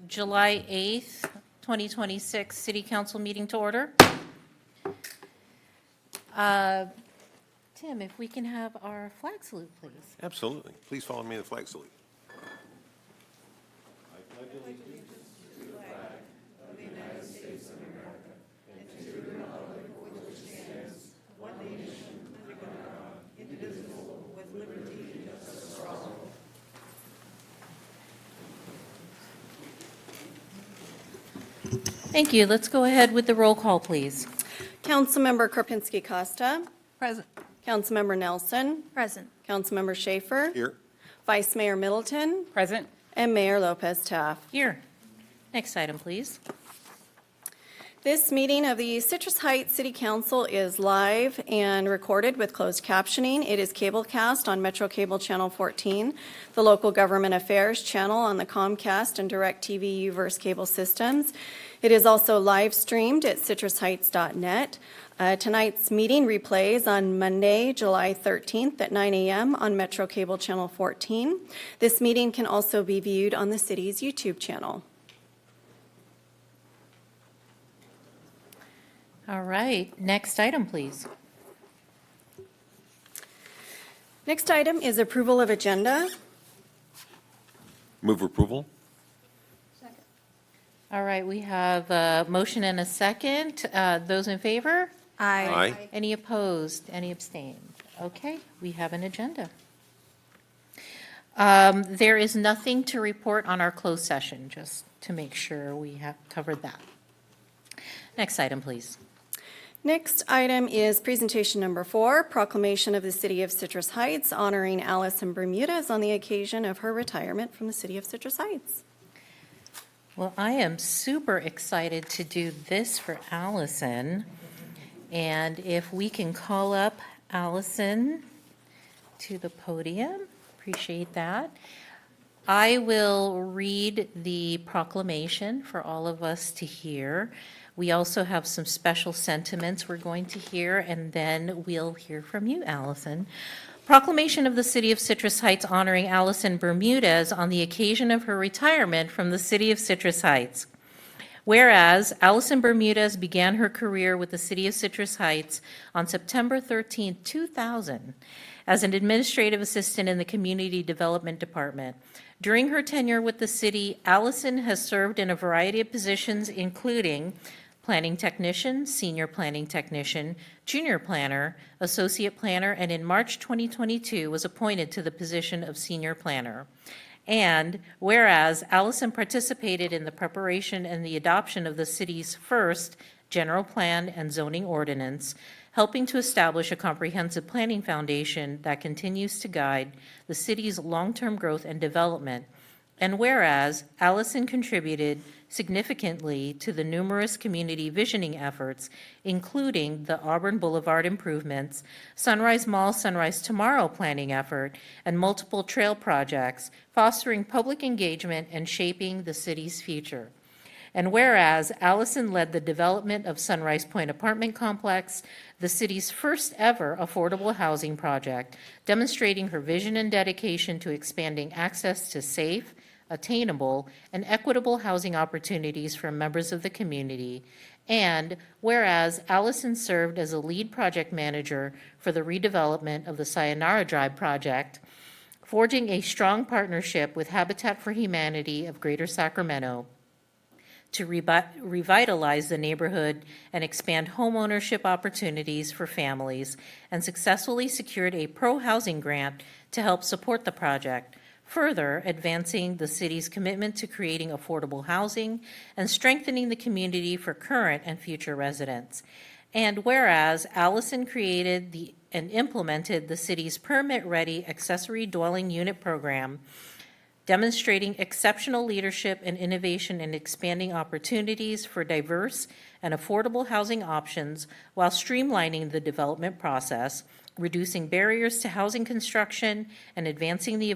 July 8th, 2026 City Council meeting to order. Tim, if we can have our flag salute, please. Absolutely. Please follow me in the flag salute. Thank you. Let's go ahead with the roll call, please. Councilmember Kropinski Costa. Present. Councilmember Nelson. Present. Councilmember Schaefer. Here. Vice Mayor Middleton. Present. And Mayor Lopez Taft. Here. Next item, please. This meeting of the Citrus Heights City Council is live and recorded with closed captioning. It is cablecast on Metro Cable Channel 14, the Local Government Affairs channel on the Comcast and DirecTV U-verse cable systems. It is also live streamed at citrusheights.net. Tonight's meeting replays on Monday, July 13th at 9 a.m. on Metro Cable Channel 14. This meeting can also be viewed on the city's YouTube channel. All right. Next item, please. Next item is approval of agenda. Move approval. All right. We have a motion and a second. Those in favor? Aye. Any opposed? Any abstained? Okay, we have an agenda. There is nothing to report on our closed session, just to make sure we have covered that. Next item, please. Next item is presentation number 4, proclamation of the City of Citrus Heights honoring Allison Bermudez on the occasion of her retirement from the City of Citrus Heights. Well, I am super excited to do this for Allison. And if we can call up Allison to the podium, appreciate that. I will read the proclamation for all of us to hear. We also have some special sentiments we're going to hear, and then we'll hear from you, Allison. Proclamation of the City of Citrus Heights honoring Allison Bermudez on the occasion of her retirement from the City of Citrus Heights. Whereas Allison Bermudez began her career with the City of Citrus Heights on September 13, 2000, as an administrative assistant in the Community Development Department. During her tenure with the city, Allison has served in a variety of positions, including planning technician, senior planning technician, junior planner, associate planner, and in March 2022 was appointed to the position of senior planner. And whereas Allison participated in the preparation and the adoption of the city's first general plan and zoning ordinance, helping to establish a comprehensive planning foundation that continues to guide the city's long-term growth and development. And whereas Allison contributed significantly to the numerous community visioning efforts, including the Auburn Boulevard improvements, Sunrise Mall Sunrise Tomorrow planning effort, and multiple trail projects, fostering public engagement and shaping the city's future. And whereas Allison led the development of Sunrise Point Apartment Complex, the city's first ever affordable housing project, demonstrating her vision and dedication to expanding access to safe, attainable, and equitable housing opportunities for members of the community. And whereas Allison served as a lead project manager for the redevelopment of the Sayonara Drive project, forging a strong partnership with Habitat for Humanity of Greater Sacramento to revitalize the neighborhood and expand homeownership opportunities for families, and successfully secured a pro-housing grant to help support the project, further advancing the city's commitment to creating affordable housing and strengthening the community for current and future residents. And whereas Allison created and implemented the city's permit-ready accessory dwelling unit program, demonstrating exceptional leadership and innovation in expanding opportunities for diverse and affordable housing options while streamlining the development process, reducing barriers to housing construction, and advancing the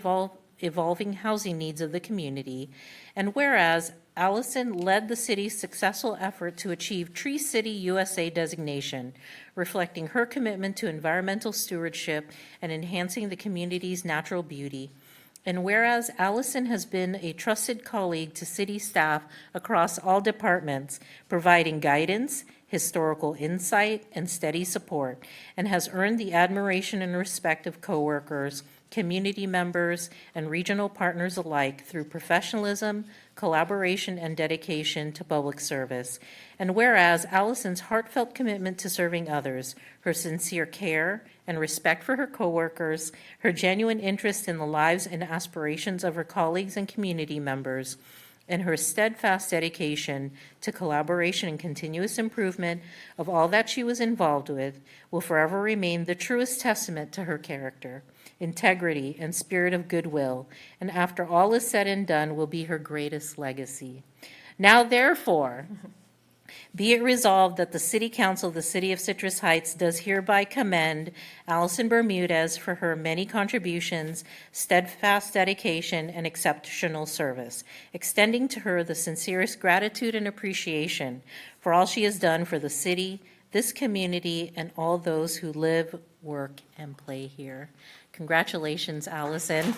evolving housing needs of the community. And whereas Allison led the city's successful effort to achieve Tree City USA designation, reflecting her commitment to environmental stewardship and enhancing the community's natural beauty. And whereas Allison has been a trusted colleague to city staff across all departments, providing guidance, historical insight, and steady support, and has earned the admiration and respect of coworkers, community members, and regional partners alike through professionalism, collaboration, and dedication to public service. And whereas Allison's heartfelt commitment to serving others, her sincere care and respect for her coworkers, her genuine interest in the lives and aspirations of her colleagues and community members, and her steadfast dedication to collaboration and continuous improvement of all that she was involved with will forever remain the truest testament to her character, integrity, and spirit of goodwill, and after all is said and done will be her greatest legacy. Now therefore, be it resolved that the City Council of the City of Citrus Heights does hereby commend Allison Bermudez for her many contributions, steadfast dedication, and exceptional service, extending to her the sincerest gratitude and appreciation for all she has done for the city, this community, and all those who live, work, and play here. Congratulations, Allison.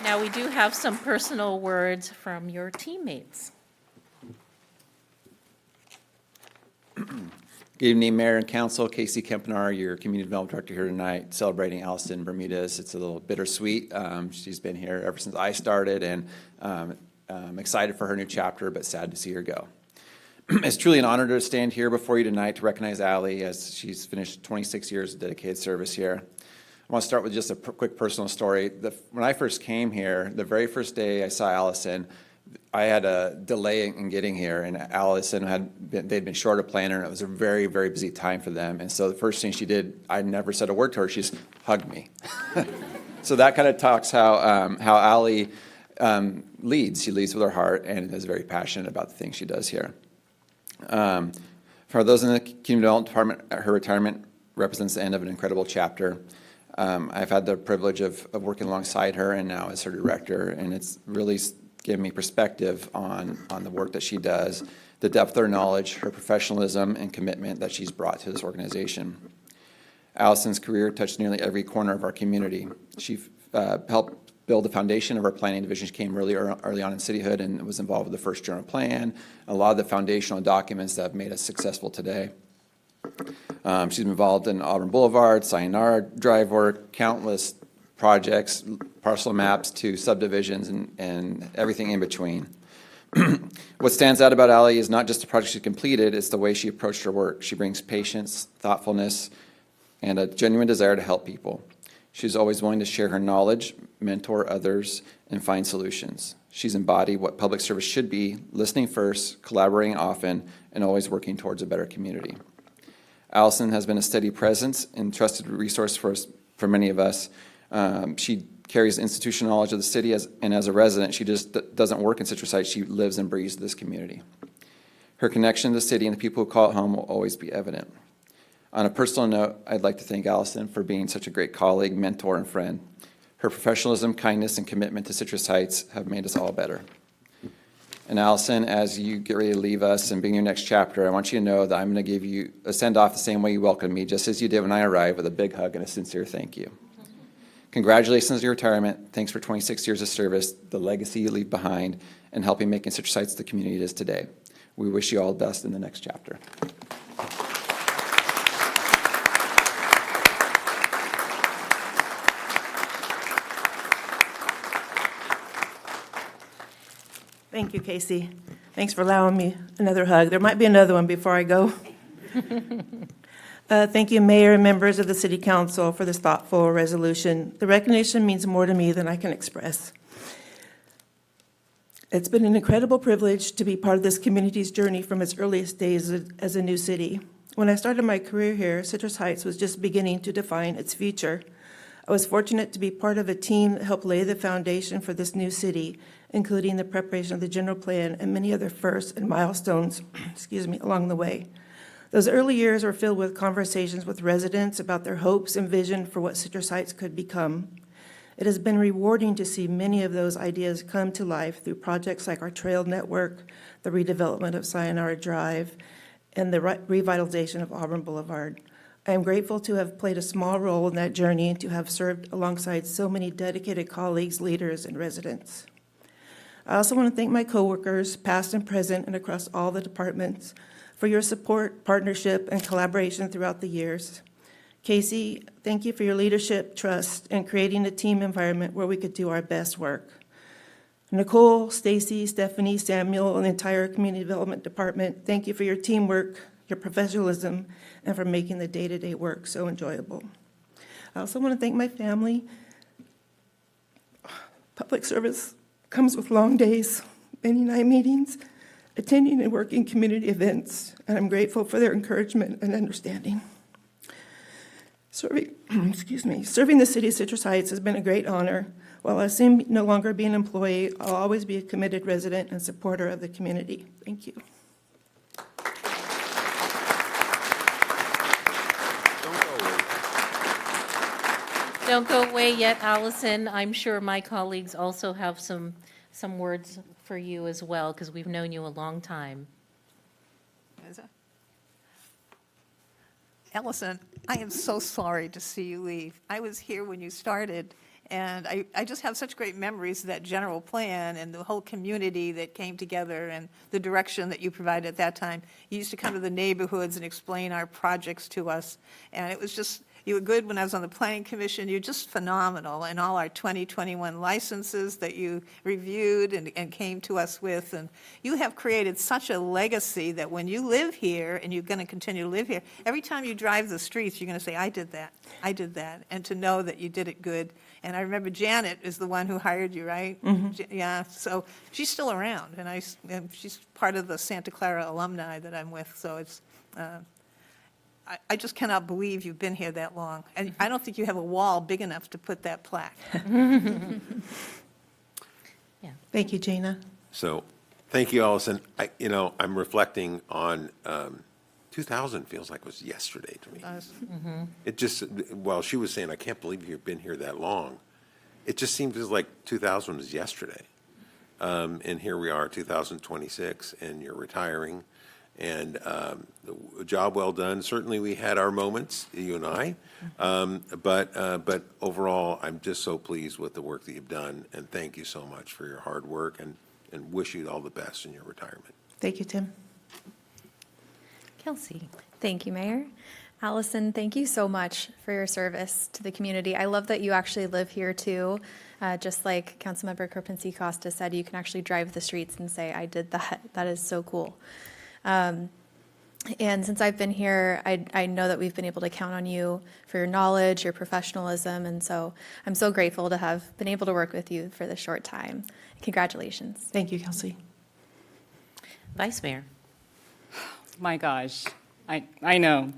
Now, we do have some personal words from your teammates. Good evening, Mayor and Council. Casey Kempenar, your Community Development Director here tonight, celebrating Allison Bermudez. It's a little bittersweet. She's been here ever since I started, and I'm excited for her new chapter, but sad to see her go. It's truly an honor to stand here before you tonight to recognize Allie as she's finished 26 years of dedicated service here. I want to start with just a quick personal story. When I first came here, the very first day I saw Allison, I had a delay in getting here, and Allison they'd been short a planner, and it was a very, very busy time for them. And so the first thing she did, I never said a word to her, she just hugged me. So that kind of talks how Allie leads. She leads with her heart and is very passionate about the things she does here. For those in the Community Development Department, her retirement represents the end of an incredible chapter. I've had the privilege of working alongside her and now as her director, and it's really given me perspective on the work that she does, the depth of her knowledge, her professionalism, and commitment that she's brought to this organization. Allison's career touched nearly every corner of our community. She helped build the foundation of our planning division. She came really early on in cityhood and was involved with the first general plan, a lot of the foundational documents that have made us successful today. She's been involved in Auburn Boulevard, Sayonara Drive work, countless projects, parcel maps to subdivisions and everything in between. What stands out about Allie is not just the project she completed, it's the way she approached her work. She brings patience, thoughtfulness, and a genuine desire to help people. She's always willing to share her knowledge, mentor others, and find solutions. She's embodied what public service should be, listening first, collaborating often, and always working towards a better community. Allison has been a steady presence and trusted resource for many of us. She carries institutional knowledge of the city, and as a resident, she just doesn't work in Citrus Heights. She lives and breathes this community. Her connection to the city and the people who call it home will always be evident. On a personal note, I'd like to thank Allison for being such a great colleague, mentor, and friend. Her professionalism, kindness, and commitment to Citrus Heights have made us all better. And Allison, as you get ready to leave us and begin your next chapter, I want you to know that I'm going to give you a send-off the same way you welcomed me, just as you did when I arrived, with a big hug and a sincere thank you. Congratulations on your retirement. Thanks for 26 years of service, the legacy you leave behind, and helping making Citrus Heights the community it is today. We wish you all the best in the next chapter. Thank you, Casey. Thanks for allowing me another hug. There might be another one before I go. Thank you, Mayor and members of the City Council, for this thoughtful resolution. The recognition means more to me than I can express. It's been an incredible privilege to be part of this community's journey from its earliest days as a new city. When I started my career here, Citrus Heights was just beginning to define its future. I was fortunate to be part of a team that helped lay the foundation for this new city, including the preparation of the general plan and many other firsts and milestones, along the way. Those early years were filled with conversations with residents about their hopes and vision for what Citrus Heights could become. It has been rewarding to see many of those ideas come to life through projects like our trail network, the redevelopment of Sayonara Drive, and the revitalization of Auburn Boulevard. I am grateful to have played a small role in that journey and to have served alongside so many dedicated colleagues, leaders, and residents. I also want to thank my coworkers, past and present, and across all the departments, for your support, partnership, and collaboration throughout the years. Casey, thank you for your leadership, trust, and creating a team environment where we could do our best work. Nicole, Stacy, Stephanie, Samuel, and the entire Community Development Department, thank you for your teamwork, your professionalism, and for making the day-to-day work so enjoyable. I also want to thank my family. Public service comes with long days, many night meetings, attending and working community events, and I'm grateful for their encouragement and understanding. Serving the city of Citrus Heights has been a great honor. While I assume no longer be an employee, I'll always be a committed resident and supporter of the community. Thank you. Don't go away yet, Allison. I'm sure my colleagues also have some words for you as well, because we've known you a long time. Allison, I am so sorry to see you leave. I was here when you started, and I just have such great memories of that general plan and the whole community that came together and the direction that you provided at that time. You used to come to the neighborhoods and explain our projects to us, and it was just, you were good when I was on the planning commission. You're just phenomenal, and all our 2021 licenses that you reviewed and came to us with. And you have created such a legacy that when you live here, and you're going to continue to live here, every time you drive the streets, you're going to say, I did that, and to know that you did it good. And I remember Janet is the one who hired you, right? Yeah, so she's still around, and she's part of the Santa Clara alumni that I'm with, so it's, I just cannot believe you've been here that long. And I don't think you have a wall big enough to put that plaque. Thank you, Jana. So, thank you, Allison. I'm reflecting on 2000 feels like it was yesterday to me. It just, while she was saying, I can't believe you've been here that long, it just seems like 2000 was yesterday. And here we are, 2026, and you're retiring. And the job well done. Certainly, we had our moments, you and I. But overall, I'm just so pleased with the work that you've done. And thank you so much for your hard work, and wish you all the best in your retirement. Thank you, Tim. Kelsey. Thank you, Mayor. Allison, thank you so much for your service to the community. I love that you actually live here too. Just like Councilmember Karpinski Costa said, you can actually drive the streets and say, I did that. That is so cool. And since I've been here, I know that we've been able to count on you for your knowledge, your professionalism, and so I'm so grateful to have been able to work with you for this short time. Congratulations. Thank you, Kelsey. Vice Mayor. My gosh, I know,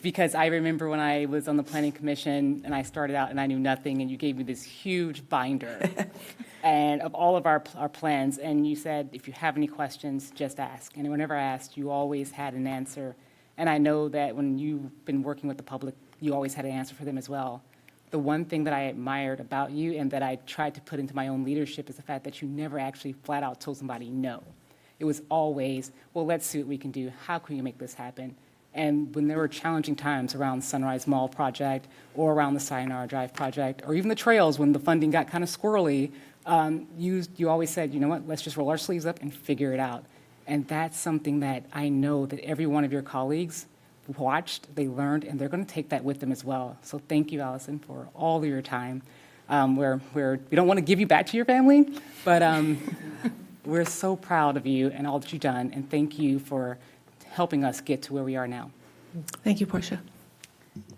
because I remember when I was on the Planning Commission and I started out and I knew nothing, and you gave me this huge binder and of all of our plans, and you said, if you have any questions, just ask. And whenever I asked, you always had an answer. And I know that when you've been working with the public, you always had an answer for them as well. The one thing that I admired about you and that I tried to put into my own leadership is the fact that you never actually flat out told somebody no. It was always, well, let's see what we can do. How can we make this happen? And when there were challenging times around Sunrise Mall project or around the Sayonara Drive project, or even the trails when the funding got kind of squirrely, you always said, you know what, let's just roll our sleeves up and figure it out. And that's something that I know that every one of your colleagues watched, they learned, and they're going to take that with them as well. So thank you, Allison, for all of your time. We don't want to give you back to your family, but we're so proud of you and all that you've done, and thank you for helping us get to where we are now. Thank you, Portia.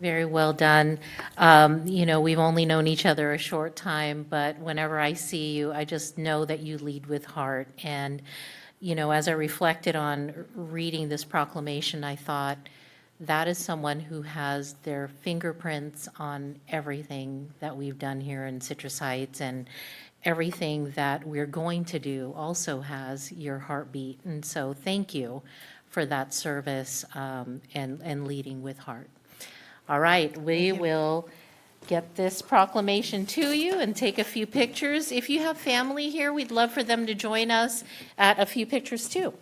Very well done. We've only known each other a short time, but whenever I see you, I just know that you lead with heart. And, as I reflected on reading this proclamation, I thought that is someone who has their fingerprints on everything that we've done here in Citrus Heights, and everything that we're going to do also has your heartbeat. And so thank you for that service and leading with heart. All right, we will get this proclamation to you and take a few pictures. If you have family here, we'd love for them to join us at a few pictures too.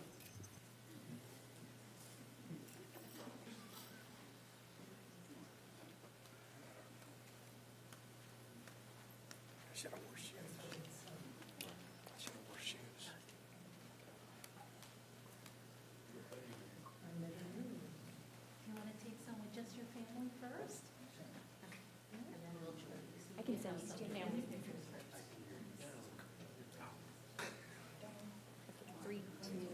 Three, two,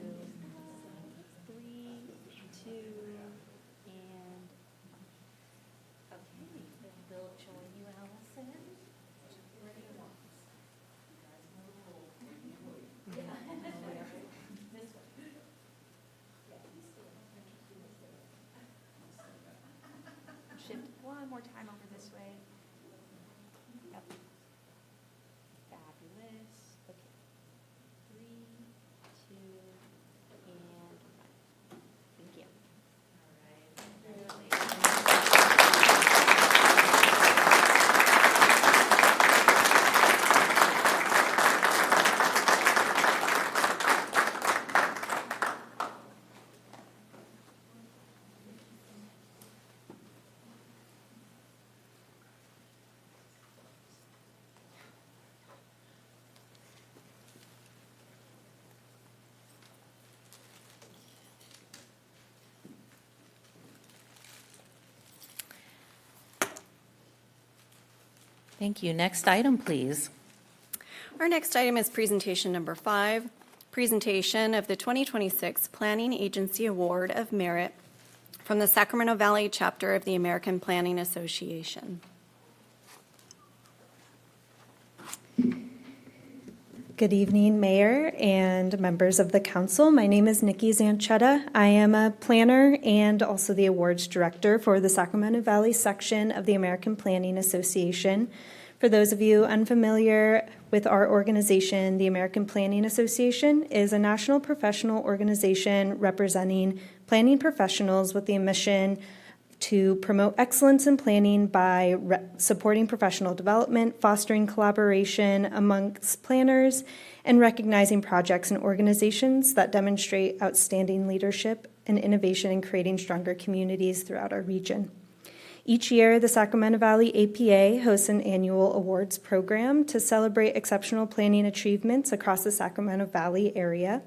and, Okay, then we'll join you, Allison. shift one more time over this way. Yep. Fabulous. Okay. 3, 2, and 1. Thank you. Thank you. Next item, please. Our next item is presentation number 5, presentation of the 2026 Planning Agency Award of Merit from the Sacramento Valley Chapter of the American Planning Association. Good evening, Mayor and members of the council. My name is Nikki Zanchetta. I am a planner and also the awards director for the Sacramento Valley section of the American Planning Association. For those of you unfamiliar with our organization, the American Planning Association is a national professional organization representing planning professionals with the mission to promote excellence in planning by supporting professional development, fostering collaboration amongst planners, and recognizing projects and organizations that demonstrate outstanding leadership and innovation in creating stronger communities throughout our region. Each year, the Sacramento Valley APA hosts an annual awards program to celebrate exceptional planning achievements across the Sacramento Valley area.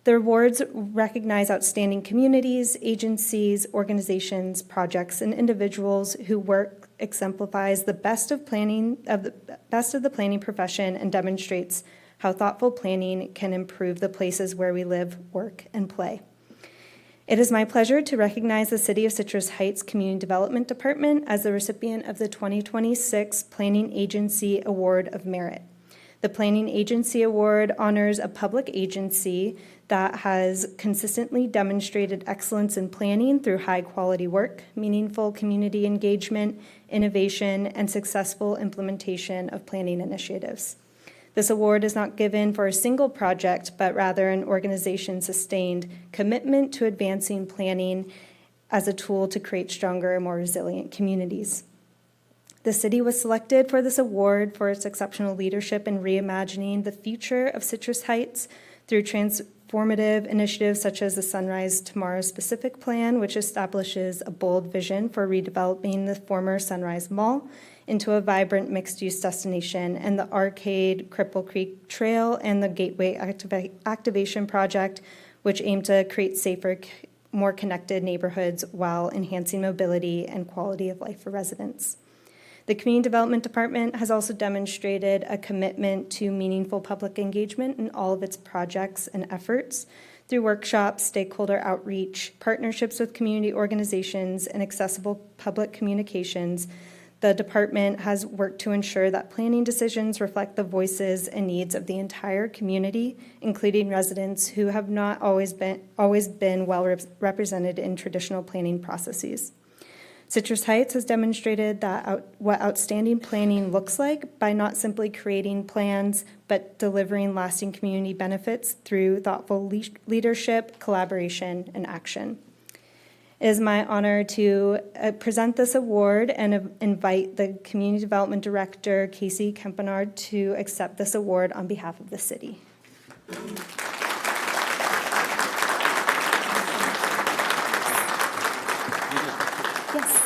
The awards recognize outstanding communities, agencies, organizations, projects, and individuals who work exemplifies the best of the planning profession and demonstrates how thoughtful planning can improve the places where we live, work, and play. It is my pleasure to recognize the City of Citrus Heights Community Development Department as the recipient of the 2026 Planning Agency Award of Merit. The Planning Agency Award honors a public agency that has consistently demonstrated excellence in planning through high-quality work, meaningful community engagement, innovation, and successful implementation of planning initiatives. This award is not given for a single project, but rather an organization-sustained commitment to advancing planning as a tool to create stronger and more resilient communities. The city was selected for this award for its exceptional leadership in reimagining the future of Citrus Heights through transformative initiatives such as the Sunrise Tomorrow Specific Plan, which establishes a bold vision for redeveloping the former Sunrise Mall into a vibrant mixed-use destination, and the Arcade Cripple Creek Trail and the Gateway Activation Project, which aim to create safer, more connected neighborhoods while enhancing mobility and quality of life for residents. The Community Development Department has also demonstrated a commitment to meaningful public engagement in all of its projects and efforts through workshops, stakeholder outreach, partnerships with community organizations, and accessible public communications. The department has worked to ensure that planning decisions reflect the voices and needs of the entire community, including residents who have not always been well represented in traditional planning processes. Citrus Heights has demonstrated what outstanding planning looks like by not simply creating plans, but delivering lasting community benefits through thoughtful leadership, collaboration, and action. It is my honor to present this award and invite the Community Development Director, Casey Kempenard, to accept this award on behalf of the city. Yes.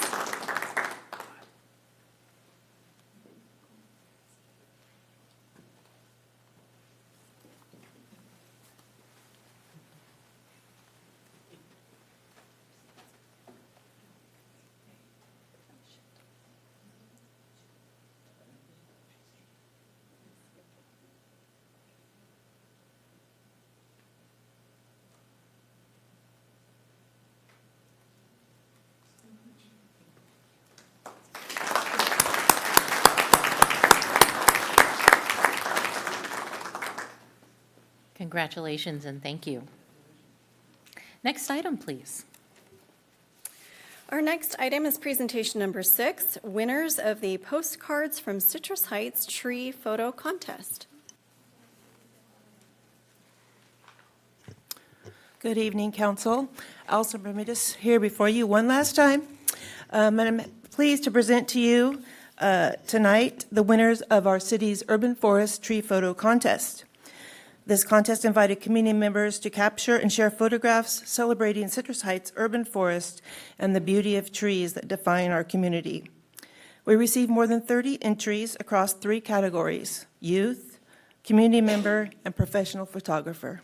Congratulations and thank you. Next item, please. Our next item is presentation number 6, winners of the Postcards from Citrus Heights Tree Photo Contest. Good evening, Council. Alison Bermudez here before you one last time. And I'm pleased to present to you tonight the winners of our city's Urban Forest Tree Photo Contest. This contest invited community members to capture and share photographs celebrating Citrus Heights urban forest and the beauty of trees that define our community. We received more than 30 entries across 3 categories: youth, community member, and professional photographer.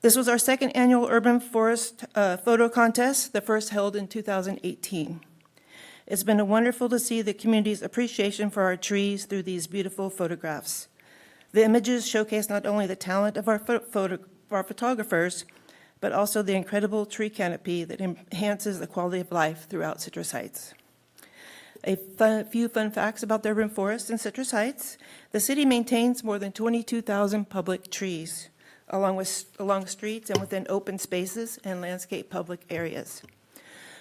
This was our second annual Urban Forest Photo Contest, the first held in 2018. It's been wonderful to see the community's appreciation for our trees through these beautiful photographs. The images showcase not only the talent of our photographers, but also the incredible tree canopy that enhances the quality of life throughout Citrus Heights. A few fun facts about the urban forest in Citrus Heights. The city maintains more than 22,000 public trees, along streets and within open spaces and landscape public areas.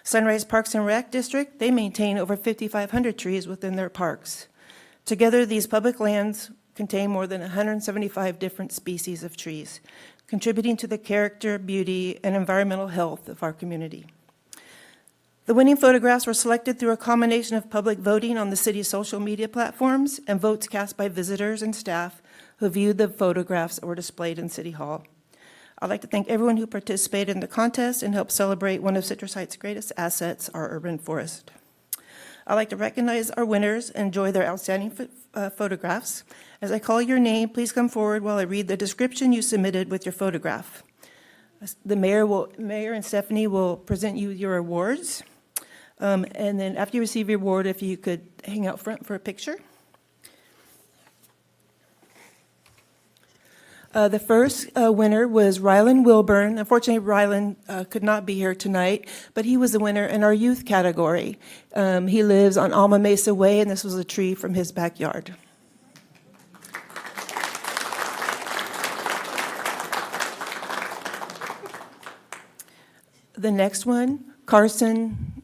Sunrise Parks and Rec District, they maintain over 5,500 trees within their parks. Together, these public lands contain more than 175 different species of trees, contributing to the character, beauty, and environmental health of our community. The winning photographs were selected through a combination of public voting on the city's social media platforms and votes cast by visitors and staff who viewed the photographs that were displayed in City Hall. I'd like to thank everyone who participated in the contest and helped celebrate one of Citrus Heights' greatest assets, our urban forest. I'd like to recognize our winners and enjoy their outstanding photographs. As I call your name, please come forward while I read the description you submitted with your photograph. The mayor and Stephanie will present you your awards. And then after you receive your award, if you could hang out front for a picture. The first winner was Rylan Wilburn. Unfortunately, Rylan could not be here tonight, but he was the winner in our youth category. He lives on Alma Mesa Way, and this was a tree from his backyard. The next one, Carson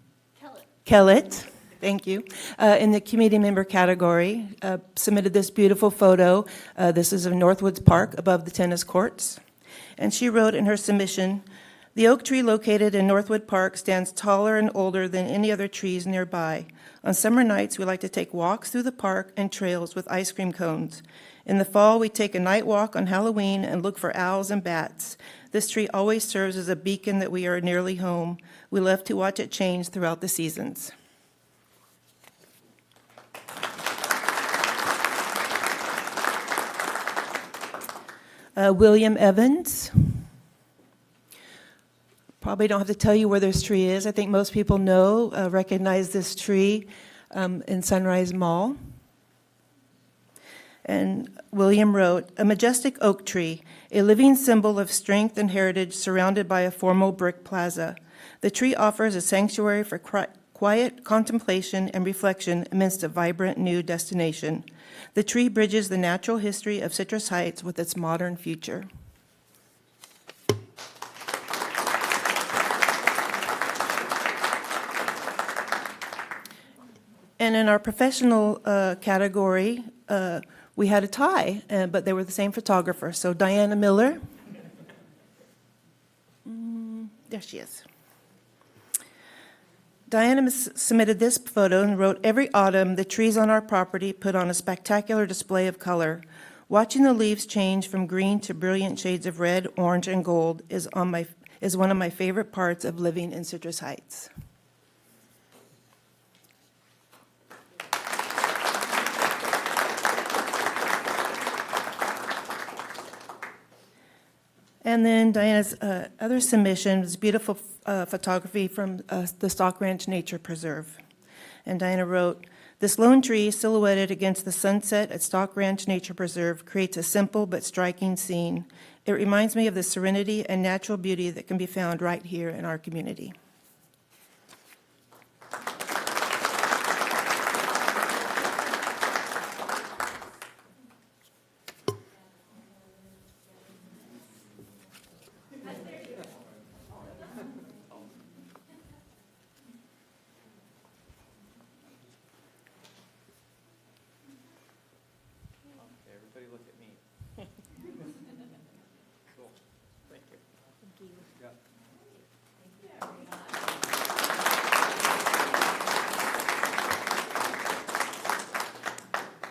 Kellett. Thank you. In the community member category, submitted this beautiful photo. This is of Northwoods Park above the tennis courts. And she wrote in her submission, "The oak tree located in Northwood Park stands taller and older than any other trees nearby. On summer nights, we like to take walks through the park and trails with ice cream cones. In the fall, we take a night walk on Halloween and look for owls and bats. This tree always serves as a beacon that we are nearly home. We love to watch it change throughout the seasons." William Evans. Probably don't have to tell you where this tree is. I think most people know, recognize this tree in Sunrise Mall. And William wrote, "A majestic oak tree, a living symbol of strength and heritage surrounded by a formal brick plaza. The tree offers a sanctuary for quiet contemplation and reflection amidst a vibrant new destination. The tree bridges the natural history of Citrus Heights with its modern future." And in our professional category, we had a tie, but they were the same photographer. So Diana Miller. There she is. Diana submitted this photo and wrote, "Every autumn, the trees on our property put on a spectacular display of color. Watching the leaves change from green to brilliant shades of red, orange, and gold is one of my favorite parts of living in Citrus Heights." And then Diana's other submission was beautiful photography from the Stock Ranch Nature Preserve. And Diana wrote, "This lone tree silhouetted against the sunset at Stock Ranch Nature Preserve creates a simple but striking scene. It reminds me of the serenity and natural beauty that can be found right here in our community."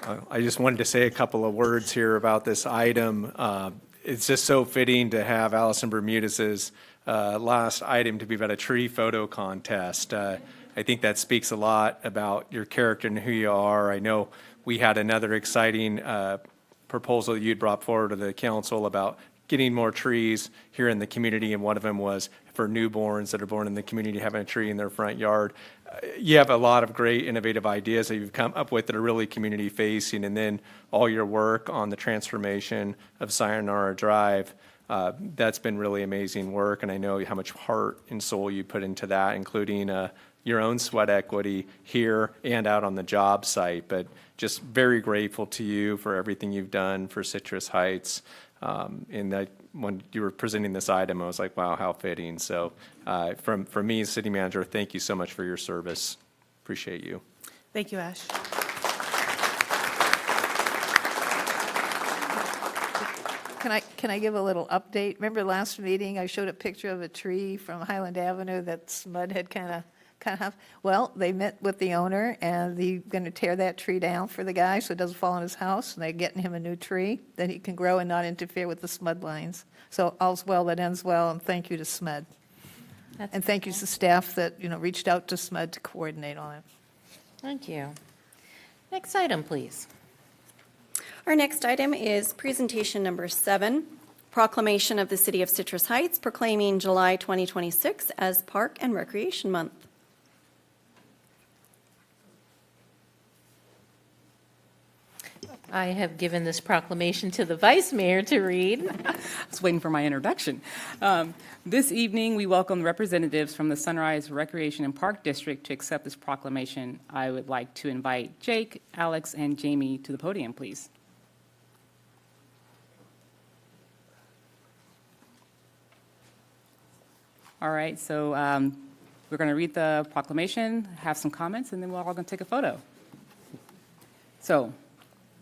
I just wanted to say a couple of words here about this item. It's just so fitting to have Allison Bermudez's last item to be about a tree photo contest. I think that speaks a lot about your character and who you are. I know we had another exciting proposal you'd brought forward to the council about getting more trees here in the community, and one of them was for newborns that are born in the community having a tree in their front yard. You have a lot of great innovative ideas that you've come up with that are really community facing, and then all your work on the transformation of Sayonara Drive, that's been really amazing work, and I know how much heart and soul you put into that, including your own sweat equity here and out on the job site. But just very grateful to you for everything you've done for Citrus Heights. And that when you were presenting this item, I was like, wow, how fitting. So from me as city manager, thank you so much for your service. Appreciate you. Thank you, Ash. Can I give a little update? Remember last meeting, I showed a picture of a tree from Highland Avenue that SMUD had kind of, well, they met with the owner, and they're going to tear that tree down for the guy so it doesn't fall on his house, and they're getting him a new tree that he can grow and not interfere with the SMUD lines. So all's well that ends well, and thank you to SMUD. And thank you to the staff that, reached out to SMUD to coordinate on it. Thank you. Next item, please. Our next item is presentation number 7, proclamation of the City of Citrus Heights proclaiming July 2026 as Park and Recreation Month. I have given this proclamation to the Vice Mayor to read. I was waiting for my introduction. This evening, we welcome representatives from the Sunrise Recreation and Park District to accept this proclamation. I would like to invite Jake, Alex, and Jamie to the podium, please. All right, so we're going to read the proclamation, have some comments, and then we're all going to take a photo. So,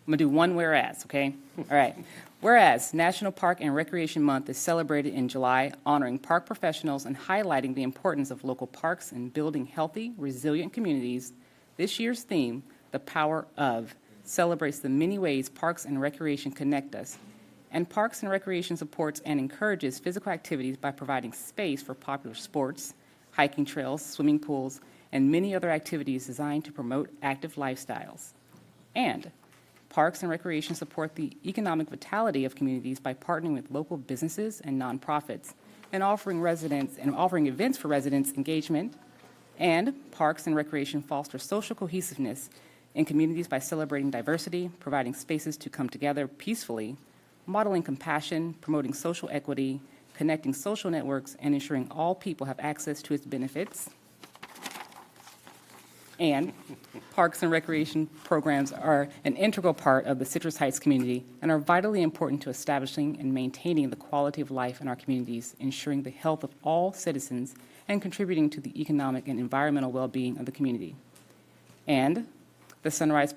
I'm going to do one whereas, okay? All right. Whereas National Park and Recreation Month is celebrated in July, honoring park professionals and highlighting the importance of local parks and building healthy, resilient communities, this year's theme, The Power of, celebrates the many ways parks and recreation connect us. And Parks and Recreation supports and encourages physical activities by providing space for popular sports, hiking trails, swimming pools, and many other activities designed to promote active lifestyles. And Parks and Recreation support the economic vitality of communities by partnering with local businesses and nonprofits and offering events for residents' engagement. And Parks and Recreation foster social cohesiveness in communities by celebrating diversity, providing spaces to come together peacefully, modeling compassion, promoting social equity, connecting social networks, and ensuring all people have access to its benefits. And Parks and Recreation programs are an integral part of the Citrus Heights community and are vitally important to establishing and maintaining the quality of life in our communities, ensuring the health of all citizens, and contributing to the economic and environmental well-being of the community. And the Sunrise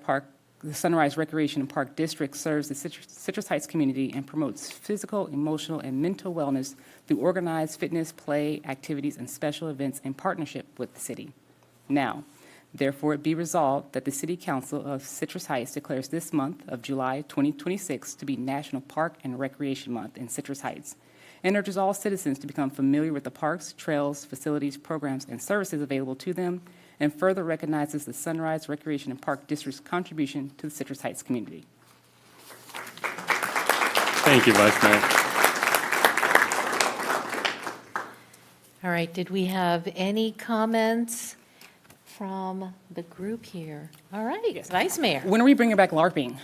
Recreation and Park District serves the Citrus Heights community and promotes physical, emotional, and mental wellness through organized fitness, play, activities, and special events in partnership with the city. Now, therefore, it be resolved that the City Council of Citrus Heights declares this month of July 2026 to be National Park and Recreation Month in Citrus Heights, and urges all citizens to become familiar with the parks, trails, facilities, programs, and services available to them, and further recognizes the Sunrise Recreation and Park District's contribution to the Citrus Heights community. Thank you, Vice Mayor. All right, did we have any comments from the group here? All right, Vice Mayor. When are we bringing back LARPing?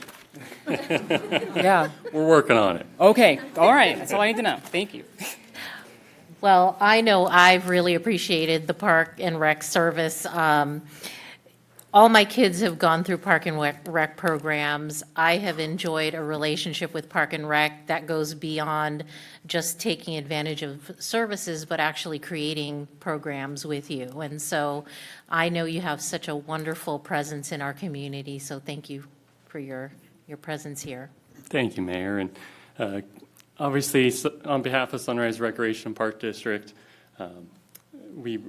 Yeah, We're working on it. okay, all right, that's all I need to know. Thank you. Well, I know I've really appreciated the Park and Rec service. All my kids have gone through Park and Rec programs. I have enjoyed a relationship with Park and Rec that goes beyond just taking advantage of services, but actually creating programs with you. And so I know you have such a wonderful presence in our community, so thank you for your presence here. Thank you, Mayor. And obviously, on behalf of Sunrise Recreation and Park District, we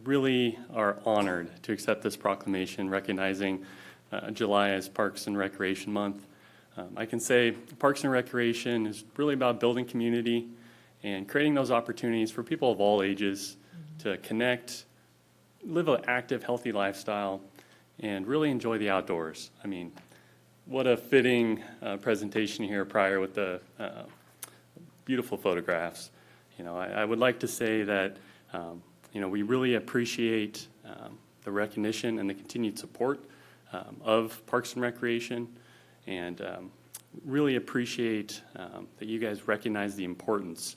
really are honored to accept this proclamation recognizing July as Parks and Recreation Month. I can say Parks and Recreation is really about building community and creating those opportunities for people of all ages to connect, live an active, healthy lifestyle, and really enjoy the outdoors. I mean, what a fitting presentation here prior with the beautiful photographs. You know, I would like to say that, you know, we really appreciate the recognition and the continued support of Parks and Recreation, and really appreciate that you guys recognize the importance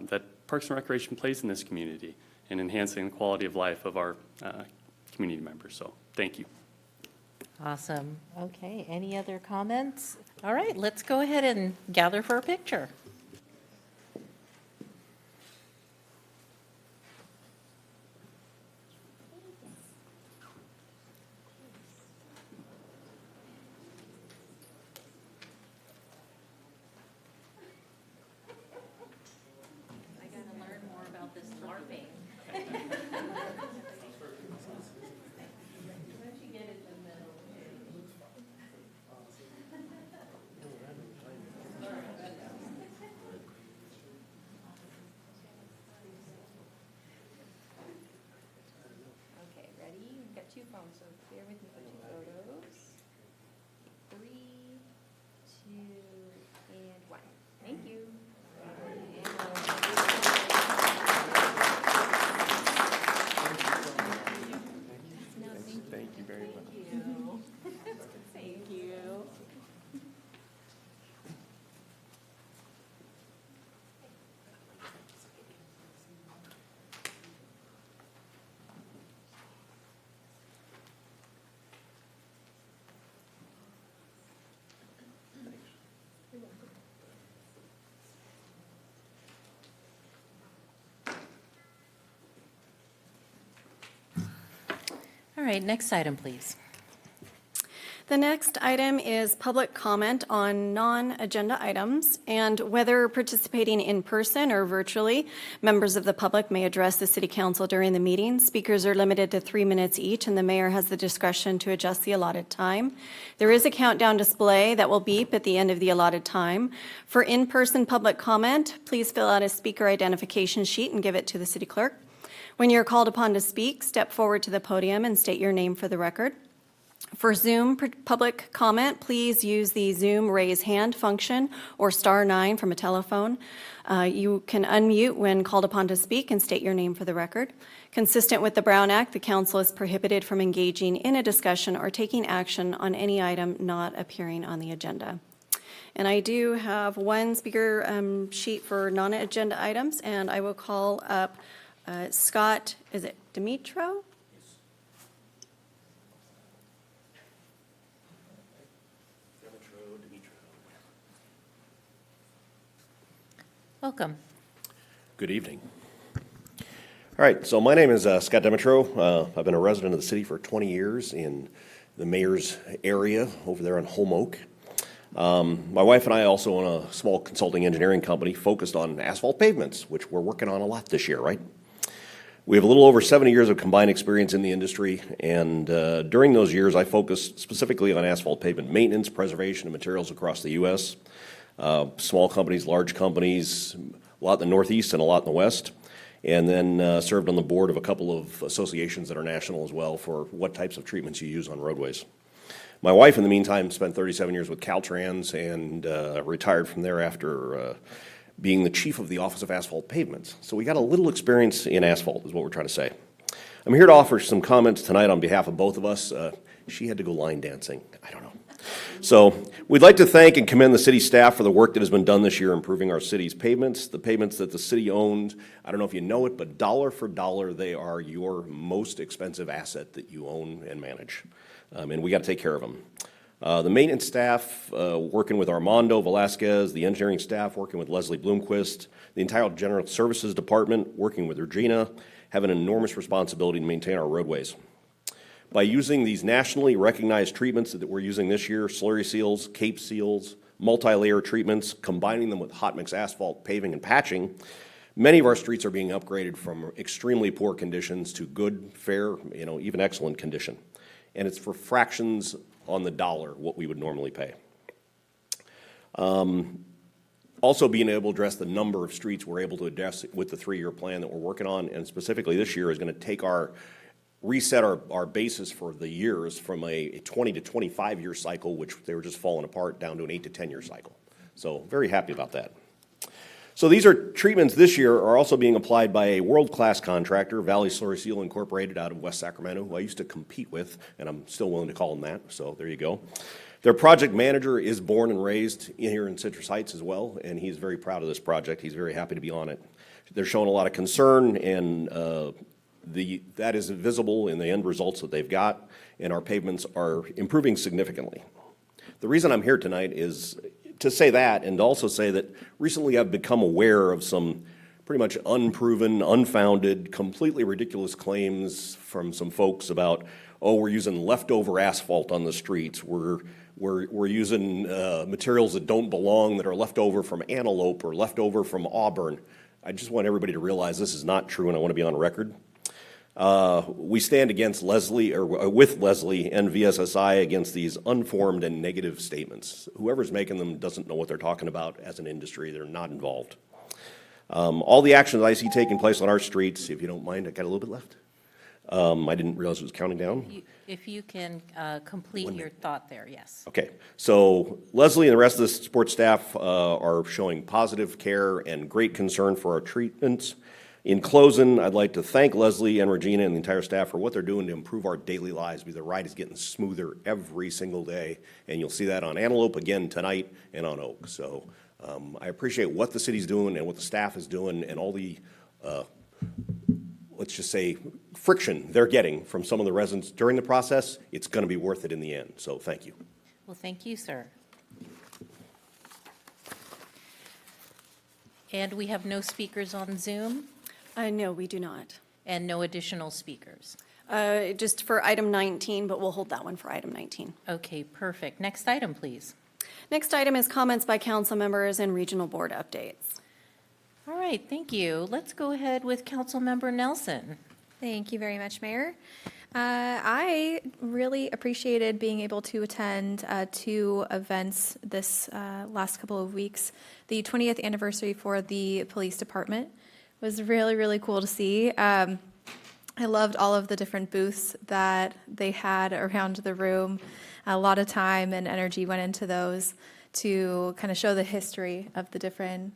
that Parks and Recreation plays in this community in enhancing the quality of life of our community members. So thank you. Awesome. Okay, any other comments? All right, let's go ahead and gather for a picture. I gotta learn more about this LARPing. Okay, ready? We've got 2 phones, so bear with me for 2 photos. 3, 2, and 1. Thank you. Thank you very much. Thank you. All right, next item, please. The next item is public comment on non-agenda items, and whether participating in person or virtually, members of the public may address the city council during the meeting. Speakers are limited to 3 minutes each, and the mayor has the discretion to adjust the allotted time. There is a countdown display that will beep at the end of the allotted time. For in-person public comment, please fill out a speaker identification sheet and give it to the city clerk. When you're called upon to speak, step forward to the podium and state your name for the record. For Zoom public comment, please use the Zoom raise hand function or *9 from a telephone. You can unmute when called upon to speak and state your name for the record. Consistent with the Brown Act, the council is prohibited from engaging in a discussion or taking action on any item not appearing on the agenda. And I do have one speaker sheet for non-agenda items, and I will call up Scott, is it Dimitro? Welcome. Good evening. All right, so my name is Scott Demetro. I've been a resident of the city for 20 years in the mayor's area over there on Holm Oak. My wife and I also own a small consulting engineering company focused on asphalt pavements, which we're working on a lot this year, right? We have a little over 70 years of combined experience in the industry, and during those years, I focused specifically on asphalt pavement maintenance, preservation, and materials across the U.S. Small companies, large companies, a lot in the Northeast and a lot in the West, and then served on the board of a couple of associations that are national as well for what types of treatments you use on roadways. My wife, in the meantime, spent 37 years with Caltrans and retired from there after being the chief of the Office of Asphalt Pavements. So we got a little experience in asphalt, is what we're trying to say. I'm here to offer some comments tonight on behalf of both of us. She had to go line dancing. I don't know. So we'd like to thank and commend the city staff for the work that has been done this year improving our city's pavements. The pavements that the city owned, I don't know if you know it, but dollar for dollar, they are your most expensive asset that you own and manage. And we got to take care of them. The maintenance staff working with Armando Velasquez, the engineering staff working with Leslie Bloomquist, the entire general services department working with Regina, have an enormous responsibility to maintain our roadways. By using these nationally recognized treatments that we're using this year, slurry seals, cape seals, multi-layer treatments, combining them with hot mix asphalt paving and patching, many of our streets are being upgraded from extremely poor conditions to good, fair, even excellent condition. And it's for fractions on the dollar what we would normally pay. Also being able to address the number of streets we're able to address with the 3-year plan that we're working on, and specifically this year is going to take reset our basis for the years from a 20 to 25-year cycle, which they were just falling apart, down to an 8 to 10-year cycle. So very happy about that. So these are treatments this year are also being applied by a world-class contractor, Valley Slurry Seal Incorporated out of West Sacramento, who I used to compete with, and I'm still willing to call them that, so there you go. Their project manager is born and raised here in Citrus Heights as well, and he's very proud of this project. He's very happy to be on it. They're showing a lot of concern, and that is visible in the end results that they've got, and our pavements are improving significantly. The reason I'm here tonight is to say that, and to also say that recently I've become aware of some pretty much unproven, unfounded, completely ridiculous claims from some folks about, oh, we're using leftover asphalt on the streets, we're using materials that don't belong, that are left over from Antelope or left over from Auburn. I just want everybody to realize this is not true, and I want to be on record. We stand against Leslie, or with Leslie and VSSI against these unformed and negative statements. Whoever's making them doesn't know what they're talking about as an industry. They're not involved. All the actions I see taking place on our streets, if you don't mind, I got a little bit left. I didn't realize it was counting down. If you can complete your thought there, yes. Okay, so Leslie and the rest of the sports staff are showing positive care and great concern for our treatments. In closing, I'd like to thank Leslie and Regina and the entire staff for what they're doing to improve our daily lives, because the ride is getting smoother every single day, and you'll see that on Antelope again tonight and on Oak. So I appreciate what the city's doing and what the staff is doing, and all the, let's just say, friction they're getting from some of the residents during the process. It's going to be worth it in the end, so thank you. Well, thank you, sir. And we have no speakers on Zoom No, we do not. and no additional speakers. Just for item 19, but we'll hold that one for item 19. Okay, perfect. Next item, please. Next item is comments by council members and regional board updates. All right, thank you. Let's go ahead with Councilmember Nelson. Thank you very much, Mayor. I really appreciated being able to attend 2 events this last couple of weeks. The 20th anniversary for the police department was really, really cool to see. I loved all of the different booths that they had around the room. A lot of time and energy went into those to kind of show the history of the different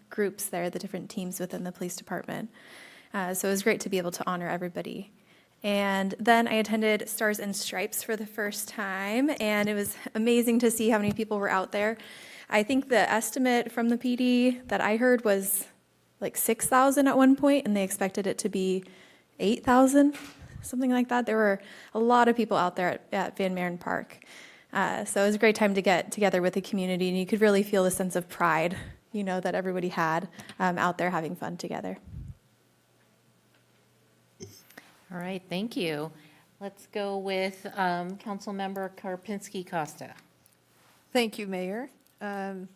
groups there, the different teams within the police department. So it was great to be able to honor everybody. And then I attended Stars and Stripes for the first time, and it was amazing to see how many people were out there. I think the estimate from the PD that I heard was like 6,000 at one point, and they expected it to be 8,000, something like that. There were a lot of people out there at Van Maren Park. So it was a great time to get together with the community, and you could really feel the sense of pride, that everybody had out there having fun together. All right, thank you. Let's go with Councilmember Karpinski-Costa. Thank you, Mayor. There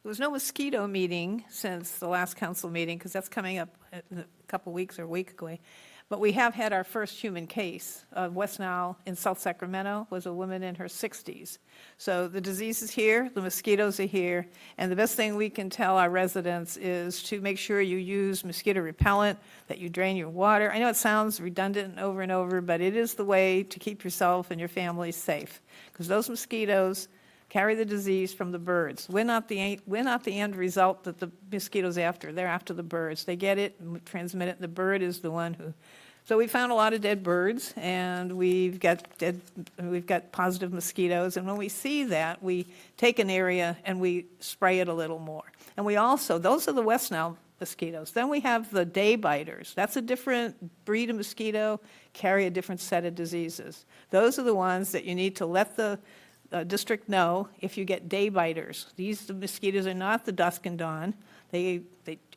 was no mosquito meeting since the last council meeting, because that's coming up in a couple weeks or a week away. But we have had our first human case. West Nile in South Sacramento was a woman in her 60s. So the disease is here, the mosquitoes are here, and the best thing we can tell our residents is to make sure you use mosquito repellent, that you drain your water. I know it sounds redundant over and over, but it is the way to keep yourself and your family safe, because those mosquitoes carry the disease from the birds. We're not the end result that the mosquitoes after. They're after the birds. They get it and transmit it, and the bird is the one who. So we found a lot of dead birds, and we've got positive mosquitoes. And when we see that, we take an area and we spray it a little more. And we also, those are the West Nile mosquitoes. Then we have the day biters. That's a different breed of mosquito, carry a different set of diseases. Those are the ones that you need to let the district know if you get day biters. These mosquitoes are not the dusk and dawn. They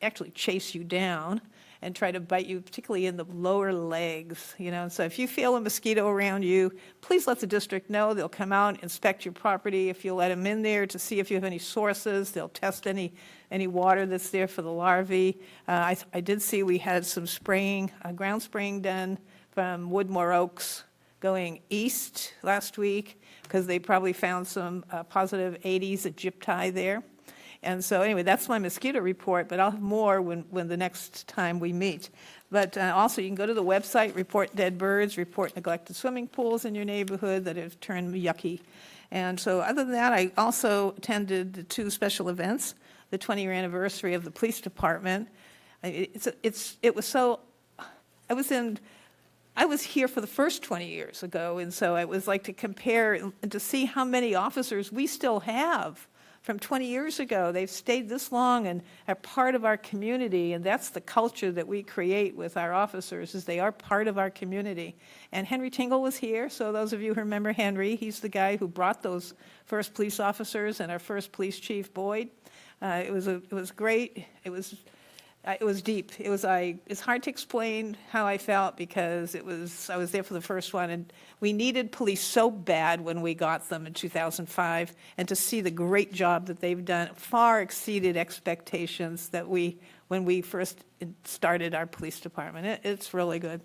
actually chase you down and try to bite you, particularly in the lower legs. So if you feel a mosquito around you, please let the district know. They'll come out, inspect your property. If you let them in there to see if you have any sources, they'll test any water that's there for the larvae. I did see we had some spraying, ground spraying done from Woodmore Oaks going east last week because they probably found some positive 80s at Gyp Thai there. And so anyway, that's my mosquito report, but I'll have more when the next time we meet. But also, you can go to the website, report dead birds, report neglected swimming pools in your neighborhood that have turned yucky. And so other than that, I also attended the 2 special events, the 20-year anniversary of the police department. I was here for the first 20 years ago, and so I was like to compare and to see how many officers we still have from 20 years ago. They've stayed this long and are part of our community, and that's the culture that we create with our officers, is they are part of our community. And Henry Tingle was here, so those of you who remember Henry, he's the guy who brought those first police officers and our first police chief, Boyd. It was great. It was deep. It's hard to explain how I felt because I was there for the first one, and we needed police so bad when we got them in 2005, and to see the great job that they've done far exceeded expectations that when we first started our police department. It's really good.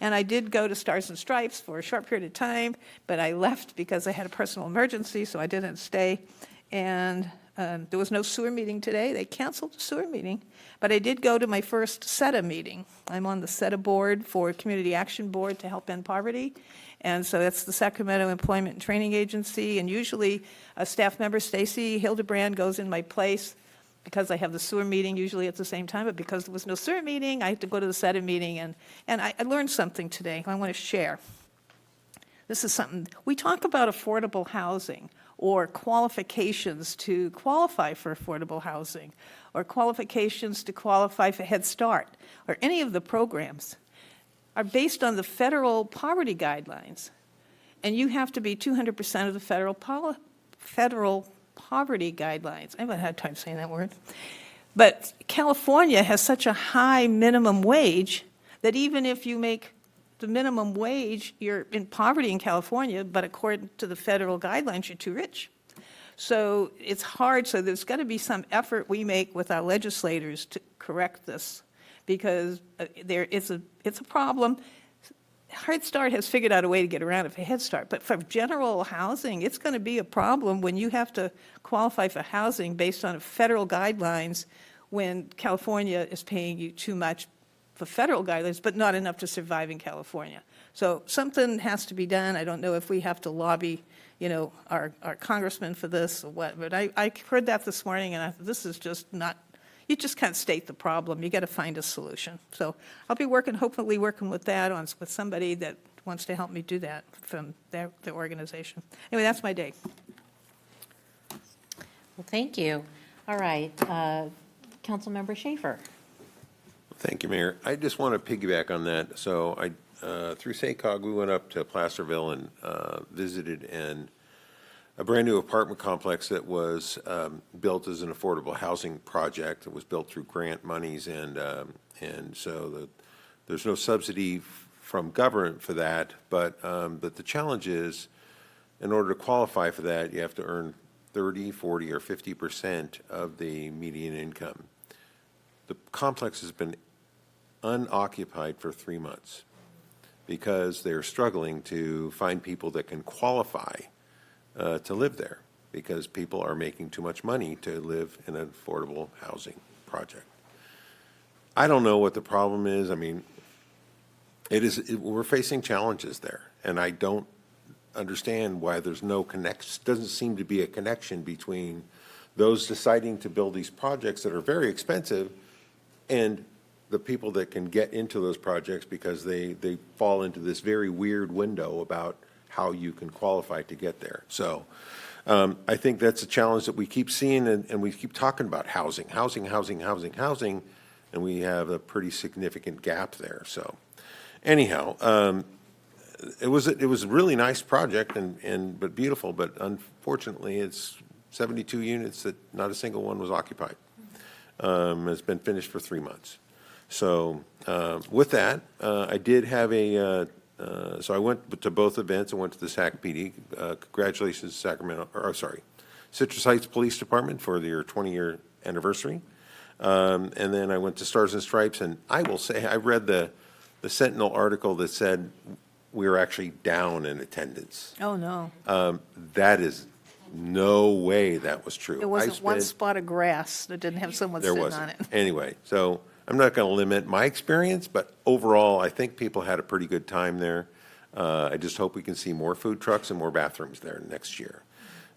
And I did go to Stars and Stripes for a short period of time, but I left because I had a personal emergency, so I didn't stay. And there was no sewer meeting today. They canceled the sewer meeting. But I did go to my first SETA meeting. I'm on the SETA board for Community Action Board to help end poverty. And so that's the Sacramento Employment and Training Agency. And usually a staff member, Stacy Hildebrand, goes in my place because I have the sewer meeting usually at the same time. But because there was no sewer meeting, I had to go to the SETA meeting. And I learned something today I want to share. This is something, we talk about affordable housing or qualifications to qualify for affordable housing, or qualifications to qualify for Head Start, or any of the programs, are based on the federal poverty guidelines. And you have to be 200% of the federal poverty guidelines. I haven't had time saying that word. But California has such a high minimum wage that even if you make the minimum wage, you're in poverty in California, but according to the federal guidelines, you're too rich. So it's hard, so there's got to be some effort we make with our legislators to correct this, because it's a problem. Head Start has figured out a way to get around it for Head Start, but for general housing, it's going to be a problem when you have to qualify for housing based on federal guidelines when California is paying you too much for federal guidelines, but not enough to survive in California. So something has to be done. I don't know if we have to lobby, our congressman for this or what, but I heard that this morning, and I thought, this is just not, you just can't state the problem. You got to find a solution. So I'll be hopefully working with that with somebody that wants to help me do that from their organization. Anyway, that's my day. Well, thank you. All right, Councilmember Schaefer. Thank you, Mayor. I just want to piggyback on that. So through SACOG, we went up to Placerville and visited a brand-new apartment complex that was built as an affordable housing project. It was built through grant monies, and so there's no subsidy from government for that. But the challenge is, in order to qualify for that, you have to earn 30, 40, or 50% of the median income. The complex has been unoccupied for 3 months because they're struggling to find people that can qualify to live there, because people are making too much money to live in an affordable housing project. I don't know what the problem is. I mean, we're facing challenges there, and I don't understand why there's no connection. Doesn't seem to be a connection between those deciding to build these projects that are very expensive and the people that can get into those projects, because they fall into this very weird window about how you can qualify to get there. So I think that's a challenge that we keep seeing, and we keep talking about housing, and we have a pretty significant gap there. So anyhow, it was a really nice project but beautiful, but unfortunately it's 72 units that not a single one was occupied. It's been finished for 3 months. So with that, I did have so I went to both events. I went to the SAC PD. Congratulations, Citrus Heights Police Department for their 20-year anniversary. And then I went to Stars and Stripes, and I will say I read the Sentinel article that said we were actually down in attendance. Oh, no. That is no way that was true. There I wasn't one spent- spot of grass that didn't have someone There sitting wasn't. on it. Anyway, so I'm not going to limit my experience, but overall, I think people had a pretty good time there. I just hope we can see more food trucks and more bathrooms there next year.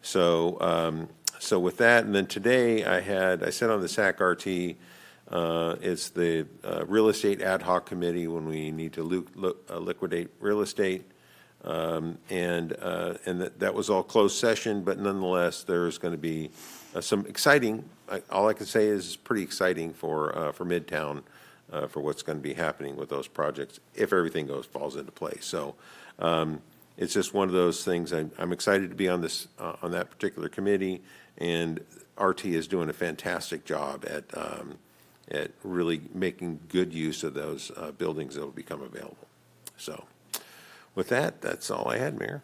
So, so with that, and then today I sat on the SAC-RT. It's the Real Estate Ad Hoc Committee when we need to liquidate real estate. And that was all closed session, but nonetheless, there's going to be some exciting, all I can say is pretty exciting for Midtown, for what's going to be happening with those projects, if everything falls into place. So it's just one of those things. I'm excited to be on this, on that particular committee, and RT is doing a fantastic job at really making good use of those buildings that will become available. So with that, that's all I had, Mayor.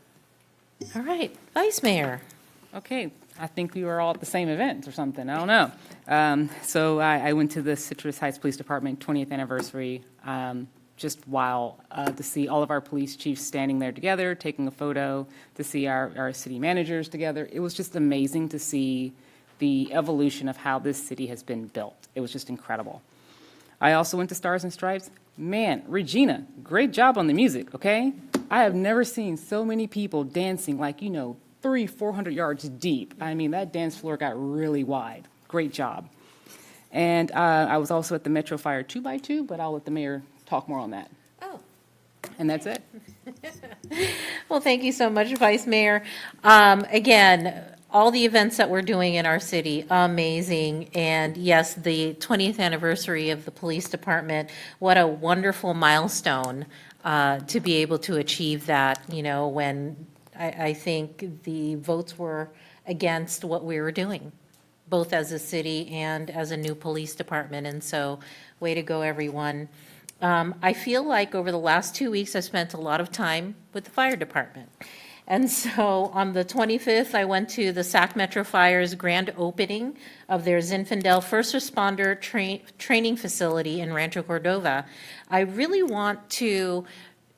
All right, Vice Mayor. Okay, I think we were all at the same event or something, I don't know. So I went to the Citrus Heights Police Department 20th anniversary, just wow, to see all of our police chiefs standing there together, taking a photo, to see our city managers together. It was just amazing to see the evolution of how this city has been built. It was just incredible. I also went to Stars and Stripes. Man, Regina, great job on the music, okay? I have never seen so many people dancing like, 300-400 yards deep. I mean, that dance floor got really wide. Great job. And I was also at the Metro Fire 2x2, but I'll let the mayor talk more on that. Oh. And that's it. Well, thank you so much, Vice Mayor. Again, all the events that we're doing in our city, amazing. And yes, the 20th anniversary of the police department, what a wonderful milestone to be able to achieve that, when I think the votes were against what we were doing, both as a city and as a new police department. And so, way to go, everyone. I feel like over the last 2 weeks, I've spent a lot of time with the fire department. And so on the 25th, I went to the Sac Metro Fire's grand opening of their Zinfandel First Responder Training Facility in Rancho Cordova. I really want to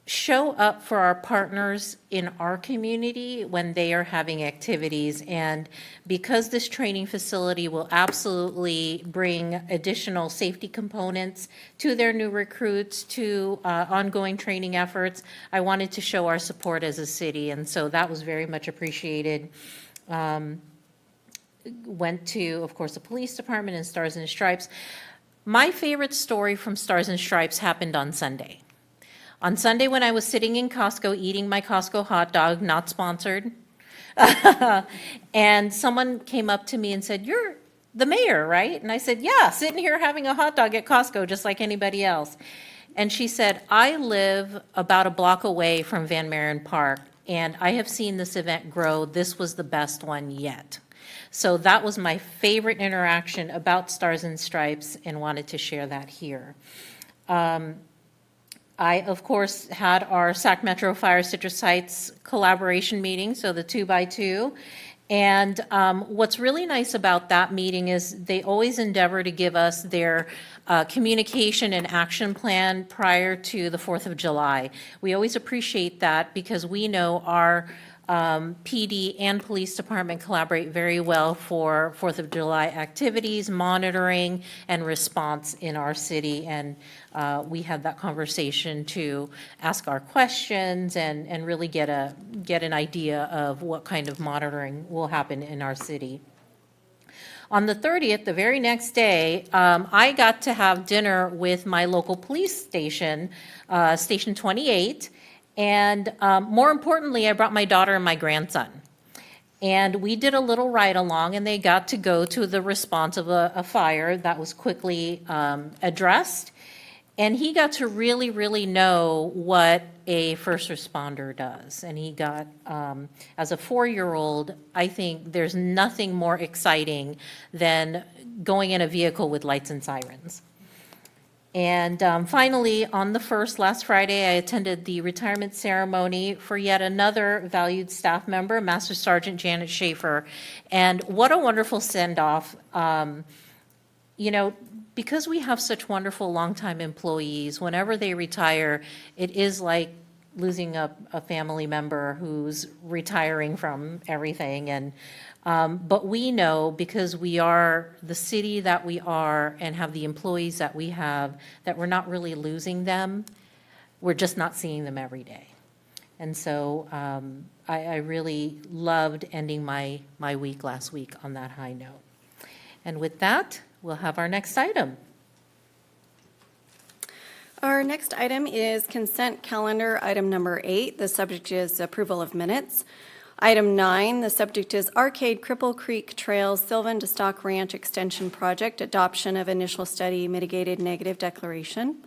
show up for our partners in our community when they are having activities. And because this training facility will absolutely bring additional safety components to their new recruits, to ongoing training efforts, I wanted to show our support as a city. And so that was very much appreciated. Went to, of course, the police department and Stars and Stripes. My favorite story from Stars and Stripes happened on Sunday. On Sunday, when I was sitting in Costco eating my Costco hot dog, not sponsored, and someone came up to me and said, "You're the mayor, right?" And I said, "Yeah, sitting here having a hot dog at Costco just like anybody else." And she said, "I live about a block away from Van Maren Park, and I have seen this event grow. This was the best one yet." So that was my favorite interaction about Stars and Stripes, and wanted to share that here. I, of course, had our Sac Metro Fire Citrus Heights collaboration meeting, so the 2x2. And what's really nice about that meeting is they always endeavor to give us their communication and action plan prior to the 4th of July. We always appreciate that because we know our PD and police department collaborate very well for 4th of July activities, monitoring, and response in our city. And we had that conversation to ask our questions and really get an idea of what kind of monitoring will happen in our city. On the 30th, the very next day, I got to have dinner with my local police station, Station 28, and more importantly, I brought my daughter and my grandson. And we did a little ride-along, and they got to go to the response of a fire that was quickly addressed. And he got to really, really know what a first responder does. And he got, as a 4-year-old, I think there's nothing more exciting than going in a vehicle with lights and sirens. And finally, on the 1st, last Friday, I attended the retirement ceremony for yet another valued staff member, Master Sergeant Janet Schaefer. And what a wonderful send-off. Because we have such wonderful longtime employees, whenever they retire, it is like losing a family member who's retiring from everything. And, but we know, because we are the city that we are and have the employees that we have, that we're not really losing them. We're just not seeing them every day. And so I really loved ending my week last week on that high note. And with that, we'll have our next item. Our next item is consent calendar, item number 8. The subject is approval of minutes. Item 9, the subject is Arcade Cripple Creek Trail Sylvan to Stock Ranch Extension Project, adoption of initial study mitigated negative declaration.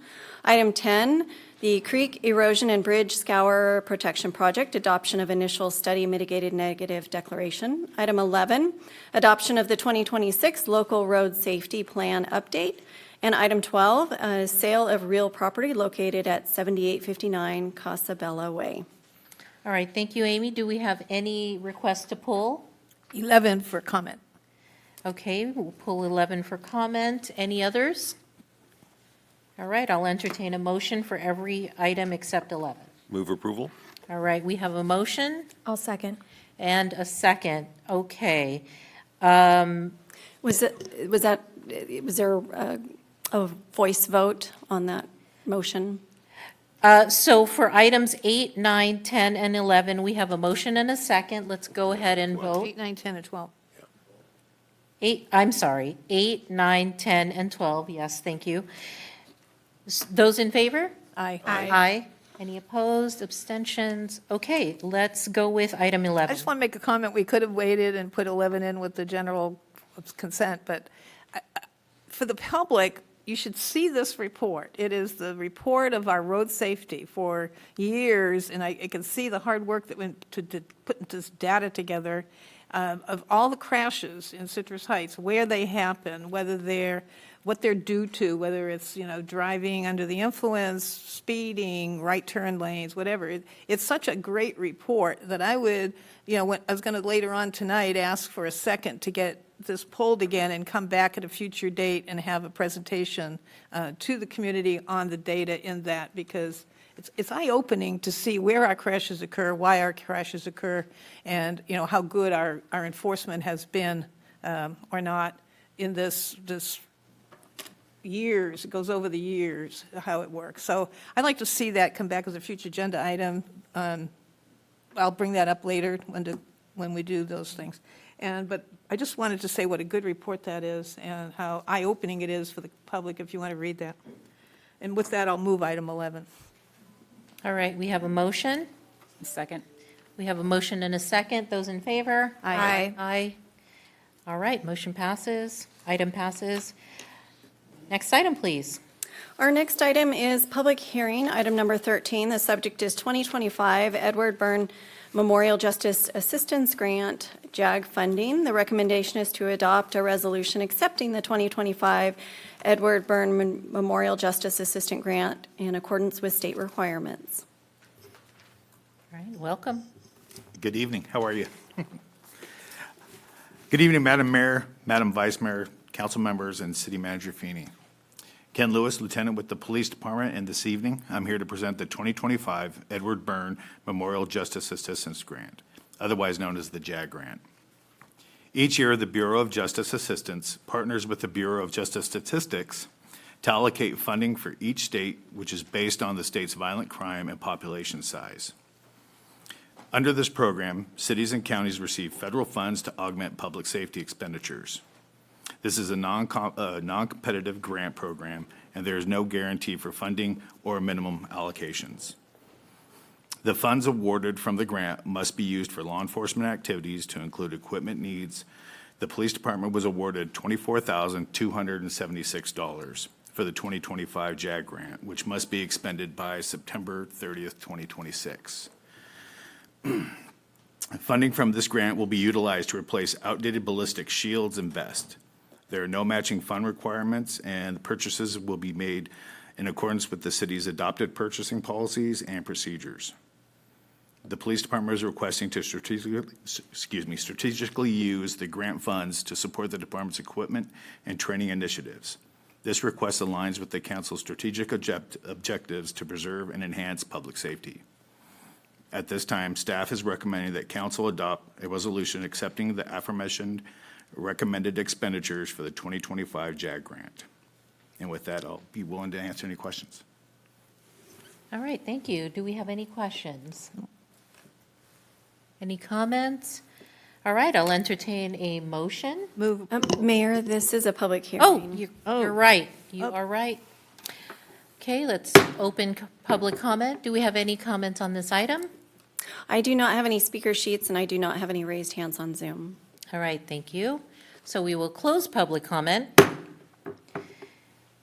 Item 10, the Creek Erosion and Bridge Scour Protection Project, adoption of initial study mitigated negative declaration. Item 11, adoption of the 2026 Local Road Safety Plan update. And item 12, sale of real property located at 7859 Casabella Way. All right, thank you, Amy. Do we have any requests to pull? 11 for comment. Okay, we'll pull 11 for comment. Any others? All right, I'll entertain a motion for every item except 11. Move approval? All right, we have a motion I'll second. and a second. Okay. Was there a voice vote on that motion? So for items 8, 9, 10, and 11, we have a motion and a second. Let's go ahead and vote. 8, 9, 10, and 12. 8, 9, 10, and 12. Yes, thank you. Those in favor? Aye. Aye. Any opposed, abstentions? Okay, let's go with item 11. I just want to make a comment. We could have waited and put 11 in with the general consent, but for the public, you should see this report. It is the report of our road safety for years, and I can see the hard work that went to putting this data together of all the crashes in Citrus Heights, where they happen, what they're due to, whether it's, driving under the influence, speeding, right turn lanes, whatever. It's such a great report that I would, when I was going to later on tonight ask for a second to get this pulled again and come back at a future date and have a presentation to the community on the data in that, because it's eye-opening to see where our crashes occur, why our crashes occur, and, how good our enforcement has been or not in this years. It goes over the years, how it works. So I'd like to see that come back as a future agenda item. I'll bring that up later when we do those things. But I just wanted to say what a good report that is and how eye-opening it is for the public if you want to read that. And with that, I'll move item 11. All right, we have a motion. Second. We have a motion and a second. Those in favor? Aye. Aye. All right, motion passes. Item passes. Next item, please. Our next item is public hearing, item number 13. The subject is 2025 Edward Byrne Memorial Justice Assistance Grant, JAG funding. The recommendation is to adopt a resolution accepting the 2025 Edward Byrne Memorial Justice Assistant Grant in accordance with state requirements. All right, welcome. Good evening. How are you? Good evening, Madam Mayor, Madam Vice Mayor, council members, and City Manager Feeney. Ken Lewis, Lieutenant with the Police Department, and this evening, I'm here to present the 2025 Edward Byrne Memorial Justice Assistance Grant, otherwise known as the JAG Grant. Each year, the Bureau of Justice Assistance partners with the Bureau of Justice Statistics to allocate funding for each state, which is based on the state's violent crime and population size. Under this program, cities and counties receive federal funds to augment public safety expenditures. This is a non-competitive grant program, and there is no guarantee for funding or minimum allocations. The funds awarded from the grant must be used for law enforcement activities to include equipment needs. The police department was awarded $24,276 for the 2025 JAG grant, which must be expended by September 30th, 2026. Funding from this grant will be utilized to replace outdated ballistic shields and vests. There are no matching fund requirements, and purchases will be made in accordance with the city's adopted purchasing policies and procedures. The police department is requesting to strategically use the grant funds to support the department's equipment and training initiatives. This request aligns with the council's strategic objectives to preserve and enhance public safety. At this time, staff is recommending that council adopt a resolution accepting the aforementioned recommended expenditures for the 2025 JAG grant. And with that, I'll be willing to answer any questions. All right, thank you. Do we have any questions? Any comments? All right, I'll entertain a motion. Move, Mayor, this is a public Oh, hearing. you're right. You are right. Okay, let's open public comment. Do we have any comments on this item? I do not have any speaker sheets, and I do not have any raised hands on Zoom. All right, thank you. So we will close public comment.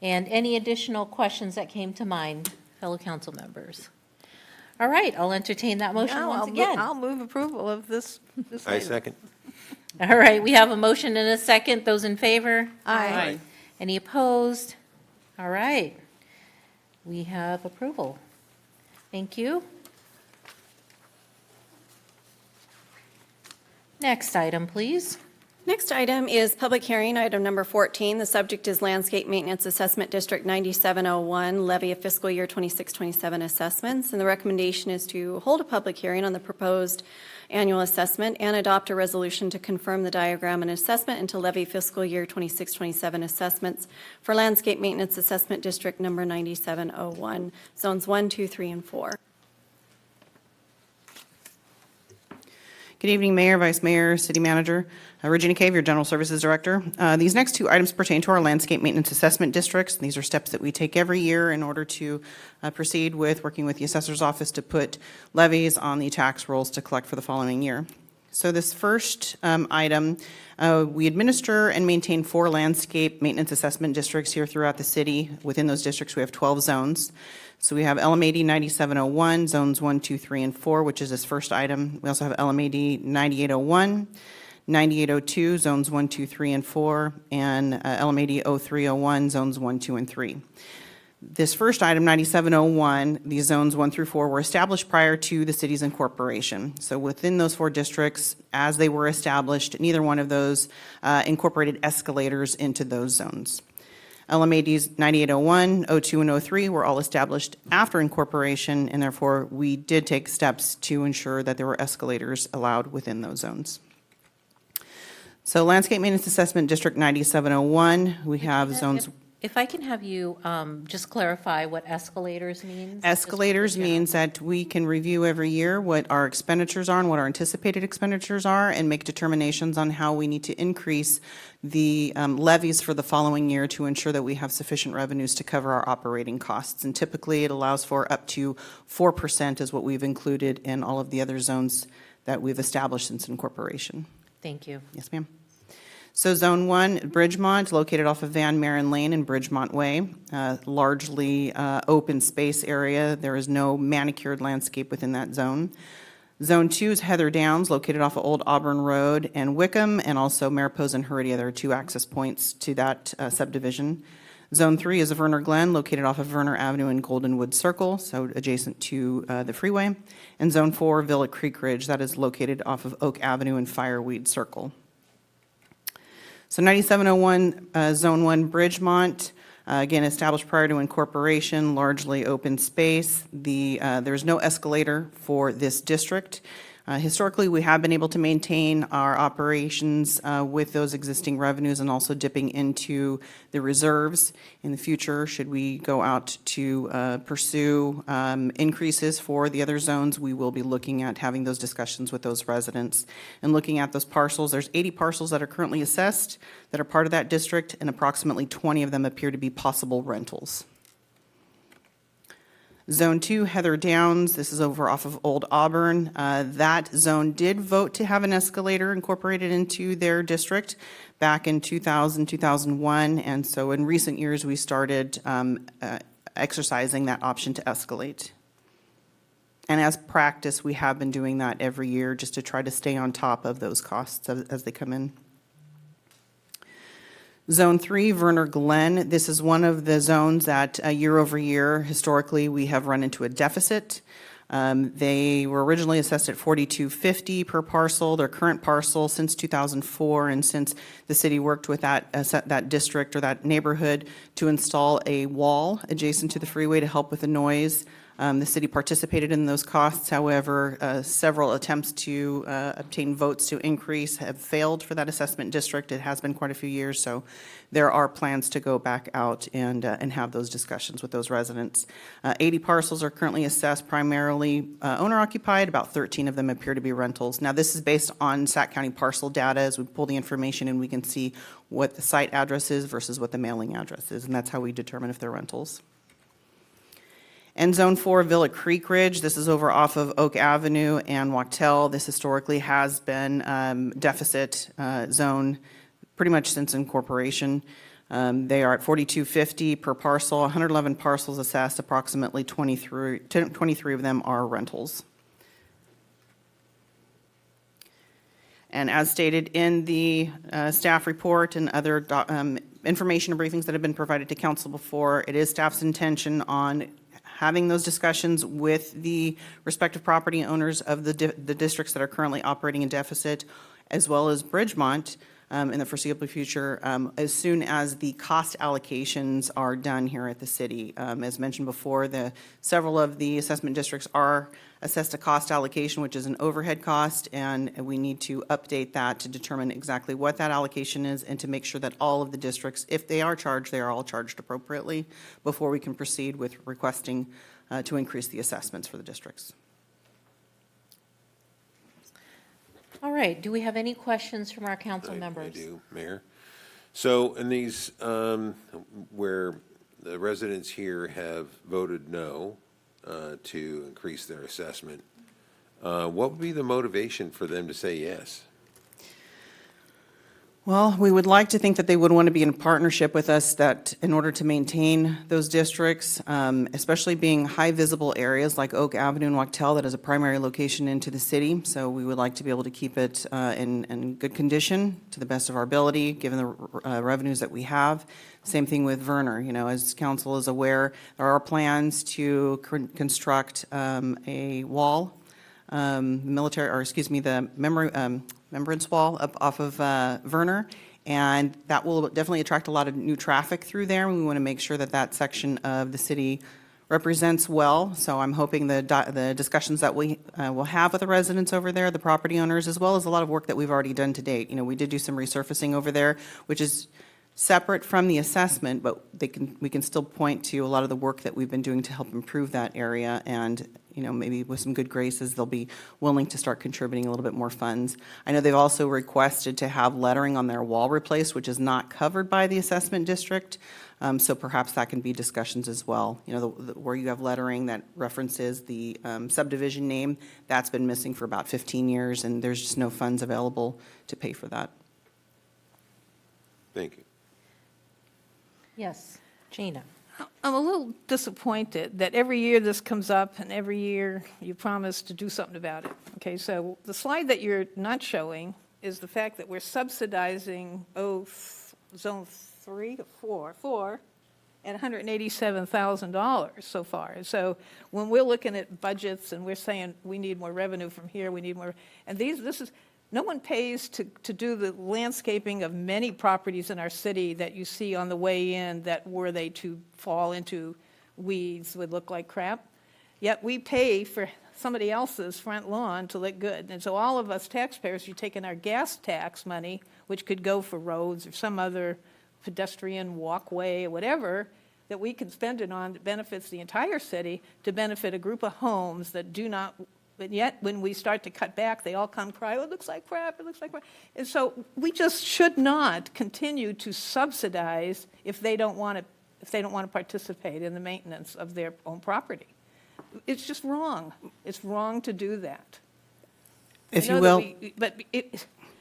And any additional questions that came to mind, fellow council members? All right, I'll entertain that motion no, once again. I'll move approval of this I item. second. All right, we have a motion and a second. Those in favor? Aye. Any opposed? All right. We have approval. Thank you. Next item, please. Next item is public hearing, item number 14. The subject is Landscape Maintenance Assessment District 9701, levy of fiscal year 26-27 assessments. And the recommendation is to hold a public hearing on the proposed annual assessment and adopt a resolution to confirm the diagram and assessment and to levy fiscal year 26-27 assessments for Landscape Maintenance Assessment District number 9701, zones 1, 2, 3, and 4. Good evening, Mayor, Vice Mayor, City Manager. Regina Cave, your General Services Director. These next two items pertain to our landscape maintenance assessment districts. These are steps that we take every year in order to proceed with working with the Assessor's Office to put levies on the tax rolls to collect for the following year. So this first item, we administer and maintain 4 landscape maintenance assessment districts here throughout the city. Within those districts, we have 12 zones. So we have LMAD 9701, zones 1, 2, 3, and 4, which is this first item. We also have LMAD 9801, 9802, zones 1, 2, 3, and 4, and LMAD 0301, zones 1, 2, and 3. This first item, 9701, these zones 1 through 4 were established prior to the city's incorporation. So within those 4 districts, as they were established, neither one of those incorporated escalators into those zones. LMADs 9801, 02, and 03 were all established after incorporation, and therefore we did take steps to ensure that there were escalators allowed within those zones. So Landscape Maintenance Assessment District 9701, we have zones. If I can have you just clarify what escalators means? Escalators means that we can review every year what our expenditures are and what our anticipated expenditures are and make determinations on how we need to increase the levies for the following year to ensure that we have sufficient revenues to cover our operating costs. And typically, it allows for up to 4% is what we've included in all of the other zones that we've established since incorporation. Thank you. Yes, ma'am. So Zone 1, Bridgemont, located off of Van Maren Lane and Bridgemont Way, largely open space area. There is no manicured landscape within that zone. Zone 2 is Heather Downs, located off of Old Auburn Road and Wickham, and also Mariposa and Heredia. There are 2 access points to that subdivision. Zone 3 is Verner Glen, located off of Verner Avenue and Goldenwood Circle, so adjacent to the freeway. And Zone 4, Villa Creek Ridge, that is located off of Oak Avenue and Fireweed Circle. So 9701, Zone 1, Bridgemont, again, established prior to incorporation, largely open space. There's no escalator for this district. Historically, we have been able to maintain our operations with those existing revenues and also dipping into the reserves. In the future, should we go out to pursue increases for the other zones, we will be looking at having those discussions with those residents and looking at those parcels. There's 80 parcels that are currently assessed that are part of that district, and approximately 20 of them appear to be possible rentals. Zone 2, Heather Downs, this is over off of Old Auburn. That zone did vote to have an escalator incorporated into their district back in 2000, 2001, and so in recent years, we started exercising that option to escalate. And as practice, we have been doing that every year just to try to stay on top of those costs as they come in. Zone 3, Verner Glen, this is one of the zones that year over year, historically, we have run into a deficit. They were originally assessed at $42.50 per parcel. Their current parcel since 2004 and since the city worked with that district or that neighborhood to install a wall adjacent to the freeway to help with the noise, The city participated in those costs. However, several attempts to obtain votes to increase have failed for that assessment district. It has been quite a few years, so there are plans to go back out and have those discussions with those residents. 80 parcels are currently assessed, primarily owner-occupied. About 13 of them appear to be rentals. Now, this is based on Sac County parcel data. As we pull the information in, we can see what the site address is versus what the mailing address is, and that's how we determine if they're rentals. And Zone 4, Villa Creek Ridge, this is over off of Oak Avenue and Wachtel. This historically has been deficit zone pretty much since incorporation. They are at $42.50 per parcel, 111 parcels assessed, approximately 23 of them are rentals. And as stated in the staff report and other information and briefings that have been provided to council before, it is staff's intention on having those discussions with the respective property owners of the districts that are currently operating in deficit, as well as Bridgemont in the foreseeable future, as soon as the cost allocations are done here at the city. As mentioned before, several of the assessment districts are assessed a cost allocation, which is an overhead cost, and we need to update that to determine exactly what that allocation is and to make sure that all of the districts, if they are charged, they are all charged appropriately before we can proceed with requesting to increase the assessments for the districts. All right, do we have any questions from our council members? I do, Mayor. So in these, where the residents here have voted no to increase their assessment, what would be the motivation for them to say yes? Well, we would like to think that they would want to be in partnership with us that in order to maintain those districts, especially being high visible areas like Oak Avenue and Wachtel, that is a primary location into the city. So we would like to be able to keep it in good condition to the best of our ability, given the revenues that we have. Same thing with Werner. You know, as council is aware, there are plans to construct a wall, the Remembrance Wall up off of Werner, and that will definitely attract a lot of new traffic through there. We want to make sure that that section of the city represents well. So I'm hoping the discussions that we will have with the residents over there, the property owners, as well as a lot of work that we've already done to date. You know, we did do some resurfacing over there, which is separate from the assessment, but we can still point to a lot of the work that we've been doing to help improve that area, and you know, maybe with some good graces, they'll be willing to start contributing a little bit more funds. I know they've also requested to have lettering on their wall replaced, which is not covered by the assessment district, so perhaps that can be discussions as well. You know, where you have lettering that references the subdivision name, that's been missing for about 15 years, and there's just no funds available to pay for that. Thank you. Yes, Gina. I'm a little disappointed that every year this comes up and every year you promise to do something about it. Okay, so the slide that you're not showing is the fact that we're subsidizing Zone 3 to 4 at $187,000 so far. So when we're looking at budgets and we're saying we need more revenue from here, we need more, and no one pays to do the landscaping of many properties in our city that you see on the way in that were they to fall into weeds would look like crap. Yet we pay for somebody else's front lawn to look good. And so all of us taxpayers are taking our gas tax money, which could go for roads or some other pedestrian walkway or whatever, that we can spend it on that benefits the entire city to benefit a group of homes that do not. But yet, when we start to cut back, they all come cry, oh, it looks like crap, it looks like crap. And so we just should not continue to subsidize if they don't want to participate in the maintenance of their own property. It's just wrong. It's wrong to do that. If you will.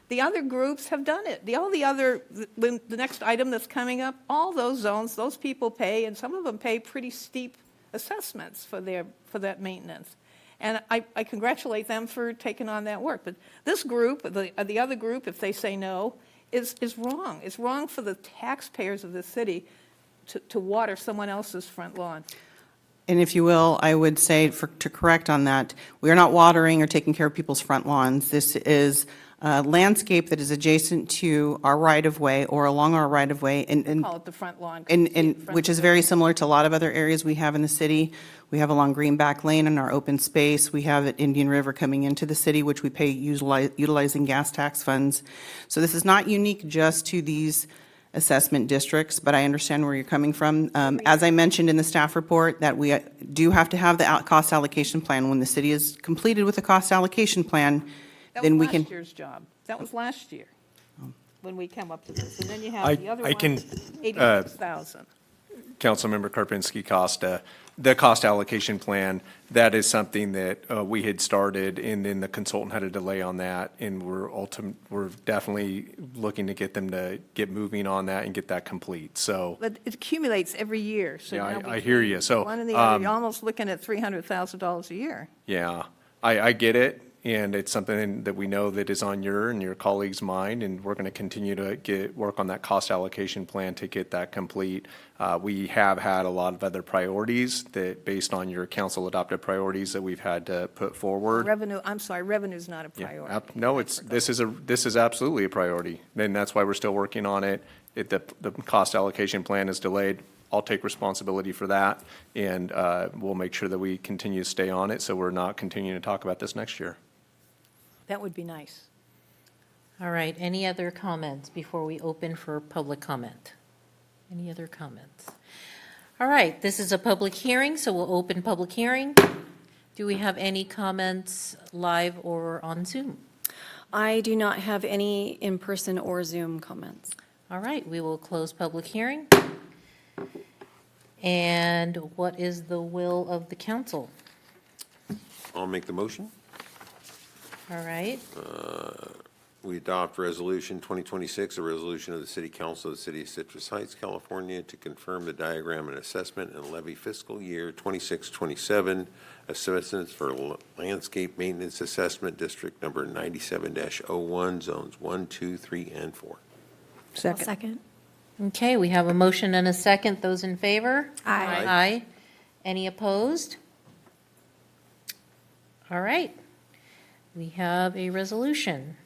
The other groups have done it. The next item that's coming up, all those zones, those people pay, and some of them pay pretty steep assessments for that maintenance. And I congratulate them for taking on that work. But this group, the other group, if they say no, is wrong. It's wrong for the taxpayers of the city to water someone else's front lawn. And if you will, I would say, to correct on that, we are not watering or taking care of people's front lawns. This is a landscape that is adjacent to our right-of-way or along our right-of-way, and Call it the front lawn. 'cause you see it in front which of is the very building. similar to a lot of other areas we have in the city. We have along Greenback Lane in our open space. We have at Indian River coming into the city, which we pay utilizing gas tax funds. So this is not unique just to these assessment districts, but I understand where you're coming from. As I mentioned in the staff report, that we do have to have the cost allocation plan. When the city is completed with the cost allocation plan, That then was we can. last year's job. That was last year, when we come up to this. And then you I- have the other I one, can, 86,000. Councilmember Karpinski Costa, the cost allocation plan, that is something that we had started, and then the consultant had a delay on that, and we're definitely looking to get them to get moving on that and get that complete, so. But it accumulates every year, so Yeah, now I hear you. So, one and the other, you're almost looking at $300,000 a year. Yeah, I get it, and it's something that we know that is on your and your colleagues' mind, and we're going to continue to work on that cost allocation plan to get that complete. We have had a lot of other priorities that, based on your council-adopted priorities, that we've had to put forward. Revenue's not a Yeah, priority. No, this is absolutely a priority, and that's why we're still working on it. The cost allocation plan is delayed. I'll take responsibility for that, and we'll make sure that we continue to stay on it, so we're not continuing to talk about this next year. That would be nice. All right, any other comments before we open for public comment? Any other comments? All right, this is a public hearing, so we'll open public hearing. Do we have any comments live or on Zoom? I do not have any in-person or Zoom comments. All right, we will close public hearing. And what is the will of the council? I'll make the motion. All right, We adopt Resolution 2026, a resolution of the City Council of the City of Citrus Heights, California, to confirm the diagram and assessment and levy fiscal year 26-27 assessments for Landscape Maintenance Assessment District Number 97-01, Zones 1, 2, 3, and 4. Second. okay, we have a motion and a second. Those in favor? Aye. Aye. Any opposed? All right, we have a resolution.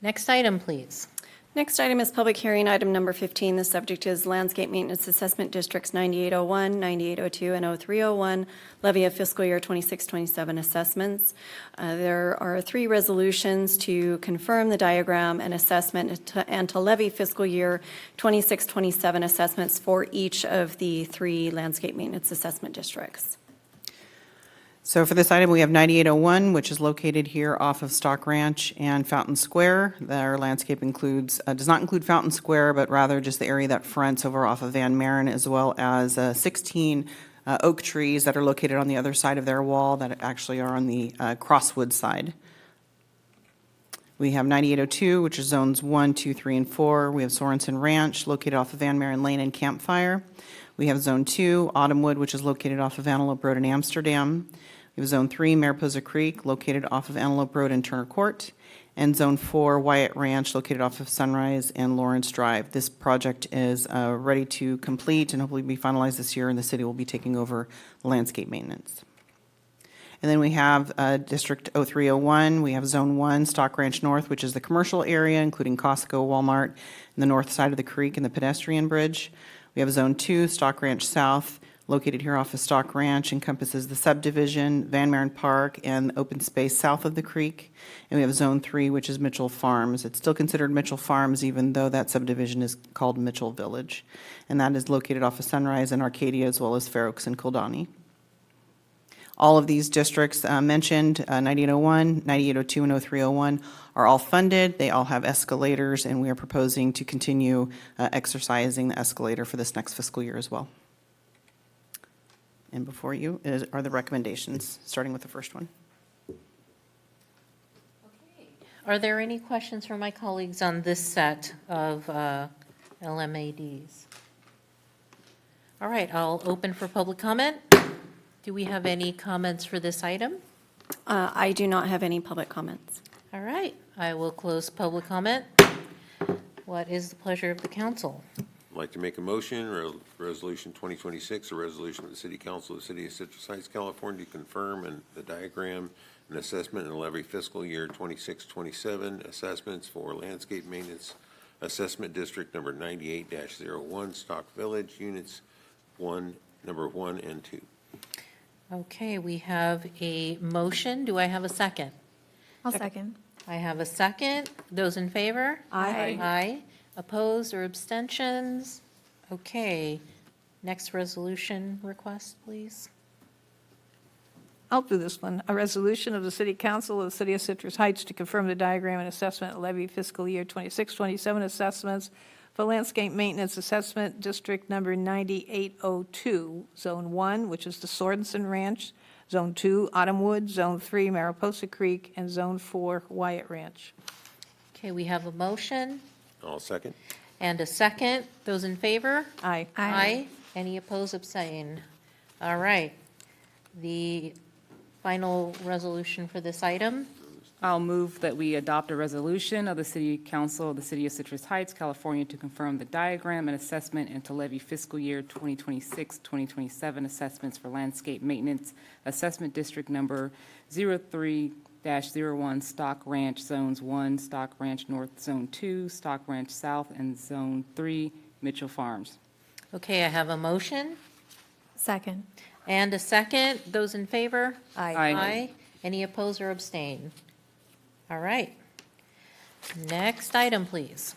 Next item, please. Next item is public hearing, item number 15. The subject is Landscape Maintenance Assessment Districts 9801, 9802, and 0301, levy of fiscal year 26-27 assessments. There are 3 resolutions to confirm the diagram and assessment and to levy fiscal year 26-27 assessments for each of the 3 landscape maintenance assessment districts. So for this item, we have 9801, which is located here off of Stock Ranch and Fountain Square. Their landscape does not include Fountain Square, but rather just the area that fronts over off of Van Maren, as well as 16 oak trees that are located on the other side of their wall that actually are on the Crosswood side. We have 9802, which is zones 1, 2, 3, and 4. We have Sorensen Ranch, located off of Van Maren Lane and Campfire. We have Zone 2, Autumnwood, which is located off of Antelope Road in Amsterdam. We have Zone 3, Mariposa Creek, located off of Antelope Road and Turner Court. And Zone 4, Wyatt Ranch, located off of Sunrise and Lawrence Drive. This project is ready to complete and hopefully be finalized this year, and the city will be taking over landscape maintenance. And then we have District 0301, we have Zone 1, Stock Ranch North, which is the commercial area, including Costco, Walmart, and the north side of the creek and the pedestrian bridge. We have Zone 2, Stock Ranch South, located here off of Stock Ranch, encompasses the subdivision, Van Maren Park, and open space south of the creek. And we have Zone 3, which is Mitchell Farms. It's still considered Mitchell Farms, even though that subdivision is called Mitchell Village. And that is located off of Sunrise and Arcadia, as well as Fair Oaks and Kildani. All of these districts mentioned, 9801, 9802, and 0301, are all funded. They all have escalators, and we are proposing to continue exercising the escalator for this next fiscal year as well. And before you are the recommendations, starting with the first one. Are there any questions from my colleagues on this set of LMADs? All right, I'll open for public comment. Do we have any comments for this item? I do not have any public comments. All right, I will close public comment. What is the pleasure of the council? I'd like to make a motion, Resolution 2026, a resolution of the City Council of the City of Citrus Heights, California, to confirm the diagram and assessment and levy fiscal year 26-27 assessments for landscape maintenance assessment district number 98-01, Stock Village, units number 1 and 2. Okay, we have a motion. Do I have a second? I'll second. I have a second. Those in favor? Aye. Aye. Opposed or abstentions? Okay. Next resolution request, please. I'll do this one. A resolution of the City Council of the City of Citrus Heights to confirm the diagram and assessment levy fiscal year 26-27 assessments for landscape maintenance assessment district number 9802, Zone 1, which is the Sorensen Ranch, Zone 2, Autumnwood, Zone 3, Mariposa Creek, and Zone 4, Wyatt Ranch. Okay, we have a motion I'll second. and a second. Those in favor? Aye. Aye. Any opposed, abstain? All right. The final resolution for this item. I'll move that we adopt a resolution of the City Council of the City of Citrus Heights, California, to confirm the diagram and assessment and to levy fiscal year 2026-2027 assessments for landscape maintenance assessment district number 03-01, Stock Ranch Zones 1, Stock Ranch North, Zone 2, Stock Ranch South, and Zone 3, Mitchell Farms. Okay, I have a motion Second. and a second. Those in favor? Aye. Aye. Any opposed or abstain? All right. Next item, please.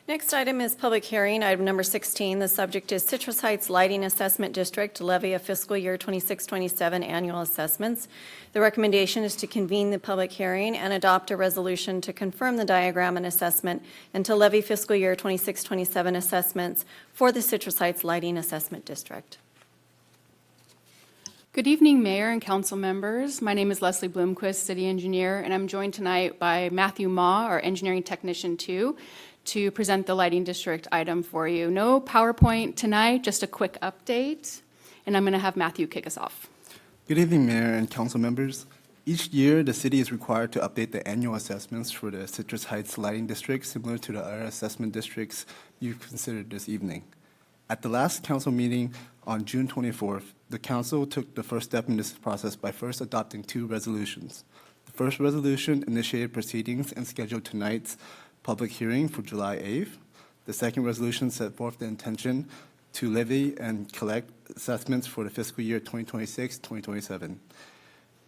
Next item is public hearing, item number 16. The subject is Citrus Heights Lighting Assessment District levy of fiscal year 26-27 annual assessments. The recommendation is to convene the public hearing and adopt a resolution to confirm the diagram and assessment and to levy fiscal year 26-27 assessments for the Citrus Heights Lighting Assessment District. Good evening, Mayor and council members. My name is Leslie Bloomquist, City Engineer, and I'm joined tonight by Matthew Ma, our Engineering Technician 2, to present the Lighting District item for you. No PowerPoint tonight, just a quick update, and I'm going to have Matthew kick us off. Good evening, Mayor and council members. Each year, the city is required to update the annual assessments for the Citrus Heights Lighting District, similar to the other assessment districts you've considered this evening. At the last council meeting on June 24th, the council took the first step in this process by first adopting 2 resolutions. The first resolution initiated proceedings and scheduled tonight's public hearing for July 8th. The second resolution set forth the intention to levy and collect assessments for the fiscal year 2026-2027.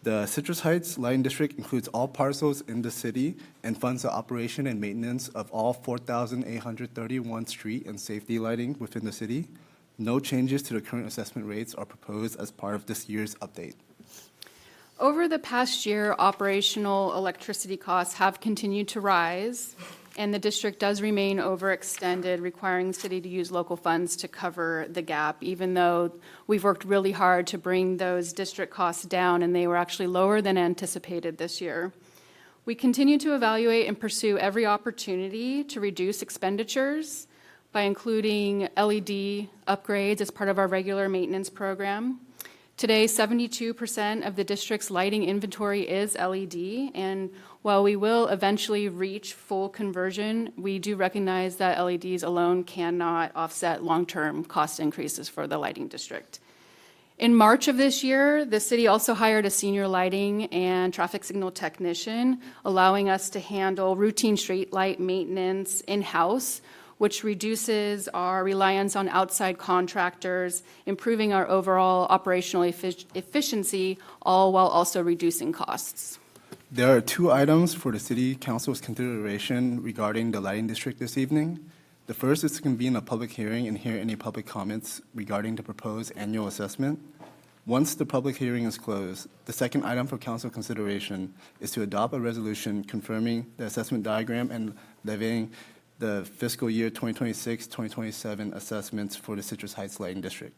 The Citrus Heights Lighting District includes all parcels in the city and funds the operation and maintenance of all 4,831 street and safety lighting within the city. No changes to the current assessment rates are proposed as part of this year's update. Over the past year, operational electricity costs have continued to rise, and the district does remain overextended, requiring the city to use local funds to cover the gap, even though we've worked really hard to bring those district costs down, and they were actually lower than anticipated this year. We continue to evaluate and pursue every opportunity to reduce expenditures by including LED upgrades as part of our regular maintenance program. Today, 72% of the district's lighting inventory is LED, and while we will eventually reach full conversion, we do recognize that LEDs alone cannot offset long-term cost increases for the lighting district. In March of this year, the city also hired a senior lighting and traffic signal technician, allowing us to handle routine street light maintenance in-house, which reduces our reliance on outside contractors, improving our overall operational efficiency, all while also reducing costs. There are 2 items for the City Council's consideration regarding the lighting district this evening. The first is to convene a public hearing and hear any public comments regarding the proposed annual assessment. Once the public hearing is closed, the second item for council consideration is to adopt a resolution confirming the assessment diagram and levying the fiscal year 2026-2027 assessments for the Citrus Heights Lighting District.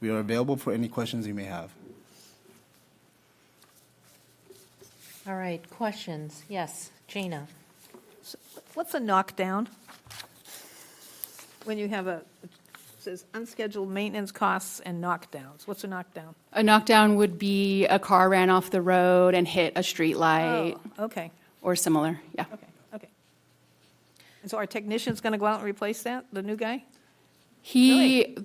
We are available for any questions you may have. All right, questions? Yes, Gina. What's a knockdown? When you have it says unscheduled maintenance costs and knockdowns. What's a knockdown? A knockdown would be a car ran off the road and hit a street light Oh, okay, or similar, yeah. okay. And so our technician's going to go out and replace that, the new guy?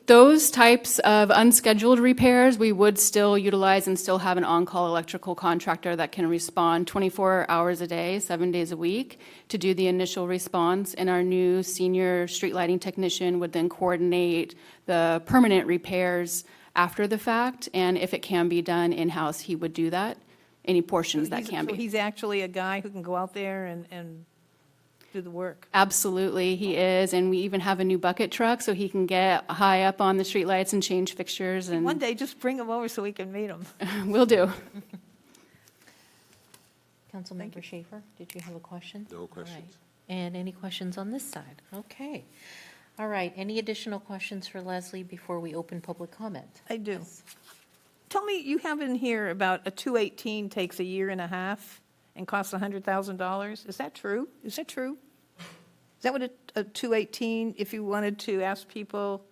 Those types of unscheduled repairs, we would still utilize and still have an on-call electrical contractor that can respond 24 hours a day, 7 days a week, to do the initial response. And our new senior street lighting technician would then coordinate the permanent repairs after the fact. And if it can be done in-house, he would do that, any portions that can So be. he's actually a guy who can go out there and do the work? Absolutely, he is. And we even have a new bucket truck, so he can get high up on the streetlights and change fixtures. And One day, just bring him over so we can meet him. will do. Councilmember Schaefer, did you have a question? No All right. questions. And any questions on this side? Okay. All right, any additional questions for Leslie before we open public comment? I do. Tell me, you have in here about a 218 takes a year and a half and costs $100,000. Is that true? Is that true? Is that what a 218, if you wanted to ask people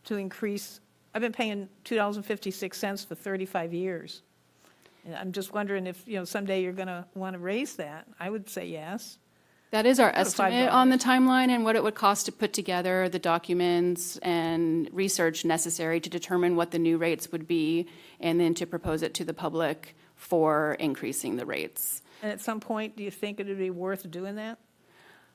to increase? I've been paying $2.56 for 35 years. And I'm just wondering if, someday you're going to want to raise that. I would say yes. That is our Go to estimate on the timeline and what it would cost to put together the documents and research necessary to determine what the new rates would be, and then to propose it to the public for increasing the rates. And at some point, do you think it would be worth doing that?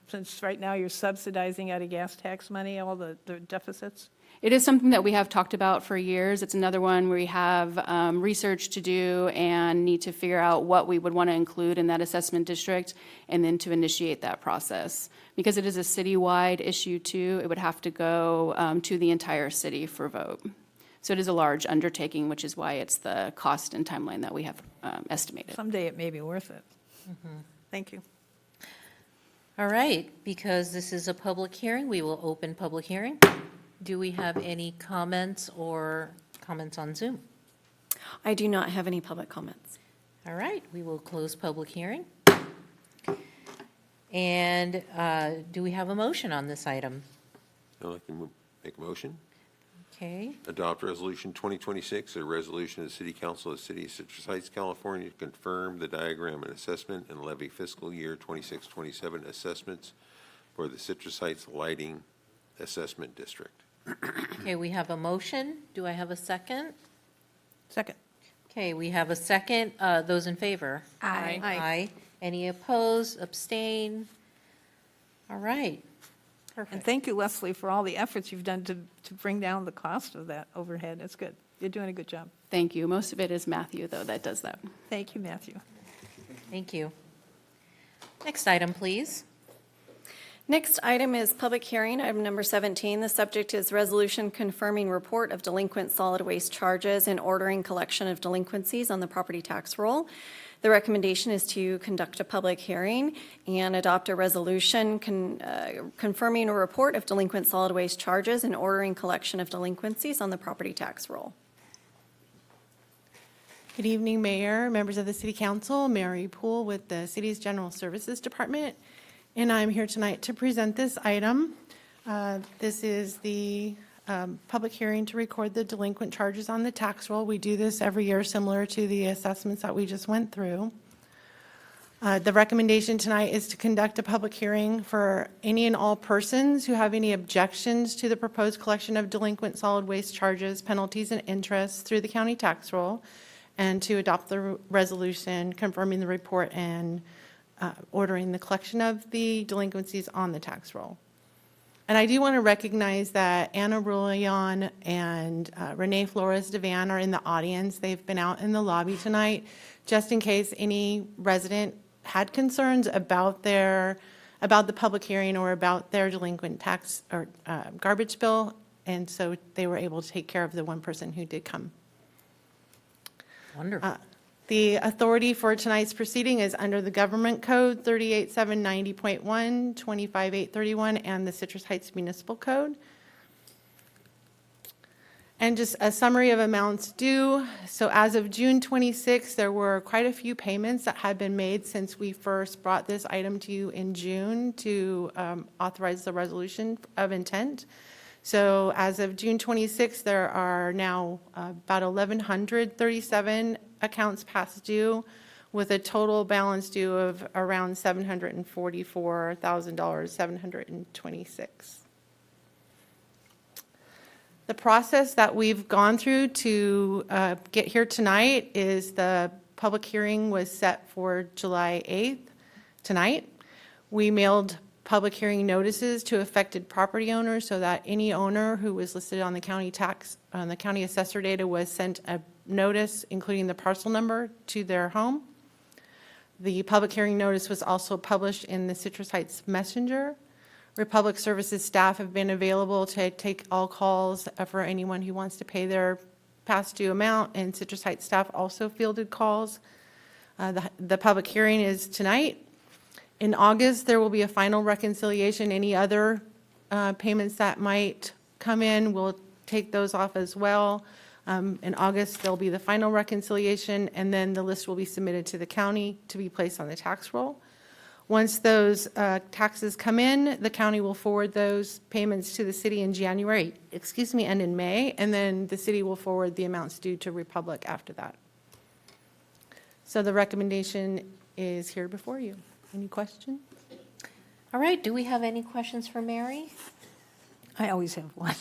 Since right now you're subsidizing out of gas tax money, all the deficits? It is something that we have talked about for years. It's another one where we have research to do and need to figure out what we would want to include in that assessment district, and then to initiate that process. Because it is a citywide issue too, it would have to go to the entire city for vote. So it is a large undertaking, which is why it's the cost and timeline that we have estimated. Someday it may be worth it. Thank you. All right, because this is a public hearing, we will open public hearing. Do we have any comments or comments on Zoom? I do not have any public comments. All right, we will close public hearing. And do we have a motion on this item? I'd like to make a motion. Okay, Adopt Resolution 2026, a resolution of the City Council of the City of Citrus Heights, California, to confirm the diagram and assessment and levy fiscal year 26-27 assessments for the Citrus Heights Lighting Assessment District. okay, we have a motion. Do I have a second? Second. Okay, we have a second. Those in favor? Aye. Aye. Any opposed, abstain? All right. And Perfect. thank you, Leslie, for all the efforts you've done to bring down the cost of that overhead. It's good. You're doing a good job. Thank you. Most of it is Matthew, though, that does that. Thank you, Matthew. Thank you. Next item, please. Next item is public hearing, item number 17. The subject is resolution confirming report of delinquent solid waste charges and ordering collection of delinquencies on the property tax roll. The recommendation is to conduct a public hearing and adopt a resolution confirming a report of delinquent solid waste charges and ordering collection of delinquencies on the property tax roll. Good evening, Mayor, members of the City Council. Mary Poole with the City's General Services Department, and I'm here tonight to present this item. This is the public hearing to record the delinquent charges on the tax roll. We do this every year, similar to the assessments that we just went through. The recommendation tonight is to conduct a public hearing for any and all persons who have any objections to the proposed collection of delinquent solid waste charges, penalties, and interest through the county tax roll, and to adopt the resolution confirming the report and ordering the collection of the delinquencies on the tax roll. And I do want to recognize that Anna Rouillon and Renee Flores Devan are in the audience. They've been out in the lobby tonight, just in case any resident had concerns about the public hearing or about their delinquent tax or garbage bill. And so they were able to take care of the one person who did come. Wonderful. The authority for tonight's proceeding is under the Government Code 38790.1, 25831, and the Citrus Heights Municipal Code. And just a summary of amounts due. So as of June 26, there were quite a few payments that had been made since we first brought this item to you in June to authorize the resolution of intent. So as of June 26, there are now about 1,137 accounts past due, with a total balance due of around $744,000, 726. The process that we've gone through to get here tonight is the public hearing was set for July 8th, tonight. We mailed public hearing notices to affected property owners so that any owner who was listed on the county assessor data was sent a notice, including the parcel number, to their home. The public hearing notice was also published in the Citrus Heights Messenger. Republic Services staff have been available to take all calls for anyone who wants to pay their past due amount, and Citrus Heights staff also fielded calls. The public hearing is tonight. In August, there will be a final reconciliation. Any other payments that might come in, we'll take those off as well. In August, there'll be the final reconciliation, and then the list will be submitted to the county to be placed on the tax roll. Once those taxes come in, the county will forward those payments to the city in January, and in May, and then the city will forward the amounts due to Republic after that. So the recommendation is here before you. Any questions? All right, do we have any questions for Mary? I always have one.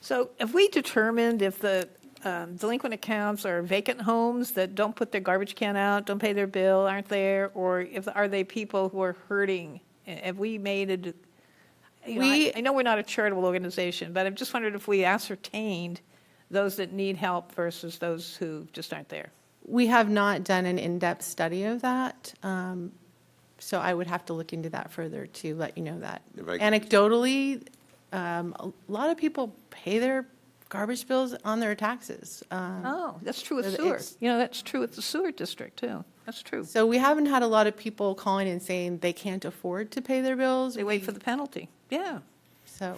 So have we determined if the delinquent accounts are vacant homes that don't put their garbage can out, don't pay their bill, aren't there, or are they people who are hurting? Have we made I know we're not a charitable organization, but I'm just wondering if we ascertained those that need help versus those who just aren't there. We have not done an in-depth study of that, so I would have to look into that further to let you know that. If I could- Anecdotally, a lot of people pay their garbage bills on their taxes. Oh, that's true with so sewer. it's- That's true with the sewer district, too. That's true. So we haven't had a lot of people calling and saying they can't afford to pay their bills. They wait for the penalty. Yeah. So,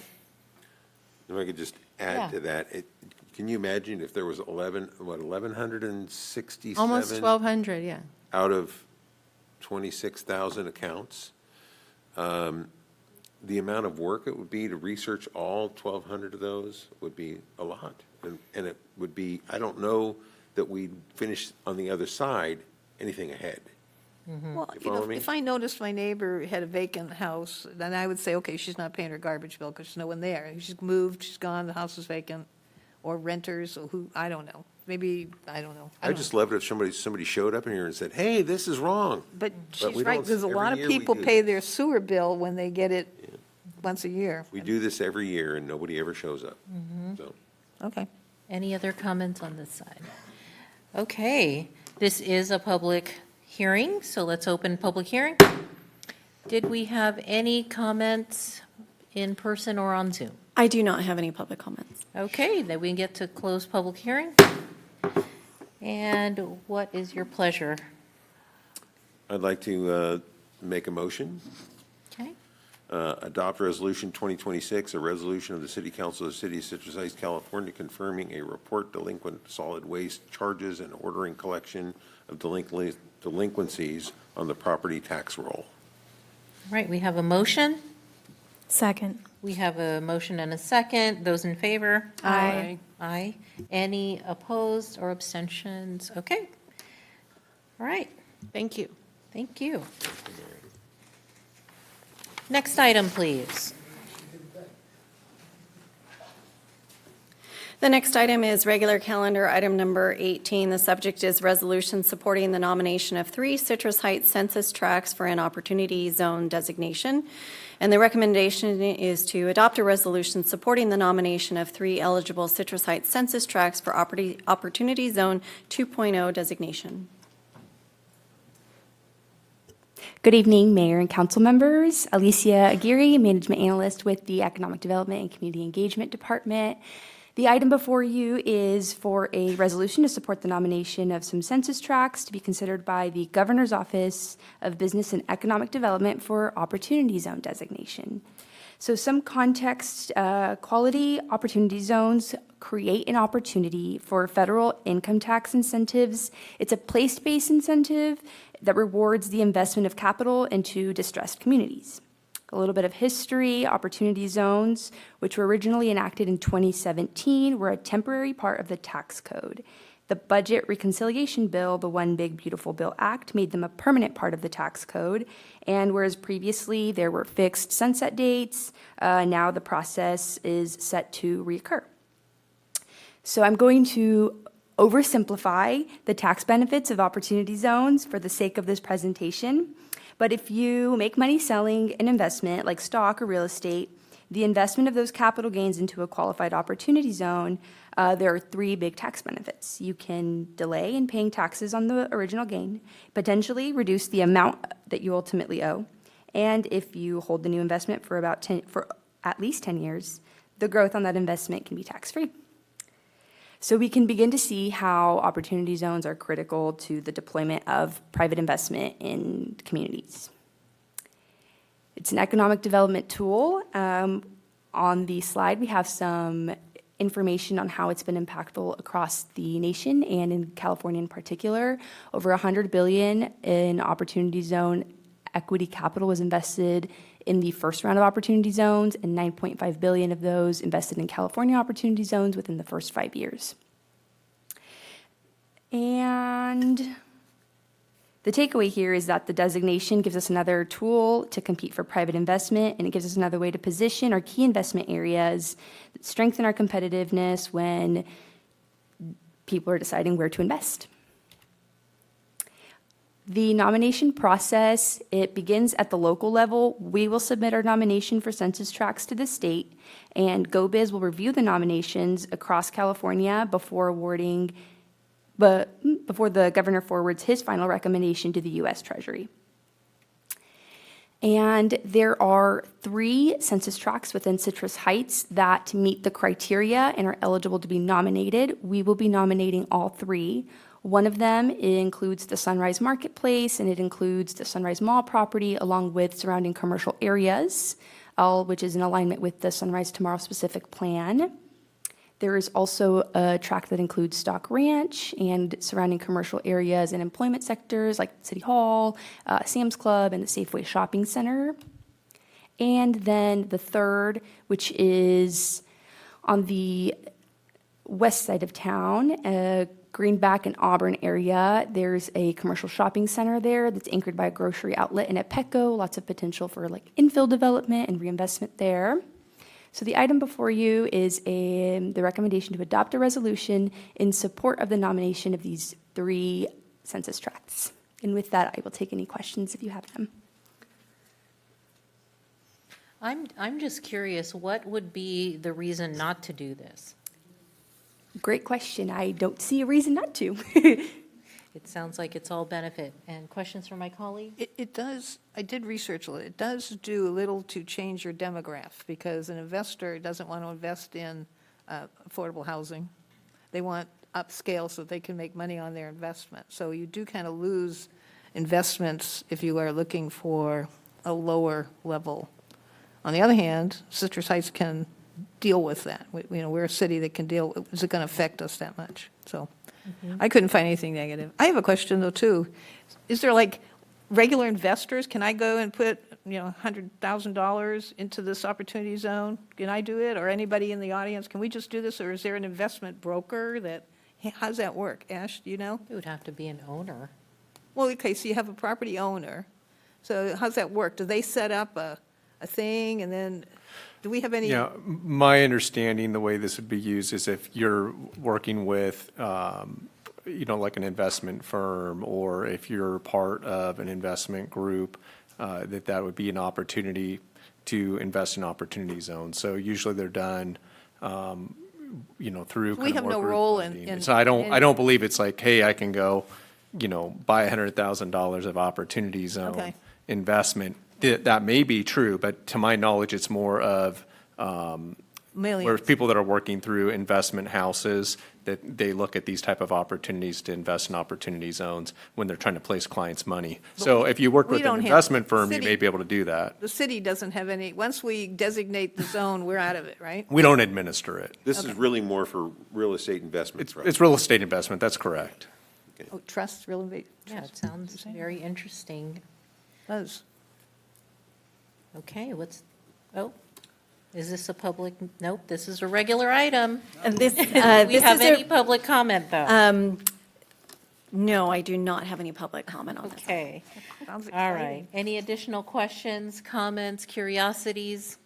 If I could just Yeah. add to that, can you imagine if there was 1,167? almost 1,200, yeah. Out of 26,000 accounts? The amount of work it would be to research all 1,200 of those would be a lot. And it would be, I don't know that we'd finish on the other side anything ahead. Well, You follow me? if I noticed my neighbor had a vacant house, then I would say, okay, she's not paying her garbage bill because there's no one there. She's moved, she's gone, the house is vacant, or renters, or who, I don't know. Maybe, I don't know. I'd just love it if somebody showed up in here and said, hey, this is wrong. But she's we right, don't- there's a every lot of year we people do pay this. their sewer bill when they get it once a year. We do this every year and nobody ever shows up. Mm-hmm. So, Okay. Any other comments on this side? Okay, this is a public hearing, so let's open public hearing. Did we have any comments in person or on Zoom? I do not have any public comments. Okay, then we can get to close public hearing. And what is your pleasure? I'd like to make a motion. Okay, Adopt Resolution 2026, a resolution of the City Council of the City of Citrus Heights, California, confirming a report delinquent solid waste charges and ordering collection of delinquencies on the property tax roll. all right, we have a motion. Second. We have a motion and a second. Those in favor? Aye. Aye. Any opposed or abstentions? Okay. All right, Thank you. thank you. Next item, please. The next item is regular calendar item number 18. The subject is resolution supporting the nomination of 3 Citrus Heights census tracts for an opportunity zone designation. And the recommendation is to adopt a resolution supporting the nomination of 3 eligible Citrus Heights census tracts for opportunity zone 2.0 designation. Good evening, Mayor and council members. Alicia Aguirre, Management Analyst with the Economic Development and Community Engagement Department. The item before you is for a resolution to support the nomination of some census tracts to be considered by the Governor's Office of Business and Economic Development for Opportunity Zone designation. So some context, quality opportunity zones create an opportunity for federal income tax incentives. It's a place-based incentive that rewards the investment of capital into distressed communities. A little bit of history, opportunity zones, which were originally enacted in 2017, were a temporary part of the tax code. The Budget Reconciliation Bill, the One Big Beautiful Bill Act, made them a permanent part of the tax code. And whereas previously there were fixed sunset dates, now the process is set to reoccur. So I'm going to oversimplify the tax benefits of opportunity zones for the sake of this presentation. But if you make money selling an investment like stock or real estate, the investment of those capital gains into a qualified opportunity zone, there are 3 big tax benefits. You can delay in paying taxes on the original gain, potentially reduce the amount that you ultimately owe, and if you hold the new investment for at least 10 years, the growth on that investment can be tax-free. So we can begin to see how opportunity zones are critical to the deployment of private investment in communities. It's an economic development tool. On the slide, we have some information on how it's been impactful across the nation and in California in particular. Over $100 billion in opportunity zone equity capital was invested in the first round of opportunity zones, and $9.5 billion of those invested in California opportunity zones within the first 5 years. And the takeaway here is that the designation gives us another tool to compete for private investment, and it gives us another way to position our key investment areas, strengthen our competitiveness when people are deciding where to invest. The nomination process, it begins at the local level. We will submit our nomination for census tracts to the state, and GoBiz will review the nominations across California before the governor forwards his final recommendation to the U.S. Treasury. And there are 3 census tracts within Citrus Heights that meet the criteria and are eligible to be nominated. We will be nominating all 3. One of them includes the Sunrise Marketplace, and it includes the Sunrise Mall property along with surrounding commercial areas, all which is in alignment with the Sunrise Tomorrow specific plan. There is also a tract that includes Stock Ranch and surrounding commercial areas and employment sectors like City Hall, Sam's Club, and the Safeway Shopping Center. And then the third, which is on the west side of town, Greenback and Auburn area, there's a commercial shopping center there that's anchored by a grocery outlet and a Petco, lots of potential for like infill development and reinvestment there. So the item before you is the recommendation to adopt a resolution in support of the nomination of these 3 census tracts. And with that, I will take any questions if you have them. I'm just curious, what would be the reason not to do this? Great question. I don't see a reason not to. It sounds like it's all benefit. And questions from my colleague? It does, I did research a little. It does do a little to change your demograph, because an investor doesn't want to invest in affordable housing. They want upscale so they can make money on their investment. So you do kind of lose investments if you are looking for a lower level. On the other hand, Citrus Heights can deal with that. We're a city that can deal, is it going to affect us that much? So I couldn't find anything negative. I have a question, though, too. Is there like regular investors? Can I go and put, $100,000 into this opportunity zone? Can I do it? Or anybody in the audience? Can we just do this? Or is there an investment broker that, how does that work? Ash, do you know? It would have to be an owner. Well, okay, so you have a property owner. So how's that work? Do they set up a thing, and then, do we have any? Yeah, my understanding, the way this would be used is if you're working with, like an investment firm, or if you're part of an investment group, that would be an opportunity to invest in opportunity zones. So usually they're done, through. We have no role in. So I don't believe it's like, hey, I can go, buy $100,000 of opportunity zone investment. That may be true, but to my knowledge, it's more of where people that are working through investment houses, that they look at these type of opportunities to invest in opportunity zones when they're trying to place clients' money. So if you work with an investment firm, you may be able to do that. The city doesn't have any, once we designate the zone, we're out of it, right? We don't administer it. This is really more for real estate investments, right? It's real estate investment, that's correct. Oh, trust, real estate? Yeah, it sounds very interesting. Does. Okay, Is this a public, nope, this is a regular item. And this, Do we this have is any a, public comment, though? no, I do not have any public comment on this. Okay, Sounds all right. exciting. Any additional questions, comments, curiosities?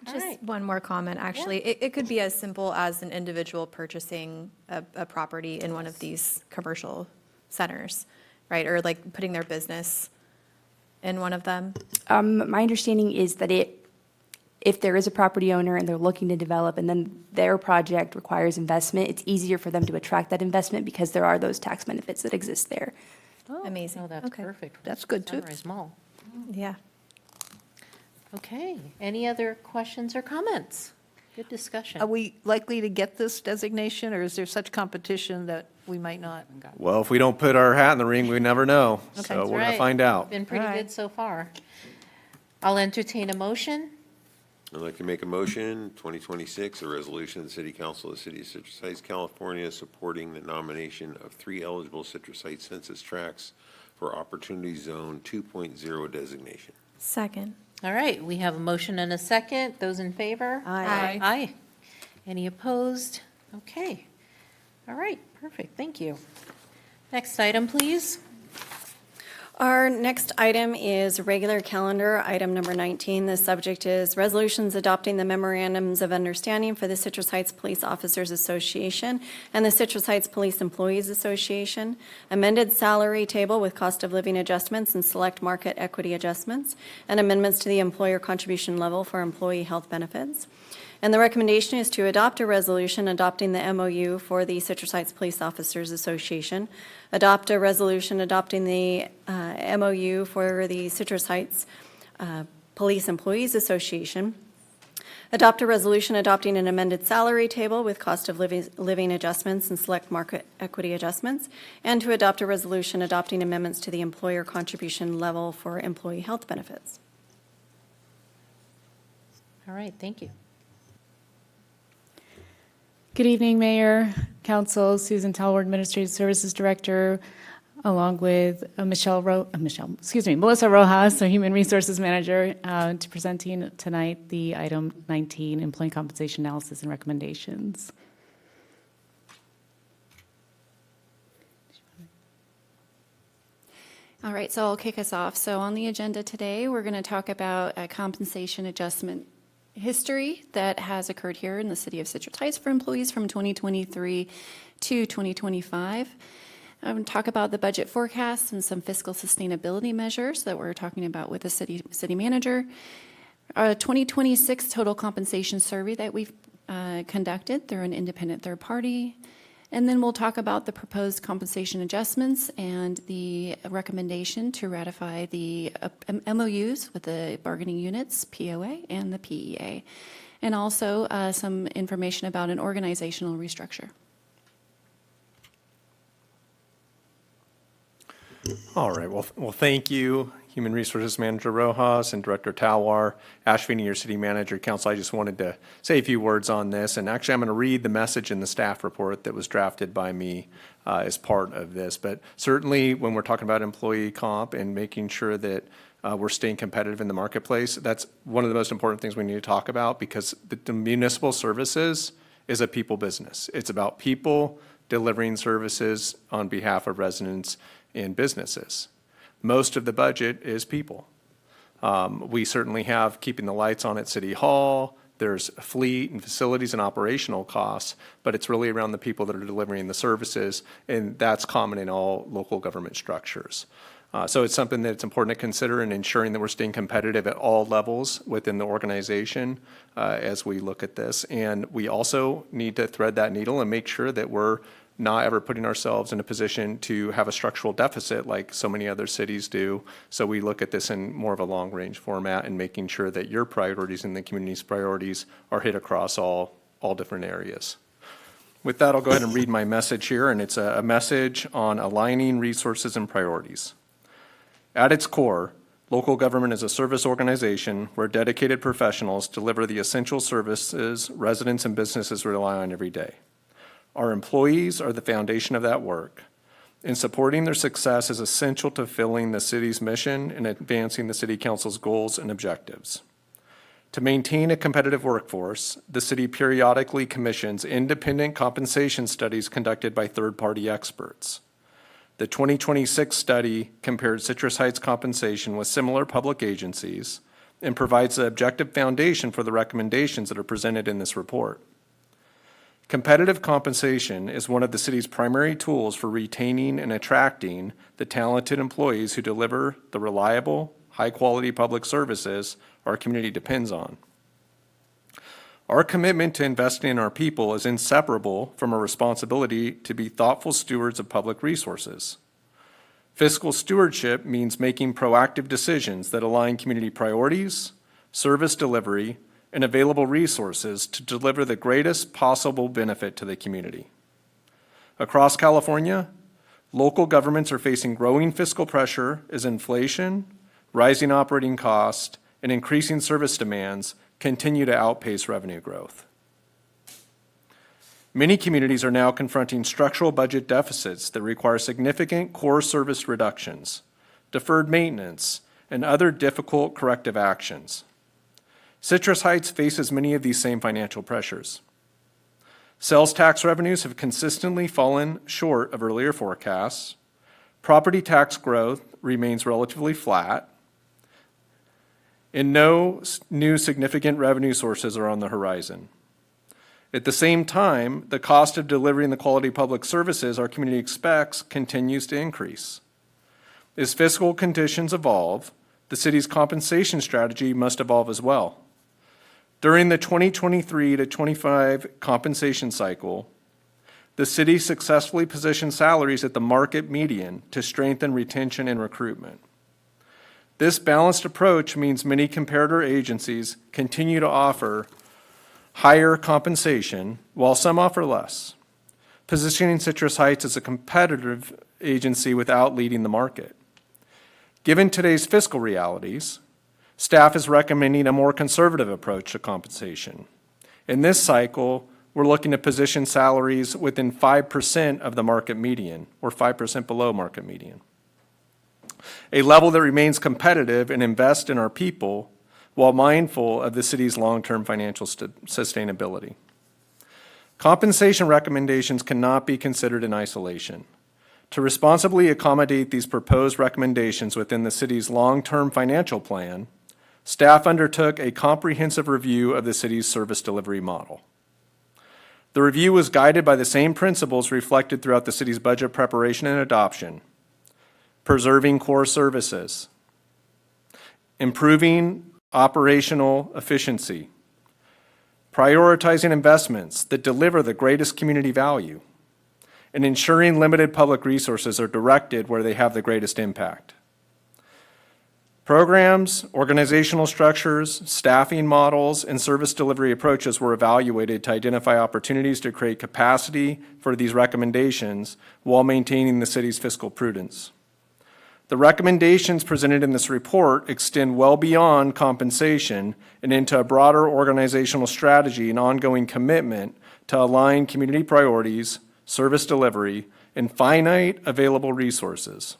All Just right. one more comment, actually. It could be as simple as an individual purchasing a property in one of these commercial centers, right? Or like putting their business in one of them. My understanding is that if there is a property owner and they're looking to develop and then their project requires investment, it's easier for them to attract that investment because there are those tax benefits that exist there. Amazing. Oh, that's Okay. perfect. That's good, too. Sunrise Mall. Yeah. Okay, any other questions or comments? Good discussion. Are we likely to get this designation, or is there such competition that we might not? Well, if we don't put our hat in the ring, we never know. So That's we're going right. to find out. Been pretty All right. good so far. I'll entertain a motion. I'd like to make a motion, 2026, a resolution of the City Council of the City of Citrus Heights, California, supporting the nomination of 3 eligible Citrus Heights census tracts for Opportunity Zone 2.0 designation. Second. All right, we have a motion and a second. Those in favor? Aye. Aye. Any opposed? Okay. All right, perfect, thank you. Next item, please. Our next item is regular calendar, item number 19. The subject is resolutions adopting the memorandums of understanding for the Citrus Heights Police Officers Association and the Citrus Heights Police Employees Association, amended salary table with cost of living adjustments and select market equity adjustments, and amendments to the employer contribution level for employee health benefits. And the recommendation is to adopt a resolution adopting the MOU for the Citrus Heights Police Officers Association, adopt a resolution adopting the MOU for the Citrus Heights Police Employees Association, adopt a resolution adopting an amended salary table with cost of living adjustments and select market equity adjustments, and to adopt a resolution adopting amendments to the employer contribution level for employee health benefits. All right, thank you. Good evening, Mayor, Council, Susan Talward, Administrative Services Director, along with Melissa Rojas, the Human Resources Manager, to presenting tonight the item 19, Employee Compensation Analysis and Recommendations. All right, so I'll kick us off. So on the agenda today, we're going to talk about a compensation adjustment history that has occurred here in the city of Citrus Heights for employees from 2023 to 2025. I'm going to talk about the budget forecasts and some fiscal sustainability measures that we're talking about with the city manager. Our 2026 total compensation survey that we've conducted through an independent third party. And then we'll talk about the proposed compensation adjustments and the recommendation to ratify the MOUs with the bargaining units, POA and the PEA, and also some information about an organizational restructure. All right, well, thank you, Human Resources Manager Rojas and Director Talwar. Ash Feeney, your city manager. Council, I just wanted to say a few words on this, and actually I'm going to read the message in the staff report that was drafted by me as part of this. But certainly when we're talking about employee comp and making sure that we're staying competitive in the marketplace, that's one of the most important things we need to talk about, because the municipal services is a people business. It's about people delivering services on behalf of residents and businesses. Most of the budget is people. We certainly have keeping the lights on at City Hall. There's fleet and facilities and operational costs, but it's really around the people that are delivering the services, and that's common in all local government structures. So it's something that's important to consider in ensuring that we're staying competitive at all levels within the organization as we look at this. And we also need to thread that needle and make sure that we're not ever putting ourselves in a position to have a structural deficit like so many other cities do. So we look at this in more of a long-range format and making sure that your priorities and the community's priorities are hit across all different areas. With that, I'll go ahead and read my message here, and it's a message on aligning resources and priorities. At its core, local government is a service organization where dedicated professionals deliver the essential services residents and businesses rely on every day. Our employees are the foundation of that work, and supporting their success is essential to fulfilling the city's mission and advancing the City Council's goals and objectives. To maintain a competitive workforce, the city periodically commissions independent compensation studies conducted by third-party experts. The 2026 study compared Citrus Heights compensation with similar public agencies and provides the objective foundation for the recommendations that are presented in this report. Competitive compensation is one of the city's primary tools for retaining and attracting the talented employees who deliver the reliable, high-quality public services our community depends on. Our commitment to investing in our people is inseparable from a responsibility to be thoughtful stewards of public resources. Fiscal stewardship means making proactive decisions that align community priorities, service delivery, and available resources to deliver the greatest possible benefit to the community. Across California, local governments are facing growing fiscal pressure as inflation, rising operating costs, and increasing service demands continue to outpace revenue growth. Many communities are now confronting structural budget deficits that require significant core service reductions, deferred maintenance, and other difficult corrective actions. Citrus Heights faces many of these same financial pressures. Sales tax revenues have consistently fallen short of earlier forecasts. Property tax growth remains relatively flat, and no new significant revenue sources are on the horizon. At the same time, the cost of delivering the quality public services our community expects continues to increase. As fiscal conditions evolve, the city's compensation strategy must evolve as well. During the 2023 to 25 compensation cycle, the city successfully positioned salaries at the market median to strengthen retention and recruitment. This balanced approach means many comparator agencies continue to offer higher compensation, while some offer less, positioning Citrus Heights as a competitive agency without leading the market. Given today's fiscal realities, staff is recommending a more conservative approach to compensation. In this cycle, we're looking to position salaries within 5% of the market median, or 5% below market median, a level that remains competitive and invest in our people while mindful of the city's long-term financial sustainability. Compensation recommendations cannot be considered in isolation. To responsibly accommodate these proposed recommendations within the city's long-term financial plan, staff undertook a comprehensive review of the city's service delivery model. The review was guided by the same principles reflected throughout the city's budget preparation and adoption: preserving core services, improving operational efficiency, prioritizing investments that deliver the greatest community value, and ensuring limited public resources are directed where they have the greatest impact. Programs, organizational structures, staffing models, and service delivery approaches were evaluated to identify opportunities to create capacity for these recommendations while maintaining the city's fiscal prudence. The recommendations presented in this report extend well beyond compensation and into a broader organizational strategy and ongoing commitment to align community priorities, service delivery, and finite available resources.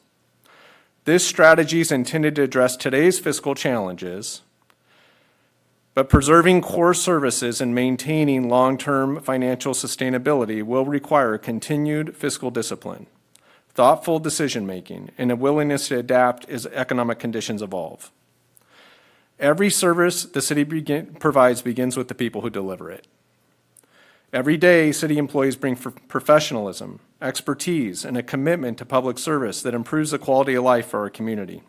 This strategy is intended to address today's fiscal challenges, but preserving core services and maintaining long-term financial sustainability will require continued fiscal discipline, thoughtful decision-making, and a willingness to adapt as economic conditions evolve. Every service the city provides begins with the people who deliver it. Every day, city employees bring professionalism, expertise, and a commitment to public service that improves the quality of life for our community.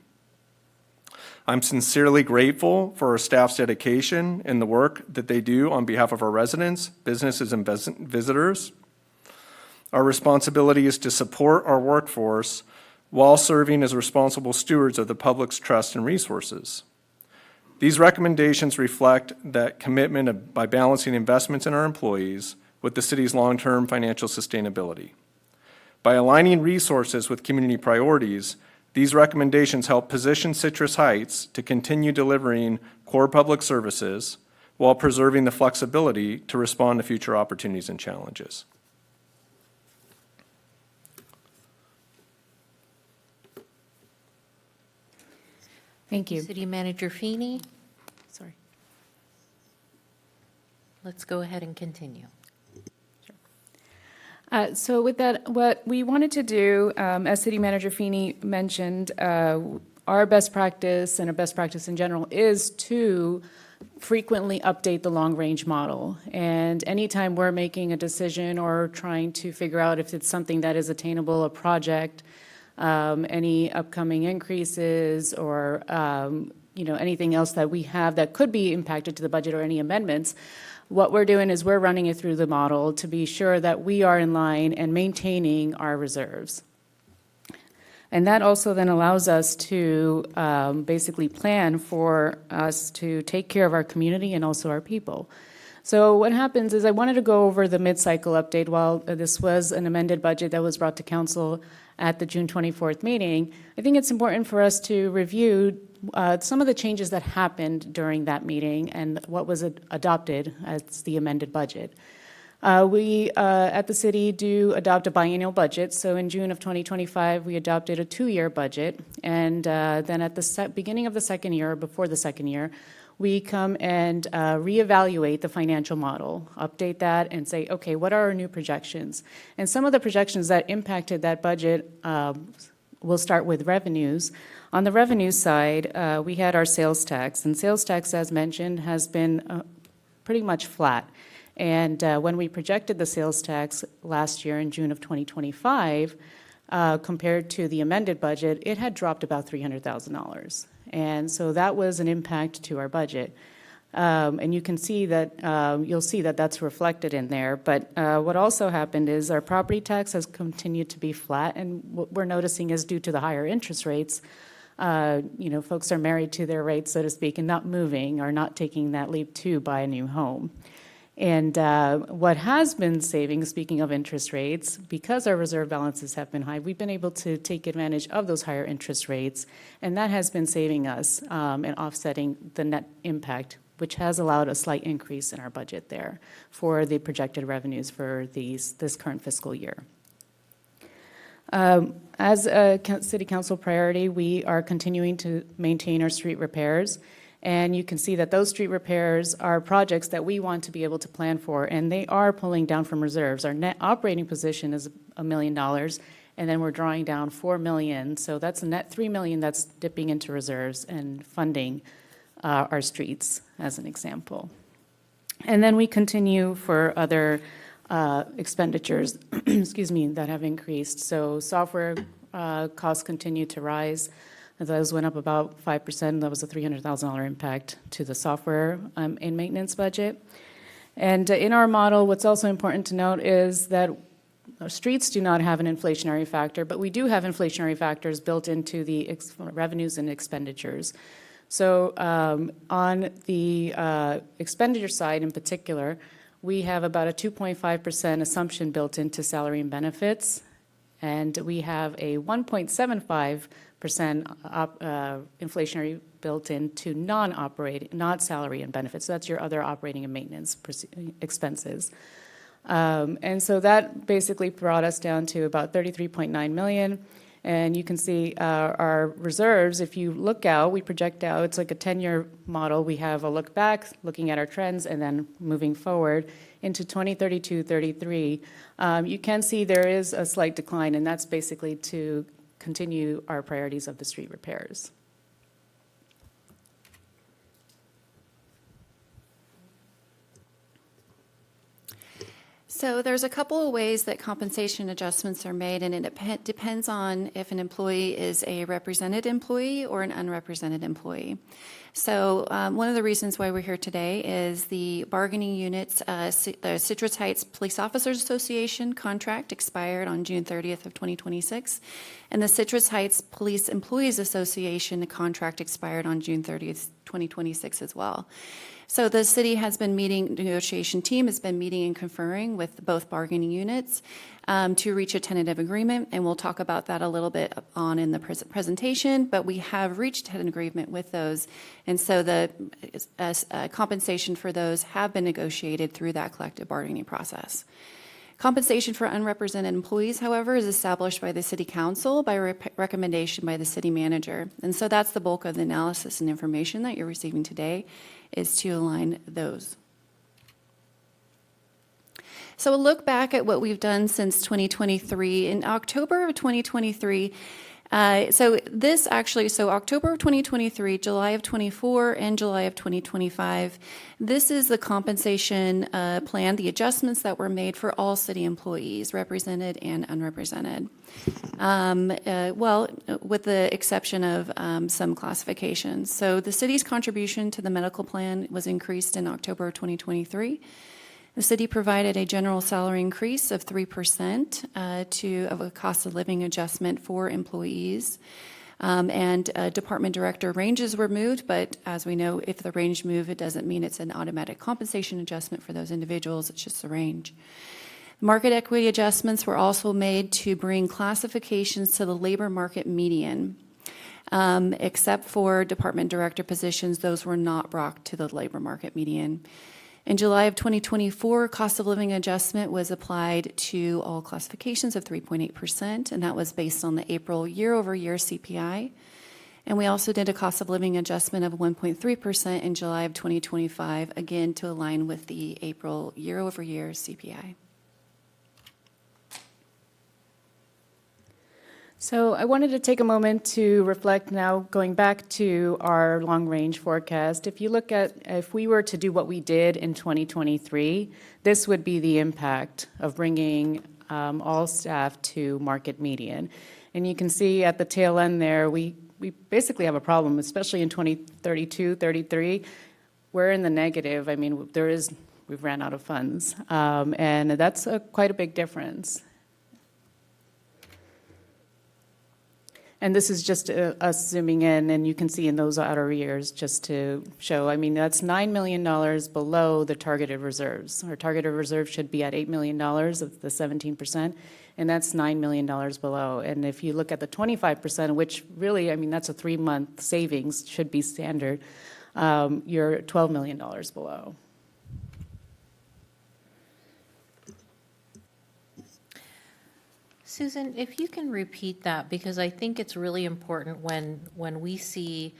I'm sincerely grateful for our staff's dedication and the work that they do on behalf of our residents, businesses, and visitors. Our responsibility is to support our workforce while serving as responsible stewards of the public's trust and resources. These recommendations reflect that commitment by balancing investments in our employees with the city's long-term financial sustainability. By aligning resources with community priorities, these recommendations help position Citrus Heights to continue delivering core public services while preserving the flexibility to respond to future opportunities and challenges. Thank you. City Manager Feeney? Sorry. let's go ahead and continue. So with that, what we wanted to do, as City Manager Feeney mentioned, our best practice and a best practice in general is to frequently update the long-range model. And anytime we're making a decision or trying to figure out if it's something that is attainable, a project, any upcoming increases or, anything else that we have that could be impacted to the budget or any amendments, what we're doing is we're running it through the model to be sure that we are in line and maintaining our reserves. And that also then allows us to basically plan for us to take care of our community and also our people. So what happens is I wanted to go over the mid-cycle update. While this was an amended budget that was brought to council at the June 24th meeting, I think it's important for us to review some of the changes that happened during that meeting and what was adopted as the amended budget. We at the city do adopt a biennial budget. So in June of 2025, we adopted a 2-year budget. And then at the beginning of the second year, or before the second year, we come and reevaluate the financial model, update that, and say, okay, what are our new projections? And some of the projections that impacted that budget, we'll start with revenues. On the revenue side, we had our sales tax, and sales tax, as mentioned, has been pretty much flat. And when we projected the sales tax last year in June of 2025, compared to the amended budget, it had dropped about $300,000. And so that was an impact to our budget. And you can see that, you'll see that that's reflected in there. But what also happened is our property tax has continued to be flat. And what we're noticing is due to the higher interest rates, folks are married to their rates, so to speak, and not moving or not taking that leap to buy a new home. And what has been saving, speaking of interest rates, because our reserve balances have been high, we've been able to take advantage of those higher interest rates, and that has been saving us and offsetting the net impact, which has allowed a slight increase in our budget there for the projected revenues for this current fiscal year. As a city council priority, we are continuing to maintain our street repairs. And you can see that those street repairs are projects that we want to be able to plan for, and they are pulling down from reserves. Our net operating position is $1 million, and then we're drawing down $4 million. So that's a net $3 million that's dipping into reserves and funding our streets, as an example. And then we continue for other expenditures, that have increased. So software costs continue to rise. Those went up about 5%. That was a $300,000 impact to the software and maintenance budget. And in our model, what's also important to note is that our streets do not have an inflationary factor, but we do have inflationary factors built into the revenues and expenditures. So on the expenditure side in particular, we have about a 2.5% assumption built into salary and benefits, and we have a 1.75% inflationary built into not salary and benefits. So that's your other operating and maintenance expenses. And so that basically brought us down to about $33.9 million. And you can see our reserves, if you look out, we project out, it's like a 10-year model. We have a look back, looking at our trends, and then moving forward into 2032, 33. You can see there is a slight decline, and that's basically to continue our priorities of the street repairs. So there's a couple of ways that compensation adjustments are made, and it depends on if an employee is a represented employee or an unrepresented employee. So one of the reasons why we're here today is the bargaining units, the Citrus Heights Police Officers Association contract expired on June 30th of 2026, and the Citrus Heights Police Employees Association contract expired on June 30th, 2026 as well. So the city has been meeting, the negotiation team has been meeting and conferring with both bargaining units to reach a tentative agreement, and we'll talk about that a little bit on in the presentation, but we have reached an agreement with those, and so the compensation for those have been negotiated through that collective bargaining process. Compensation for unrepresented employees, however, is established by the City Council by recommendation by the City Manager. And so that's the bulk of the analysis and information that you're receiving today, is to align those. So a look back at what we've done since 2023. In October of 2023, October of 2023, July of 24, and July of 2025, this is the compensation plan, the adjustments that were made for all city employees, represented and unrepresented. With the exception of some classifications. So the city's contribution to the medical plan was increased in October of 2023. The city provided a general salary increase of 3% of a cost of living adjustment for employees. Department director ranges were moved, but as we know, if the range move, it doesn't mean it's an automatic compensation adjustment for those individuals, it's just a range. Market equity adjustments were also made to bring classifications to the labor market median. Except for department director positions, those were not brought to the labor market median. In July of 2024, cost of living adjustment was applied to all classifications of 3.8%, and that was based on the April year-over-year CPI. And we also did a cost of living adjustment of 1.3% in July of 2025, again to align with the April year-over-year CPI. So I wanted to take a moment to reflect now, going back to our long-range forecast. If we were to do what we did in 2023, this would be the impact of bringing all staff to market median. And you can see at the tail end there, we basically have a problem, especially in 2032, 33. We're in the negative. I mean, we've ran out of funds. And that's quite a big difference. And this is just us zooming in, and you can see in those outer years just to show, I mean, that's $9 million below the targeted reserves. Our targeted reserve should be at $8 million of the 17%, and that's $9 million below. And if you look at the 25%, which really, I mean, that's a 3-month savings, should be standard, you're $12 million below. Susan, if you can repeat that, because I think it's really important when we see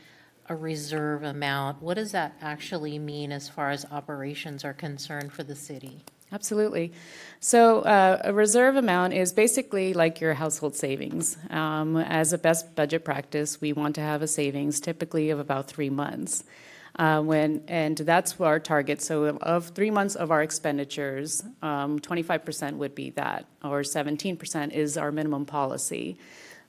a reserve amount, what does that actually mean as far as operations are concerned for the city? Absolutely. So a reserve amount is basically like your household savings. As a best budget practice, we want to have a savings typically of about 3 months. And that's our target. So of 3 months of our expenditures, 25% would be that, or 17% is our minimum policy.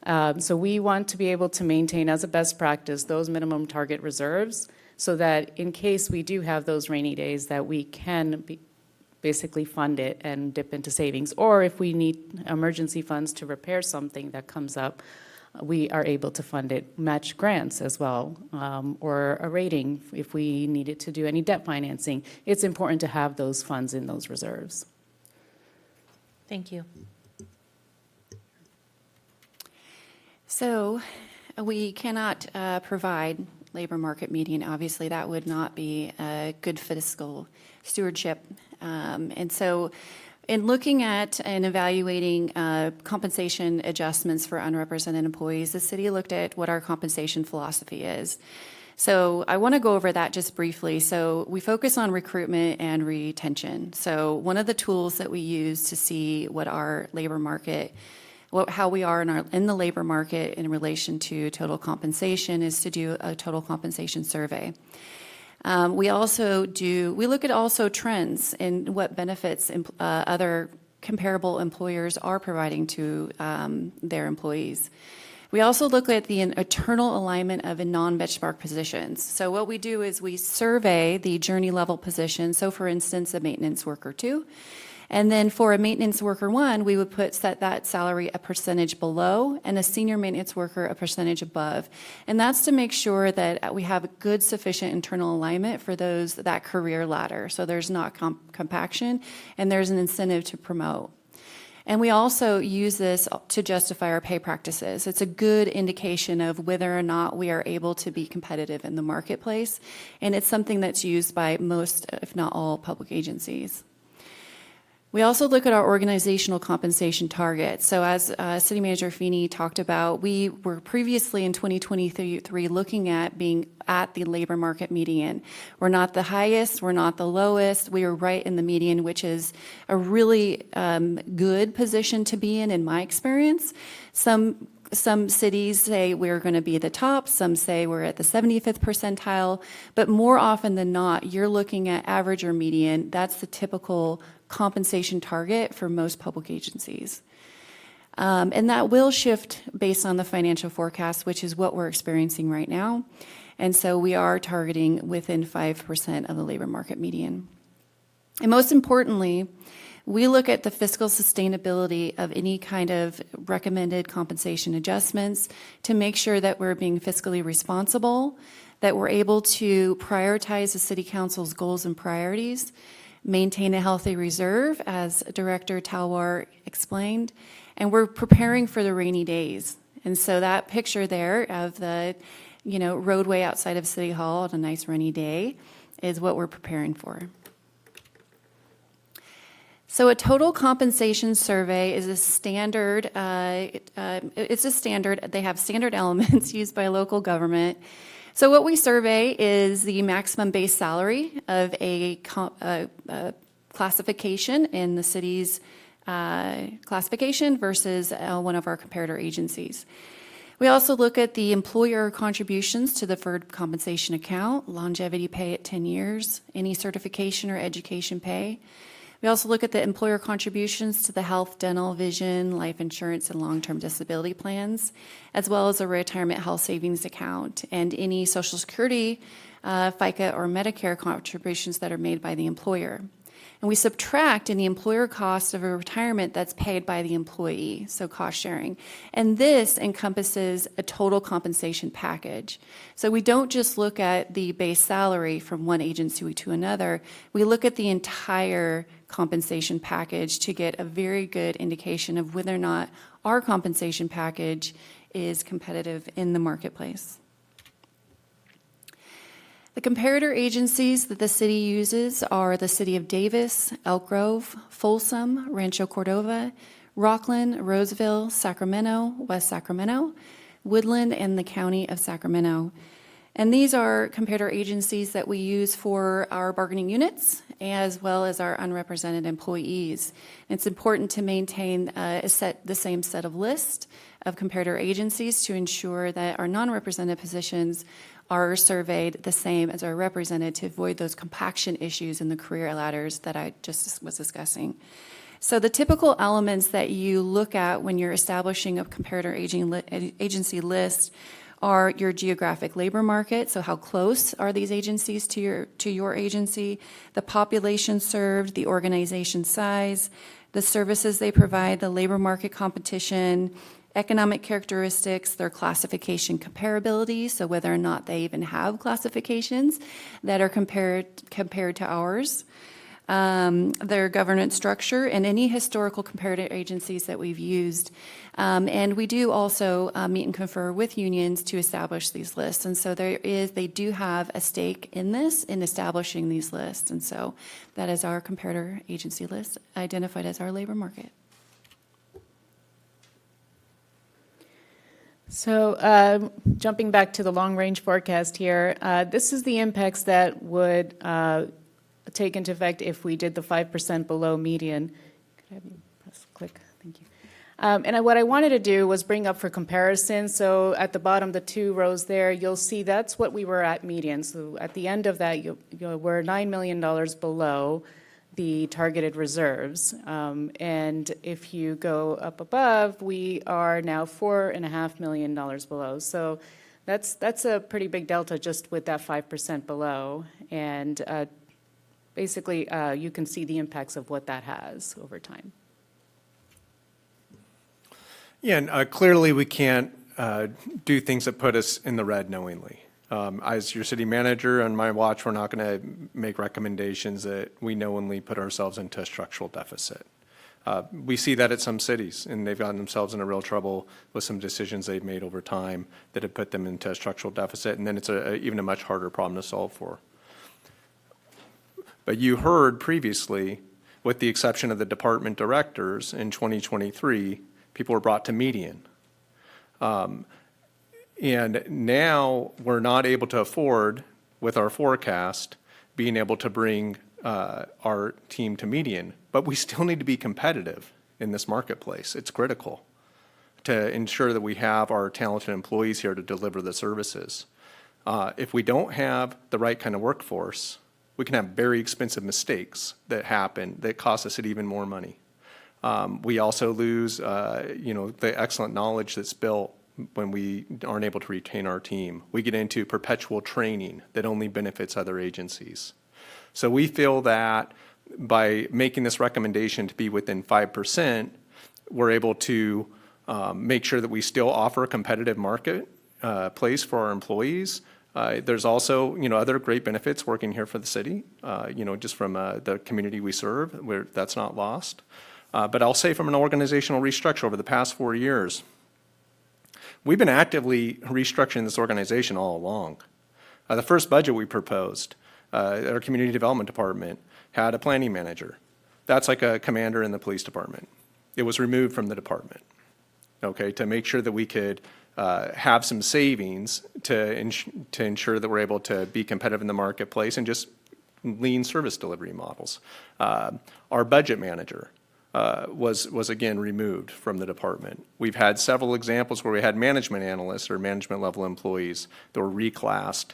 So we want to be able to maintain as a best practice those minimum target reserves so that in case we do have those rainy days that we can basically fund it and dip into savings. Or if we need emergency funds to repair something that comes up, we are able to fund it, match grants as well, or a rating if we needed to do any debt financing. It's important to have those funds in those reserves. Thank you. So we cannot provide labor market median. Obviously, that would not be a good fiscal stewardship. And so in looking at and evaluating compensation adjustments for unrepresented employees, the city looked at what our compensation philosophy is. So I want to go over that just briefly. So we focus on recruitment and retention. So one of the tools that we use to see what our labor market, how we are in the labor market in relation to total compensation is to do a total compensation survey. We look at also trends in what benefits other comparable employers are providing to their employees. We also look at the internal alignment of non-benchmark positions. So what we do is we survey the journey level position. So for instance, a maintenance worker 2. And then for a maintenance worker 1, we would set that salary a percentage below and a senior maintenance worker a percentage above. And that's to make sure that we have a good, sufficient internal alignment for that career ladder. So there's not compaction and there's an incentive to promote. And we also use this to justify our pay practices. It's a good indication of whether or not we are able to be competitive in the marketplace. And it's something that's used by most, if not all, public agencies. We also look at our organizational compensation targets. So as City Manager Feeney talked about, we were previously in 2023 looking at being at the labor market median. We're not the highest, we're not the lowest, we are right in the median, which is a really good position to be in my experience. Some cities say we're going to be the top, some say we're at the 75th percentile, but more often than not, you're looking at average or median. That's the typical compensation target for most public agencies. And that will shift based on the financial forecast, which is what we're experiencing right now. And so we are targeting within 5% of the labor market median. And most importantly, we look at the fiscal sustainability of any kind of recommended compensation adjustments to make sure that we're being fiscally responsible, that we're able to prioritize the City Council's goals and priorities, maintain a healthy reserve, as Director Talwar explained, and we're preparing for the rainy days. And so that picture there of the, roadway outside of City Hall on a nice rainy day is what we're preparing for. So a total compensation survey is a standard, it's a standard, they have standard elements used by local government. So what we survey is the maximum base salary of a classification in the city's classification versus one of our comparator agencies. We also look at the employer contributions to the deferred compensation account, longevity pay at 10 years, any certification or education pay. We also look at the employer contributions to the health, dental, vision, life insurance, and long-term disability plans, as well as a retirement health savings account and any Social Security, FICA, or Medicare contributions that are made by the employer. And we subtract any employer cost of a retirement that's paid by the employee, so cost sharing. And this encompasses a total compensation package. So we don't just look at the base salary from one agency to another, we look at the entire compensation package to get a very good indication of whether or not our compensation package is competitive in the marketplace. The comparator agencies that the city uses are the City of Davis, Elk Grove, Folsom, Rancho Cordova, Rockland, Roseville, Sacramento, West Sacramento, Woodland, and the County of Sacramento. And these are comparator agencies that we use for our bargaining units as well as our unrepresented employees. It's important to maintain the same set of list of comparator agencies to ensure that our non-represented positions are surveyed the same as our represented to avoid those compaction issues in the career ladders that I just was discussing. So the typical elements that you look at when you're establishing a comparator agency list are your geographic labor market, so how close are these agencies to your agency, the population served, the organization size, the services they provide, the labor market competition, economic characteristics, their classification comparability, so whether or not they even have classifications that are compared to ours, their governance structure, and any historical comparative agencies that we've used. And we do also meet and confer with unions to establish these lists. And so they do have a stake in this, in establishing these lists. And so that is our comparator agency list, identified as our labor market. So jumping back to the long-range forecast here, this is the impacts that would take into effect if we did the 5% below median. Could I have you press click? Thank you. And what I wanted to do was bring up for comparison. So at the bottom, the two rows there, you'll see that's what we were at median. So at the end of that, we're $9 million below the targeted reserves. And if you go up above, we are now $4.5 million below. So that's a pretty big delta just with that 5% below. And basically, you can see the impacts of what that has over time. Yeah, and clearly we can't do things that put us in the red knowingly. As your city manager, on my watch, we're not going to make recommendations that we knowingly put ourselves into a structural deficit. We see that at some cities, and they've gotten themselves into real trouble with some decisions they've made over time that have put them into a structural deficit, and then it's even a much harder problem to solve for. But you heard previously with the exception of the department directors in 2023, people were brought to median. And now we're not able to afford, with our forecast, being able to bring our team to median, but we still need to be competitive in this marketplace. It's critical to ensure that we have our talented employees here to deliver the services. If we don't have the right kind of workforce, we can have very expensive mistakes that happen that cost the city even more money. We also lose, the excellent knowledge that's built when we aren't able to retain our team. We get into perpetual training that only benefits other agencies. So we feel that by making this recommendation to be within 5%, we're able to make sure that we still offer a competitive market place for our employees. There's also, other great benefits working here for the city, just from the community we serve, where that's not lost. But I'll say from an organizational restructure over the past 4 years, we've been actively restructuring this organization all along. The first budget we proposed, our community development department had a planning manager. That's like a commander in the police department. It was removed from the department, to make sure that we could have some savings to ensure that we're able to be competitive in the marketplace and just lean service delivery models. Our budget manager was again removed from the department. We've had several examples where we had management analysts or management level employees that were reclassed.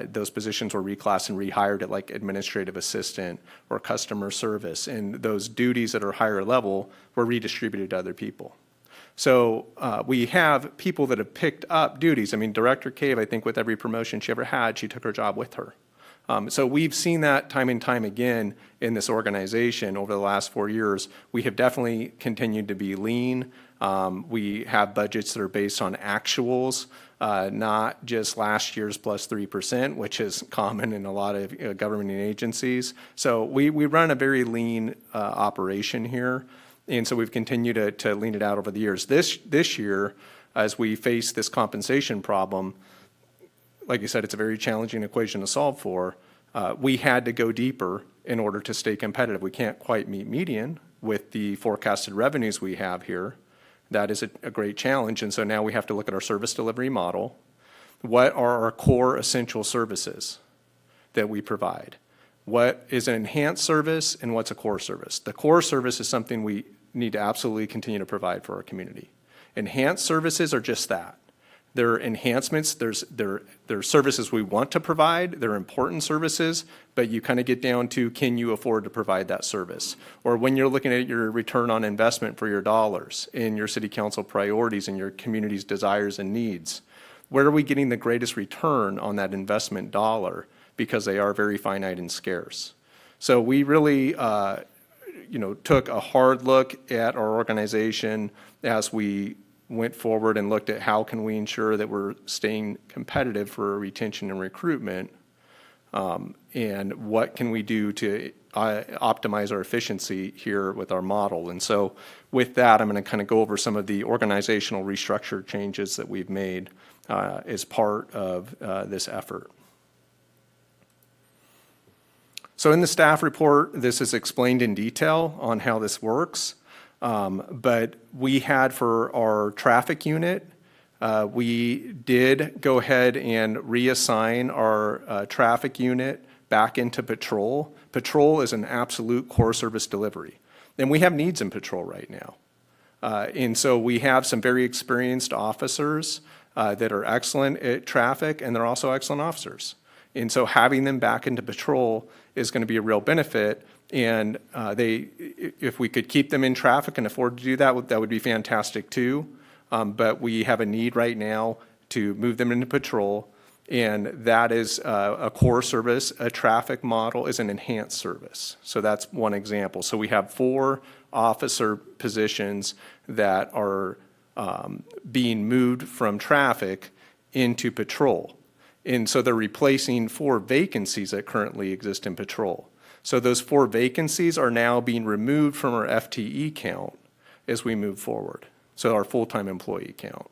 Those positions were reclassed and rehired at like administrative assistant or customer service, and those duties that are higher level were redistributed to other people. So we have people that have picked up duties. I mean, Director Cave, I think with every promotion she ever had, she took her job with her. So we've seen that time and time again in this organization over the last 4 years. We have definitely continued to be lean. We have budgets that are based on actuals, not just last year's plus 3%, which is common in a lot of government agencies. So we run a very lean operation here. And so we've continued to lean it out over the years. This year, as we face this compensation problem, like you said, it's a very challenging equation to solve for. We had to go deeper in order to stay competitive. We can't quite meet median with the forecasted revenues we have here. That is a great challenge. And so now we have to look at our service delivery model. What are our core essential services that we provide? What is an enhanced service and what's a core service? The core service is something we need to absolutely continue to provide for our community. Enhanced services are just that. They're enhancements, they're services we want to provide, they're important services, but you kind of get down to, can you afford to provide that service? Or when you're looking at your return on investment for your dollars in your city council priorities and your community's desires and needs, where are we getting the greatest return on that investment dollar? Because they are very finite and scarce. So we really, took a hard look at our organization as we went forward and looked at how can we ensure that we're staying competitive for retention and recruitment, and what can we do to optimize our efficiency here with our model. And so with that, I'm going to kind of go over some of the organizational restructure changes that we've made as part of this effort. So in the staff report, this is explained in detail on how this works. But we had for our traffic unit, we did go ahead and reassign our traffic unit back into patrol. Patrol is an absolute core service delivery. And we have needs in patrol right now. And so we have some very experienced officers that are excellent at traffic, and they're also excellent officers. And so having them back into patrol is going to be a real benefit. And if we could keep them in traffic and afford to do that, that would be fantastic too. But we have a need right now to move them into patrol, and that is a core service. A traffic model is an enhanced service. So that's one example. So we have 4 officer positions that are being moved from traffic into patrol. And so they're replacing 4 vacancies that currently exist in patrol. So those 4 vacancies are now being removed from our FTE count as we move forward, so our full-time employee count.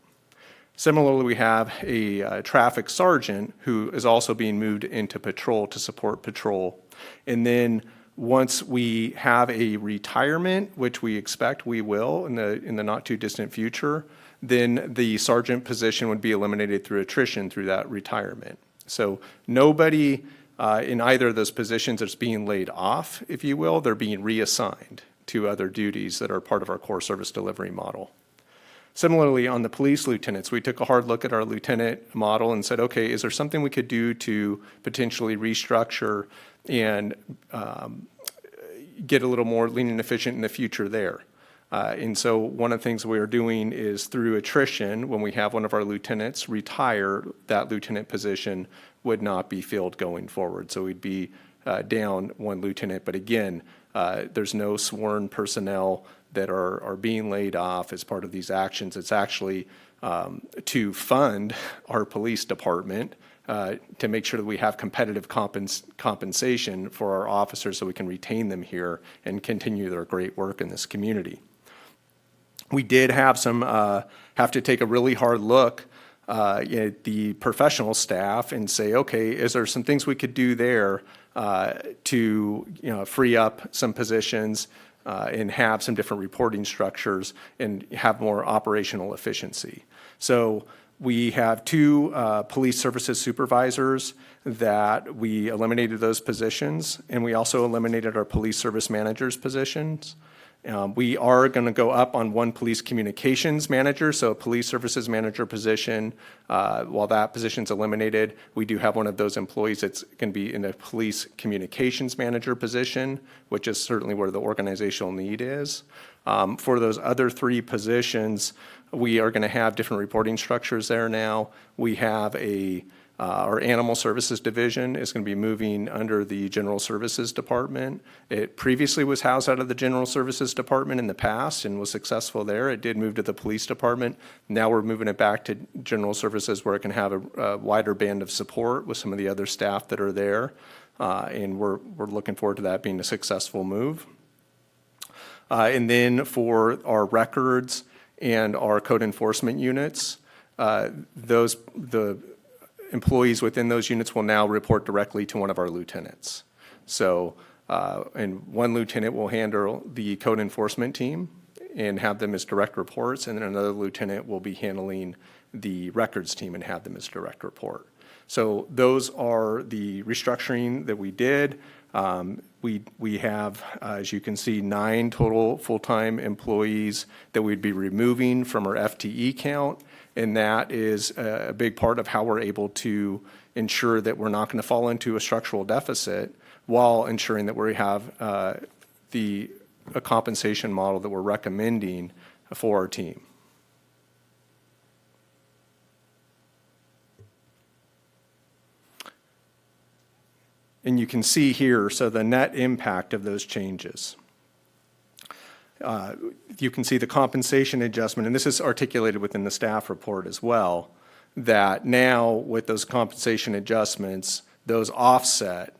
Similarly, we have a traffic sergeant who is also being moved into patrol to support patrol. And then Once we have a retirement, which we expect we will in the not-too-distant future, then the sergeant position would be eliminated through attrition through that retirement. So nobody in either of those positions is being laid off, if you will. They're being reassigned to other duties that are part of our core service delivery model. Similarly, on the police lieutenants, we took a hard look at our lieutenant model and said, okay, is there something we could do to potentially restructure and get a little more lean and efficient in the future there? And so one of the things we are doing is through attrition, when we have one of our lieutenants retire, that lieutenant position would not be filled going forward. So we'd be down one lieutenant. But again, there's no sworn personnel that are being laid off as part of these actions. It's actually to fund our police department to make sure that we have competitive compensation for our officers so we can retain them here and continue their great work in this community. We did have have to take a really hard look at the professional staff and say, okay, is there some things we could do there to free up some positions and have some different reporting structures and have more operational efficiency. So we have 2 police services supervisors that we eliminated those positions, and we also eliminated our police service managers positions. We are going to go up on 1 police communications manager, so a police services manager position. While that position's eliminated, we do have one of those employees that's going to be in a police communications manager position, which is certainly where the organizational need is. For those other 3 positions, we are going to have different reporting structures there now. We have our Animal Services Division is going to be moving under the General Services Department. It previously was housed out of the General Services Department in the past and was successful there. It did move to the Police Department. Now we're moving it back to General Services where it can have a wider band of support with some of the other staff that are there. And we're looking forward to that being a successful move. And then for our records and our code enforcement units, the employees within those units will now report directly to one of our lieutenants. So, and one lieutenant will handle the code enforcement team and have them as direct reports, and then another lieutenant will be handling the records team and have them as direct report. So those are the restructuring that we did. We have, as you can see, 9 total full-time employees that we'd be removing from our FTE count. And that is a big part of how we're able to ensure that we're not going to fall into a structural deficit while ensuring that we have a compensation model that we're recommending for our team. And you can see here, so the net impact of those changes. You can see the compensation adjustment, and this is articulated within the staff report as well, that now with those compensation adjustments, those offset,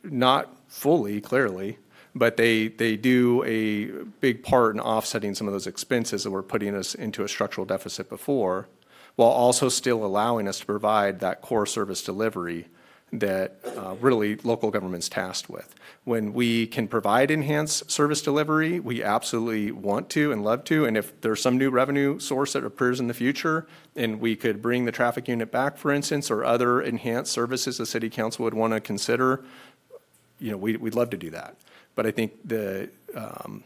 not fully, clearly, but they do a big part in offsetting some of those expenses that were putting us into a structural deficit before, while also still allowing us to provide that core service delivery that really local government's tasked with. When we can provide enhanced service delivery, we absolutely want to and love to. And if there's some new revenue source that appears in the future, and we could bring the traffic unit back, for instance, or other enhanced services the city council would want to consider, we'd love to do that. But I think the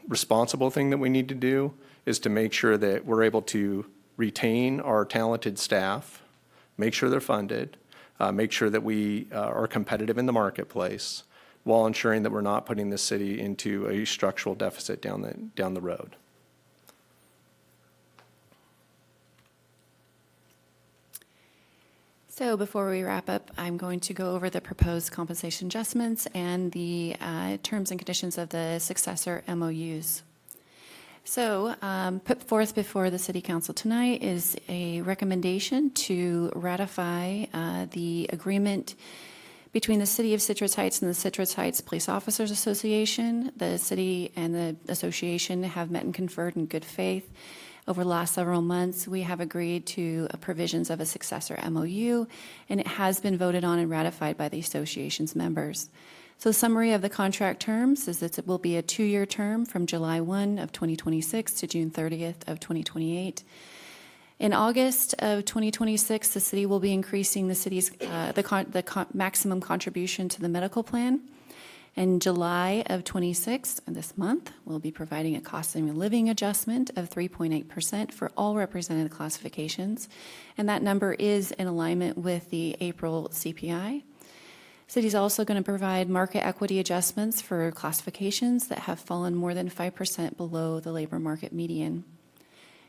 responsible thing that we need to do is to make sure that we're able to retain our talented staff, make sure they're funded, make sure that we are competitive in the marketplace while ensuring that we're not putting the city into a structural deficit down the road. So before we wrap up, I'm going to go over the proposed compensation adjustments and the terms and conditions of the successor MOUs. So put forth before the City Council tonight is a recommendation to ratify the agreement between the City of Citrus Heights and the Citrus Heights Police Officers Association. The city and the association have met and conferred in good faith. Over the last several months, we have agreed to provisions of a successor MOU, and it has been voted on and ratified by the association's members. So summary of the contract terms is that it will be a 2-year term from July 1 of 2026 to June 30th of 2028. In August of 2026, the city will be increasing the city's maximum contribution to the medical plan. In July of 26, this month, we'll be providing a cost of living adjustment of 3.8% for all represented classifications, and that number is in alignment with the April CPI. City's also going to provide market equity adjustments for classifications that have fallen more than 5% below the labor market median.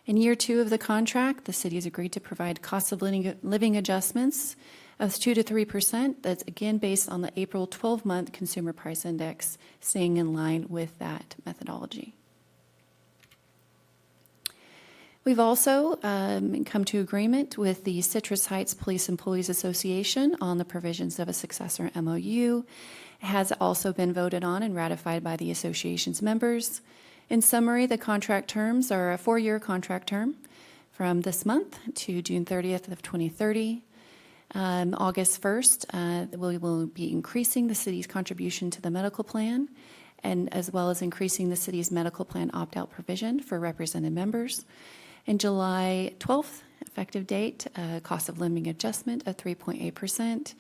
In year 2 of the contract, the city has agreed to provide cost of living adjustments of 2 to 3%. That's again based on the April 12-month Consumer Price Index, staying in line with that methodology. We've also come to agreement with the Citrus Heights Police Employees Association on the provisions of a successor MOU. It has also been voted on and ratified by the association's members. In summary, the contract terms are a 4-year contract term from this month to June 30th of 2030. August 1st, we will be increasing the city's contribution to the medical plan, and as well as increasing the city's medical plan opt-out provision for represented members. In July 12th, effective date, cost of living adjustment of 3.8%,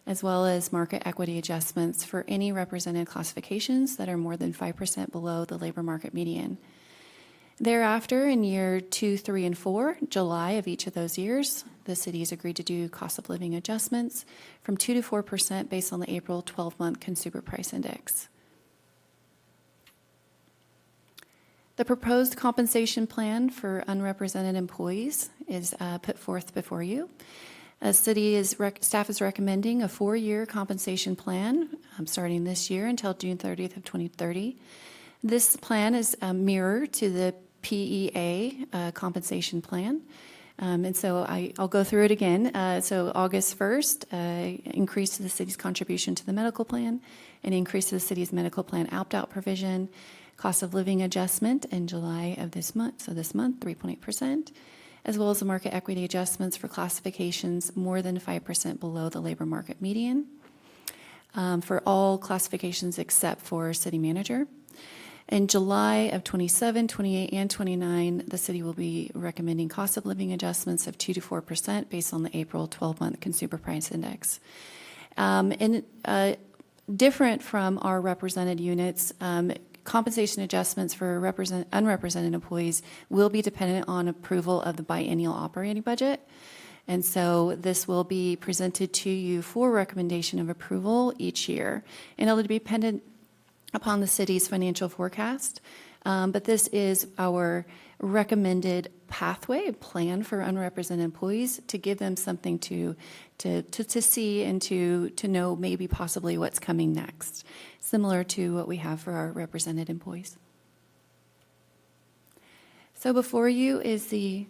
as well as market equity adjustments for any represented classifications that are more than 5% below the labor market median. Thereafter, in year 2, 3, and 4, July of each of those years, the city has agreed to do cost of living adjustments from 2 to 4% based on the April 12-month Consumer Price Index. The proposed compensation plan for unrepresented employees is put forth before you. Staff is recommending a 4-year compensation plan starting this year until June 30th of 2030. This plan is mirror to the PEA compensation plan. And so I'll go through it again. So August 1st, increase to the city's contribution to the medical plan, and increase to the city's medical plan opt-out provision, cost of living adjustment in July of this month, so this month, 3.8%, as well as the market equity adjustments for classifications more than 5% below the labor market median for all classifications except for city manager. In July of 27, 28, and 29, the city will be recommending cost of living adjustments of 2 to 4% based on the April 12-month Consumer Price Index. Different from our represented units, compensation adjustments for unrepresented employees will be dependent on approval of the biennial operating budget. And so this will be presented to you for recommendation of approval each year. And it'll be dependent upon the city's financial forecast. But this is our recommended pathway plan for unrepresented employees to give them something to see and to know maybe possibly what's coming next, similar to what we have for our represented employees. So before you is I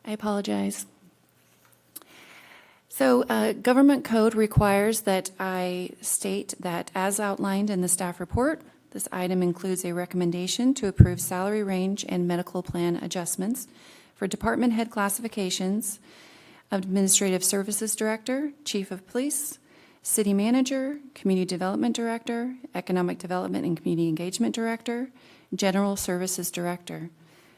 apologize. So government code requires that I state that as outlined in the staff report, this item includes a recommendation to approve salary range and medical plan adjustments for department head classifications, Administrative Services Director, Chief of Police, City Manager, Community Development Director, Economic Development and Community Engagement Director, General Services Director.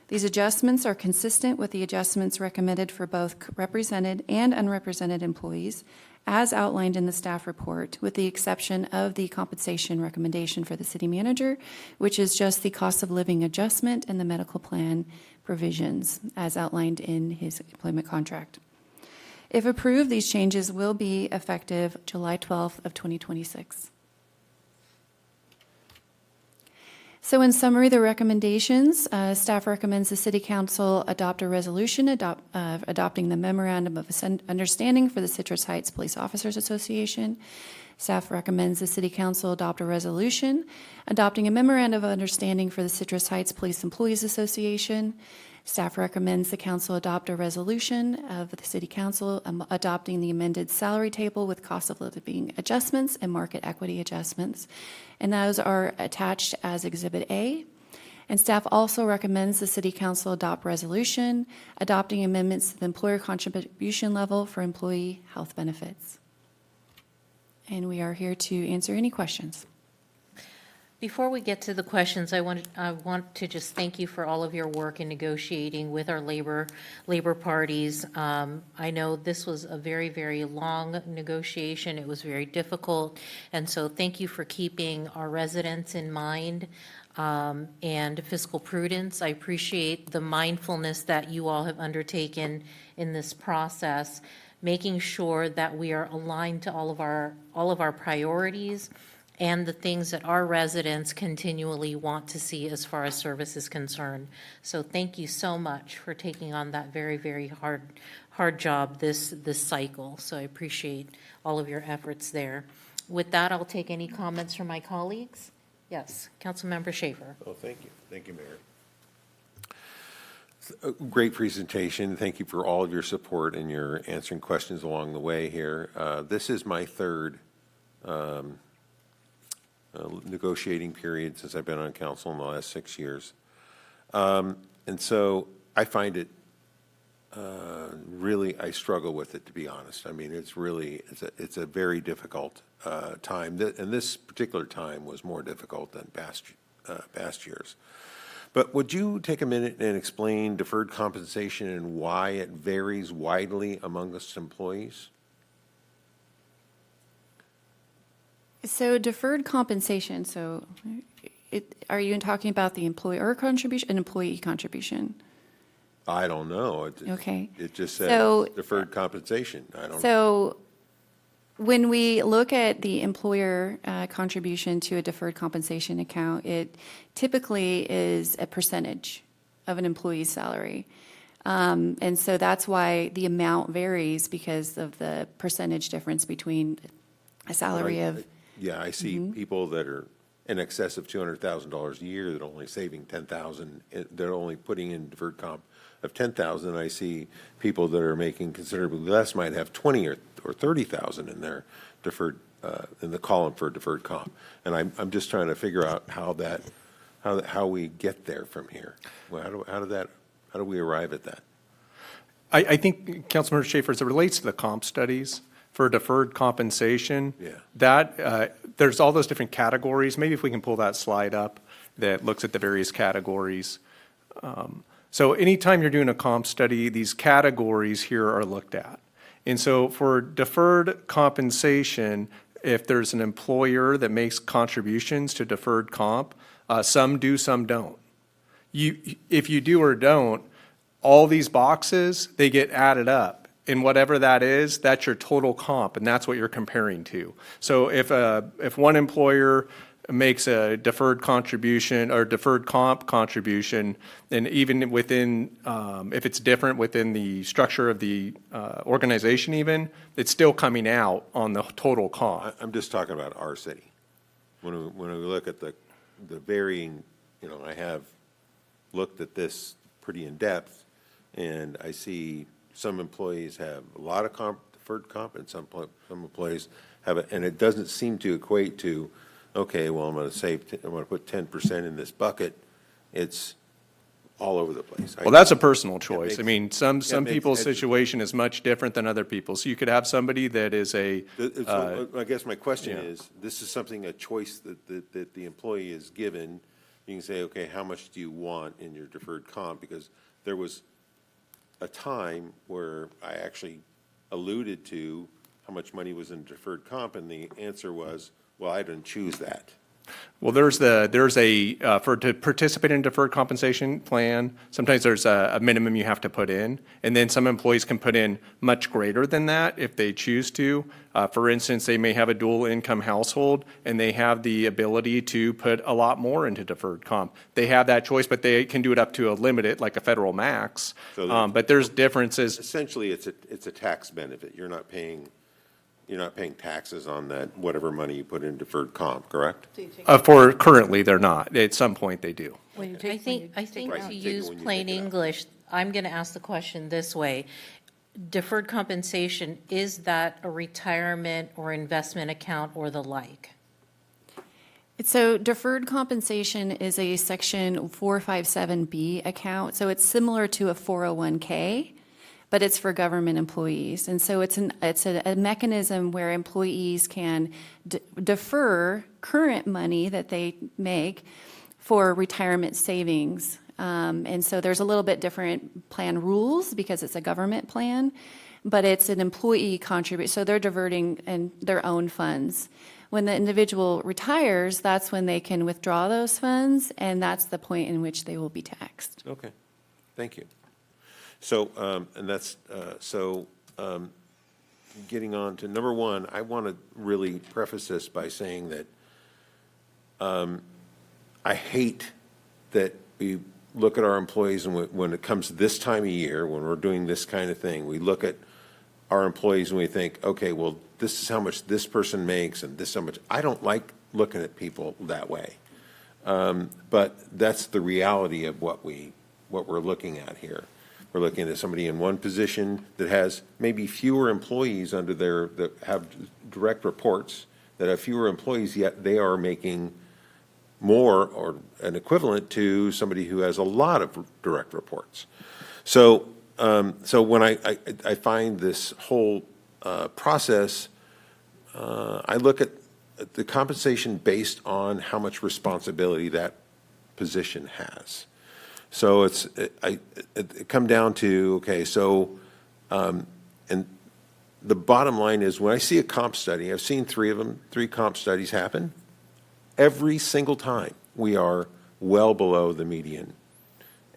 These adjustments are consistent with the adjustments recommended for both represented and unrepresented employees as outlined in the staff report, with the exception of the compensation recommendation for the city manager, which is just the cost of living adjustment and the medical plan provisions as outlined in his employment contract. If approved, these changes will be effective July 12th of 2026. So in summary, the recommendations, staff recommends the City Council adopt a resolution adopting the Memorandum of Understanding for the Citrus Heights Police Officers Association. Staff recommends the City Council adopt a resolution adopting a Memorandum of Understanding for the Citrus Heights Police Employees Association. Staff recommends the council adopt a resolution of the City Council adopting the amended salary table with cost of living adjustments and market equity adjustments. And those are attached as Exhibit A. And staff also recommends the City Council adopt resolution adopting amendments to the employer contribution level for employee health benefits. and we are here to answer any questions. Before we get to the questions, I want to just thank you for all of your work in negotiating with our labor parties. I know this was a very, very long negotiation. It was very difficult. And so thank you for keeping our residents in mind and fiscal prudence. I appreciate the mindfulness that you all have undertaken in this process, making sure that we are aligned to all of our priorities and the things that our residents continually want to see as far as service is concerned. So thank you so much for taking on that very, very hard job this cycle. So I appreciate all of your efforts there. With that, I'll take any comments from my colleagues. Yes, Councilmember Schaefer. Oh, thank you. Thank you, Mayor. A great presentation. Thank you for all of your support and your answering questions along the way here. This is my third negotiating period since I've been on council in the last 6 years. And so I find it really, I struggle with it, to be honest. I mean, it's a very difficult time. And this particular time was more difficult than past years. But would you take a minute and explain deferred compensation and why it varies widely amongst employees? So deferred compensation, are you talking about the employer contribution, an employee contribution? I don't know. Okay. It just says So- deferred compensation. I don't know. So when we look at the employer contribution to a deferred compensation account, it typically is a percentage of an employee's salary. And so that's why the amount varies, because of the percentage difference between a salary of. Yeah, I see people that are in excess of $200,000 a year that are only saving $10,000. They're only putting in deferred comp of $10,000. I see people that are making considerably less might have $20,000 or $30,000 in their deferred in the column for deferred comp. And I'm just trying to figure out how we get there from here. Well, how do we arrive at that? I think, Councilmember Schaefer, as it relates to the comp studies for deferred compensation, that there's all those different categories. Maybe if we can pull that slide up that looks at the various categories. So anytime you're doing a comp study, these categories here are looked at. And so for deferred compensation, if there's an employer that makes contributions to deferred comp, some do, some don't. If you do or don't, all these boxes, they get added up. And whatever that is, that's your total comp, and that's what you're comparing to. So if one employer makes a deferred contribution or deferred comp contribution, and even within, if it's different within the structure of the organization even, it's still coming out on the total comp. I'm just talking about our city. When we look at the varying, I have looked at this pretty in depth, and I see some employees have a lot of deferred comp, and some employees have it, and it doesn't seem to equate to, okay, well, I'm going to put 10% in this bucket. It's all over the place. Well, that's a personal choice. I mean, some makes people's sense. situation is much different than other people's. So you could have somebody that is I guess my question is, this is a choice that the employee is given. You can say, okay, how much do you want in your deferred comp? Because there was a time where I actually alluded to how much money was in deferred comp, and the answer was, well, I didn't choose that. Well, to participate in deferred compensation plan, sometimes there's a minimum you have to put in, and then some employees can put in much greater than that if they choose to. For instance, they may have a dual income household, and they have the ability to put a lot more into deferred comp. They have that choice, but they can do it up to a limit, like a federal max. But there's differences. Essentially, it's a tax benefit. You're not paying taxes on that, whatever money you put in deferred comp, correct? For currently, they're not. At some point, they do. I think to use plain English, I'm going to ask the question this way. Deferred compensation, is that a retirement or investment account or the like? So deferred compensation is a section 457B account. So it's similar to a 401K, but it's for government employees. And so it's a mechanism where employees can defer current money that they make for retirement savings. And so there's a little bit different plan rules because it's a government plan, but it's an employee contribution, so they're diverting in their own funds. When the individual retires, that's when they can withdraw those funds, and that's the point in which they will be taxed. Okay, thank you. So, getting on to number one, I want to really preface this by saying that I hate that we look at our employees, and when it comes to this time of year, when we're doing this kind of thing, we look at our employees and we think, okay, well, this is how much this person makes and this is how much. I don't like looking at people that way. But that's the reality of what we're looking at here. We're looking at somebody in one position that has maybe fewer employees under that have direct reports, that have fewer employees, yet they are making more or an equivalent to somebody who has a lot of direct reports. So when I find this whole process, I look at the compensation based on how much responsibility that position has. So it come down to, okay, so, and the bottom line is when I see a comp study, I've seen 3 of them, 3 comp studies happen. Every single time we are well below the median.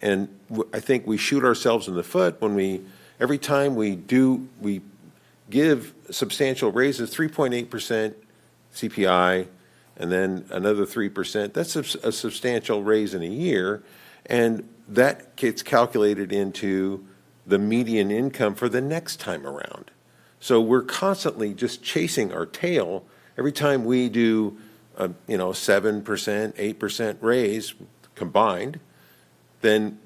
And I think we shoot ourselves in the foot when every time we give substantial raises, 3.8% CPI, and then another 3%, that's a substantial raise in a year. And that gets calculated into the median income for the next time around. So we're constantly just chasing our tail. Every time we do 7%, 8% raise combined, then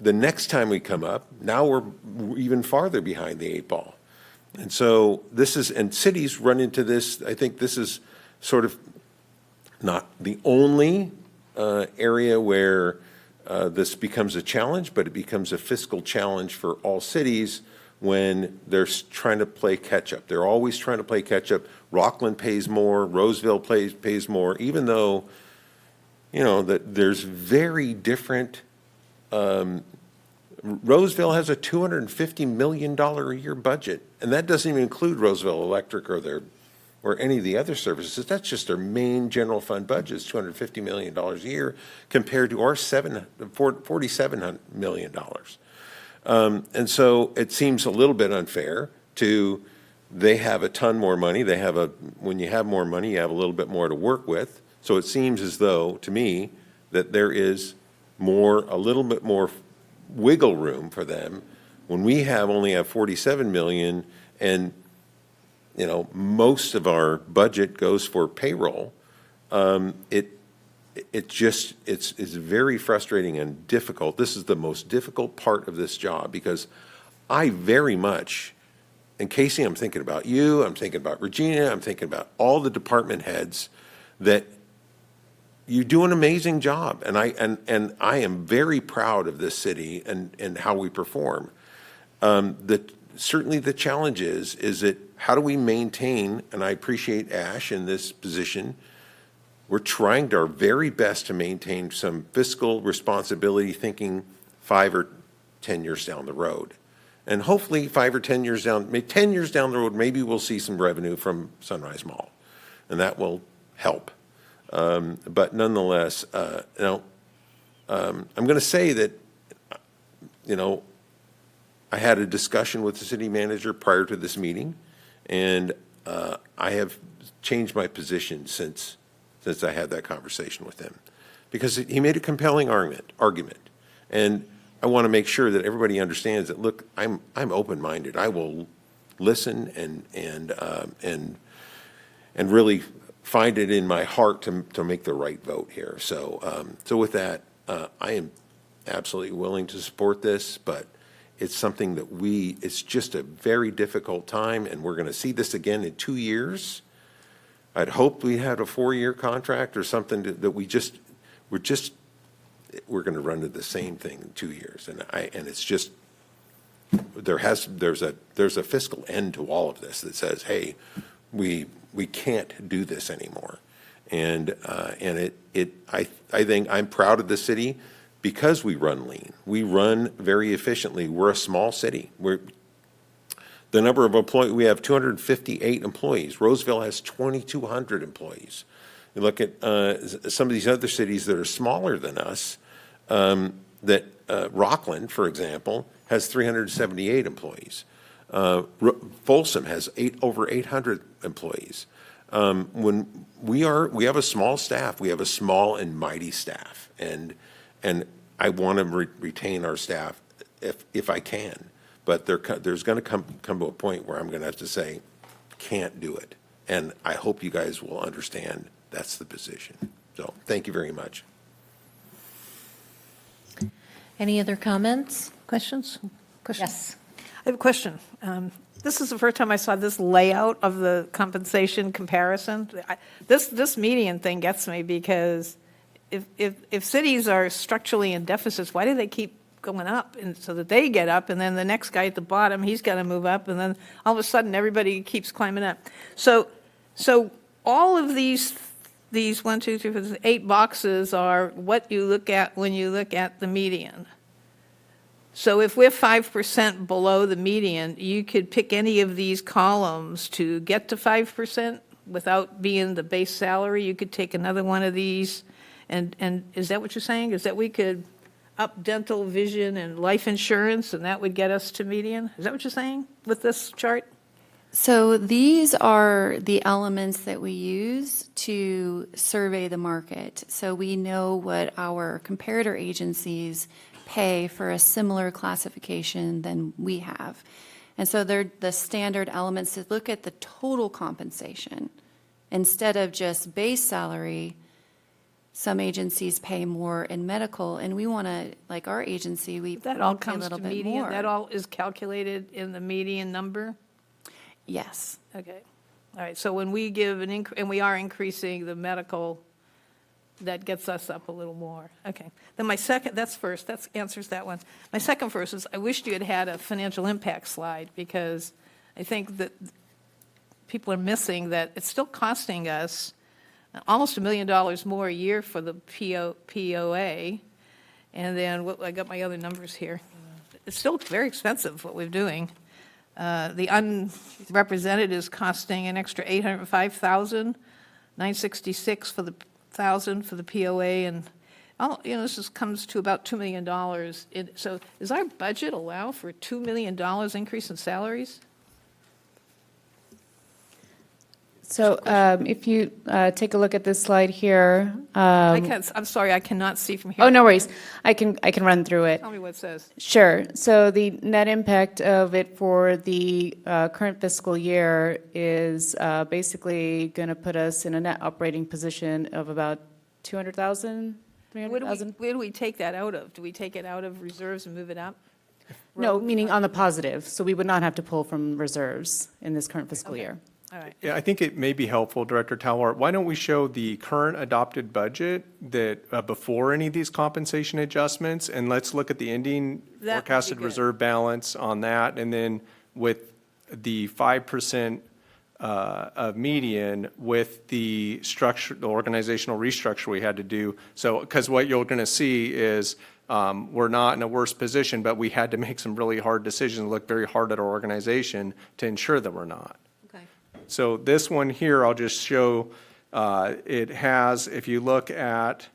the next time we come up, now we're even farther behind the 8 ball. And so and cities run into this. I think this is sort of not the only area where this becomes a challenge, but it becomes a fiscal challenge for all cities when they're trying to play catch up. They're always trying to play catch up. Rockland pays more, Roseville pays more, even though, that there's very different. Roseville has a $250 million a year budget, and that doesn't even include Roseville Electric or any of the other services. That's just their main general fund budget is $250 million a year compared to our $47 million. And so it seems a little bit unfair they have a ton more money. When you have more money, you have a little bit more to work with. So it seems as though, to me, that there is a little bit more wiggle room for them when we only have 47 million and most of our budget goes for payroll. It's very frustrating and difficult. This is the most difficult part of this job because I very much, and Casey, I'm thinking about you, I'm thinking about Regina, I'm thinking about all the department heads, that you do an amazing job. And I am very proud of this city and how we perform. Certainly the challenge is that how do we maintain, and I appreciate Ash in this position, we're trying our very best to maintain some fiscal responsibility thinking 5 or 10 years down the road. And hopefully 5 or 10 years down the road, maybe we'll see some revenue from Sunrise Mall, and that will help. But nonetheless, I'm going to say that, I had a discussion with the city manager prior to this meeting, and I have changed my position since I had that conversation with him, because he made a compelling argument. And I want to make sure that everybody understands that, look, I'm open-minded. I will listen and really find it in my heart to make the right vote here. So with that, I am absolutely willing to support this, but it's something that it's just a very difficult time, and we're going to see this again in 2 years. I'd hoped we had a 4-year contract or something that we're going to run into the same thing in 2 years. And it's just, there's a fiscal end to all of this that says, hey, we can't do this anymore. And I think I'm proud of the city because we run lean. We run very efficiently. We're a small city. The number of employees, we have 258 employees. Roseville has 2,200 employees. You look at some of these other cities that are smaller than us, Rockland, for example, has 378 employees. Folsom has over 800 employees. When we have a small staff, we have a small and mighty staff, and I want to retain our staff if I can. But there's going to come to a point where I'm going to have to say, can't do it. And I hope you guys will understand that's the position. So thank you very much. Any other comments? Questions? Yes. I have a question. This is the first time I saw this layout of the compensation comparison. This median thing gets me because if cities are structurally in deficits, why do they keep going up? And so that they get up, and then the next guy at the bottom, he's got to move up, and then all of a sudden everybody keeps climbing up. So all of these 1, 2, 3, 4, 8 boxes are what you look at when you look at the median. So if we're 5% below the median, you could pick any of these columns to get to 5% without being the base salary. You could take another one of these, and is that what you're saying? Is that we could up dental, vision, and life insurance, and that would get us to median? Is that what you're saying with this chart? So these are the elements that we use to survey the market. So we know what our comparator agencies pay for a similar classification than we have. And so they're the standard elements to look at the total compensation. Instead of just base salary, some agencies pay more in medical, and we want to, like our agency, we That all pay a comes little to bit median? more. That all is calculated in the median number? Yes. Okay. All right, so when we give and we are increasing the medical, that gets us up a little more. Okay. Then my second, that answers that one. My second verse is, I wished you had had a financial impact slide, because I think that people are missing that it's still costing us almost $1 million more a year for the POA. And then I got my other numbers here. It's still very expensive what we're doing. The unrepresented is costing an extra $805,966 for the $1,000 for the POA, and this comes to about $2 million. So does our budget allow for $2 million increase in salaries? So if you take a look at this slide here. I'm sorry, I cannot see from here. Oh, no worries. I can run through it. Tell me what it says. Sure. So the net impact of it for the current fiscal year is basically going to put us in a net operating position of about 200,000, 300,000? Where do we take that out of? Do we take it out of reserves and move it up? No, meaning on the positive. So we would not have to pull from reserves in this current fiscal year. All right. Yeah, I think it may be helpful, Director Talwart. Why don't we show the current adopted budget that before any of these compensation adjustments, and let's look at the ending That would be forecasted good. reserve balance on that, and then with the 5% of median with the structure, the organizational restructure we had to do. So, because what you're going to see is we're not in a worse position, but we had to make some really hard decisions, look very hard at our organization to ensure that we're not. So this one here, I'll just show, it has, if you look at,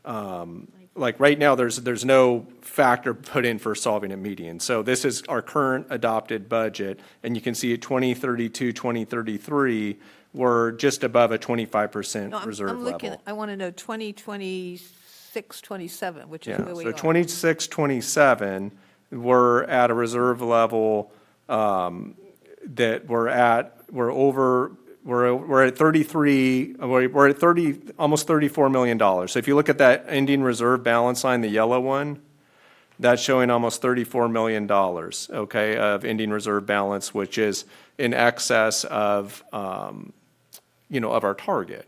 like right now, there's no factor put in for solving a median. So this is our current adopted budget, and you can see at 2032, 2033, we're just above a 25% reserve I'm looking, level. I want to know 2026, 27, which is Yeah, where we so are. 26, 27, we're at a reserve level that we're at 33, we're at 30, almost $34 million. So if you look at that ending reserve balance line, the yellow one, that's showing almost $34 million, okay, of ending reserve balance, which is in excess of, of our target.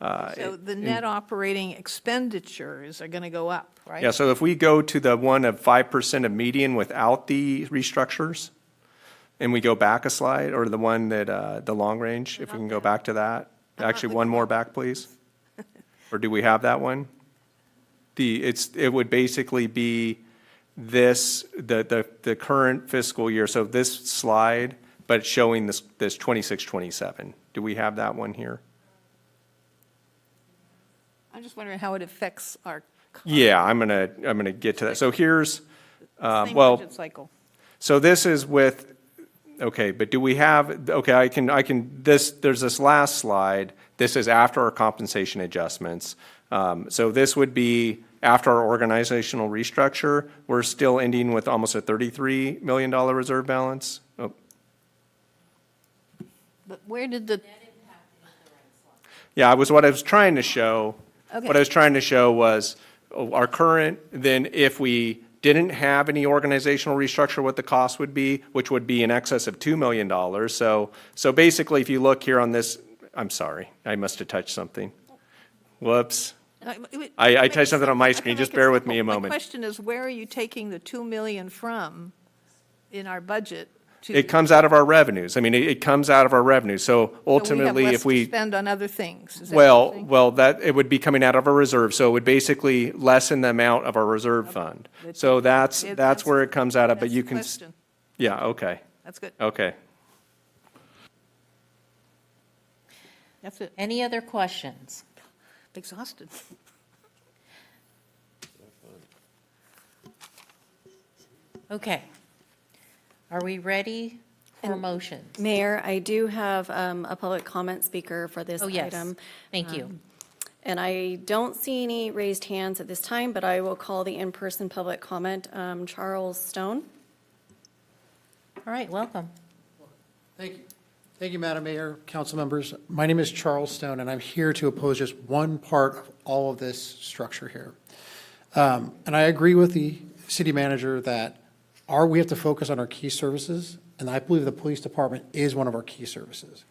So the net operating expenditures are going to go up, right? Yeah, so if we go to the one of 5% of median without the restructures, and we go back a slide, or the one that, the long range, if we can go back to that. Actually, one more back, please. Or do we have that one? It would basically be this, the current fiscal year, so this slide, but showing this 26, 27. Do we have that one here? I'm just wondering how it affects our Yeah, I'm gonna get to that. So here's, same well, budget cycle. so this is with, okay, but do we have, okay, I can, there's this last slide. This is after our compensation adjustments. So this would be after our organizational restructure. We're still ending with almost a $33 million reserve balance. Oh, But where did the, yeah, what I was trying to show. Okay. What I was trying to show was our current, then if we didn't have any organizational restructure, what the cost would be, which would be in excess of $2 million. So basically, if you look here on this, I'm sorry, I must have touched something. Whoops. I touched something on my screen. Just bear with me a my moment. question is, where are you taking the 2 million from in our budget? to- It comes out of our revenues. I mean, it comes out of our revenues. So ultimately, if So we we. have less to spend on other things, is that what you're saying? Well, it would be coming out of our reserve, so it would basically lessen the amount of our reserve fund. So that's where it comes out of, but That's you the can. question. Yeah, okay, That's good. okay. That's it. Any other questions? Exhausted. Okay. Are we ready for motions? Mayor, I do have a public comment speaker for this Oh, yes. item. Thank you. And I don't see any raised hands at this time, but I will call the in-person public comment. Charles Stone. All right, welcome. Thank you. Thank you, Madam Mayor, council members. My name is Charles Stone, and I'm here to oppose just one part of all of this structure here. And I agree with the city manager that we have to focus on our key services, and I believe the police department is one of our key services.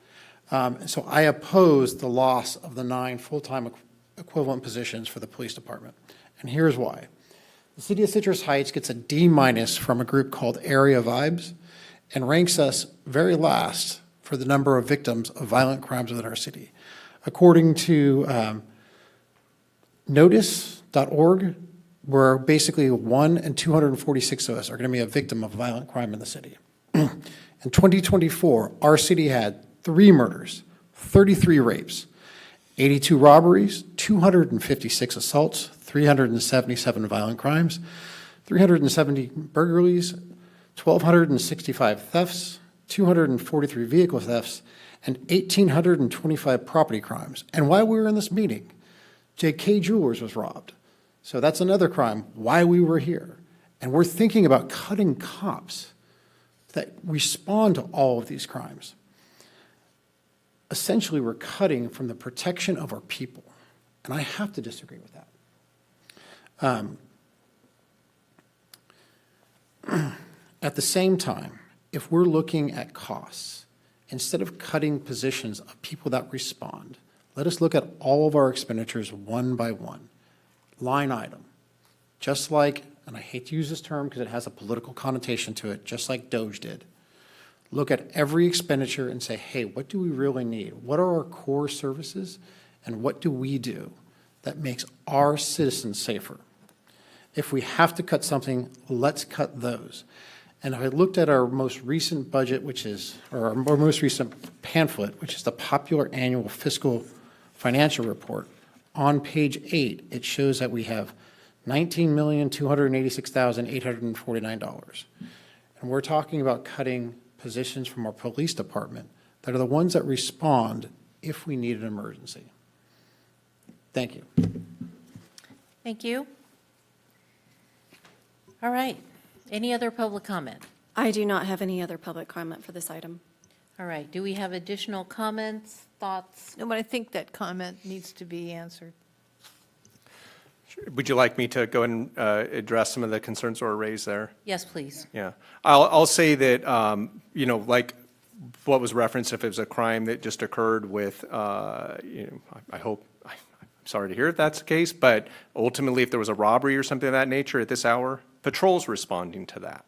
And so I oppose the loss of the 9 full-time equivalent positions for the police department. And here's why. The city of Citrus Heights gets a D- from a group called Area Vibes and ranks us very last for the number of victims of violent crimes within our city. According to notice.org, we're basically 1 in 246 of us are going to be a victim of violent crime in the city. In 2024, our city had 3 murders, 33 rapes, 82 robberies, 256 assaults, 377 violent crimes, 370 burglaries, 1,265 thefts, 243 vehicle thefts, and 1,825 property crimes. And while we were in this meeting, JK Jewelers was robbed. So that's another crime, why we were here. And we're thinking about cutting cops that respond to all of these crimes. Essentially, we're cutting from the protection of our people. And I have to disagree with that. At the same time, if we're looking at costs, instead of cutting positions of people that respond, let us look at all of our expenditures one by one, line item. Just like, and I hate to use this term because it has a political connotation to it, just like Doge did. Look at every expenditure and say, hey, what do we really need? What are our core services? And what do we do that makes our citizens safer? If we have to cut something, let's cut those. And if I looked at our most recent budget, or our most recent pamphlet, which is the popular annual fiscal financial report, on page 8, it shows that we have $19,286,849. And we're talking about cutting positions from our police department that are the ones that respond if we need an emergency. Thank you. Thank you. All right. Any other public comment? I do not have any other public comment for this item. All right. Do we have additional comments, thoughts? No, but I think that comment needs to be answered. Would you like me to go and address some of the concerns that were raised there? Yes, please. Yeah. I'll say that, like what was referenced, if it was a crime that just occurred with, I'm sorry to hear if that's the case, but ultimately, if there was a robbery or something of that nature at this hour, patrol's responding to that.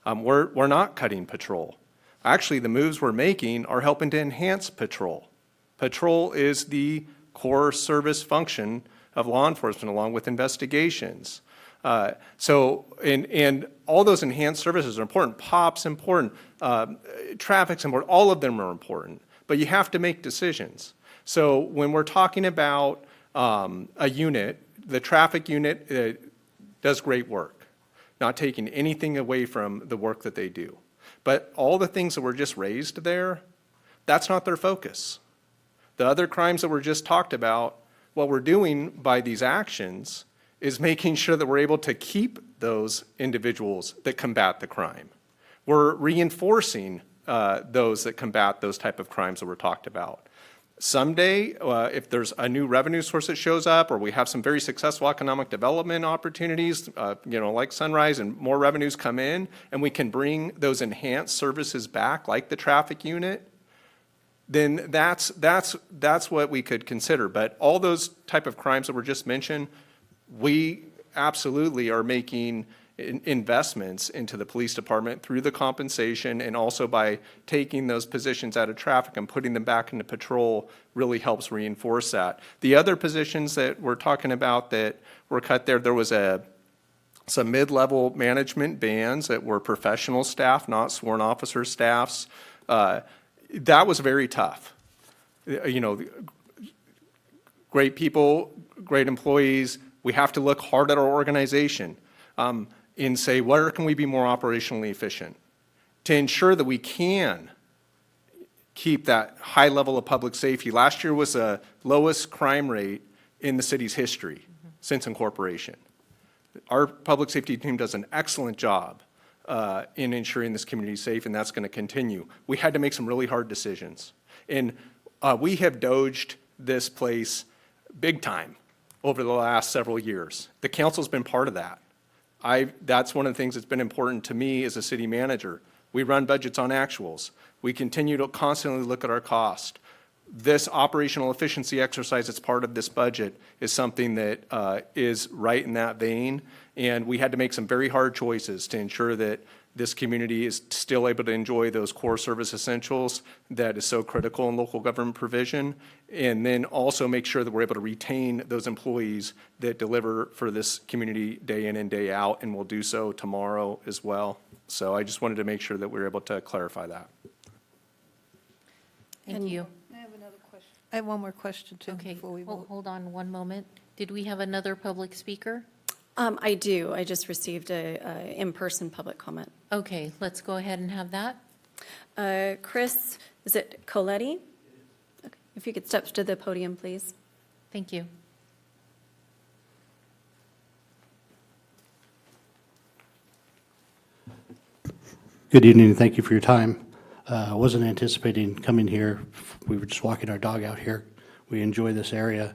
We're not cutting patrol. Actually, the moves we're making are helping to enhance patrol. Patrol is the core service function of law enforcement, along with investigations. And all those enhanced services are important. POP's important, traffic's important, all of them are important, but you have to make decisions. So when we're talking about a unit, the traffic unit does great work, not taking anything away from the work that they do. But all the things that were just raised there, that's not their focus. The other crimes that were just talked about, what we're doing by these actions is making sure that we're able to keep those individuals that combat the crime. We're reinforcing those that combat those type of crimes that were talked about. Someday, if there's a new revenue source that shows up, or we have some very successful economic development opportunities, like Sunrise, and more revenues come in, and we can bring those enhanced services back, like the traffic unit, then that's what we could consider. But all those type of crimes that were just mentioned, we absolutely are making investments into the police department through the compensation, and also by taking those positions out of traffic and putting them back into patrol really helps reinforce that. The other positions that we're talking about that were cut there was some mid-level management bands that were professional staff, not sworn officer staffs. That was very tough. Great people, great employees. We have to look hard at our organization and say, where can we be more operationally efficient to ensure that we can keep that high level of public safety. Last year was the lowest crime rate in the city's history since incorporation. Our public safety team does an excellent job in ensuring this community is safe, and that's going to continue. We had to make some really hard decisions. And we have doged this place big time over the last several years. The council's been part of that. That's one of the things that's been important to me as a city manager. We run budgets on actuals. We continue to constantly look at our cost. This operational efficiency exercise that's part of this budget is something that is right in that vein, and we had to make some very hard choices to ensure that this community is still able to enjoy those core service essentials that is so critical in local government provision, and then also make sure that we're able to retain those employees that deliver for this community day in and day out, and will do so tomorrow as well. So I just wanted to make sure that we were able to clarify that. Thank you. I have another question. I have one more question, too, Okay, before we vote. hold on one moment. Did we have another public speaker? I do. I just received a in-person public comment. Okay, let's go ahead and have that. Chris, is it Coletti? Okay. If you could step to the podium, please. Thank you. Good evening, and thank you for your time. I wasn't anticipating coming here. We were just walking our dog out here. We enjoy this area.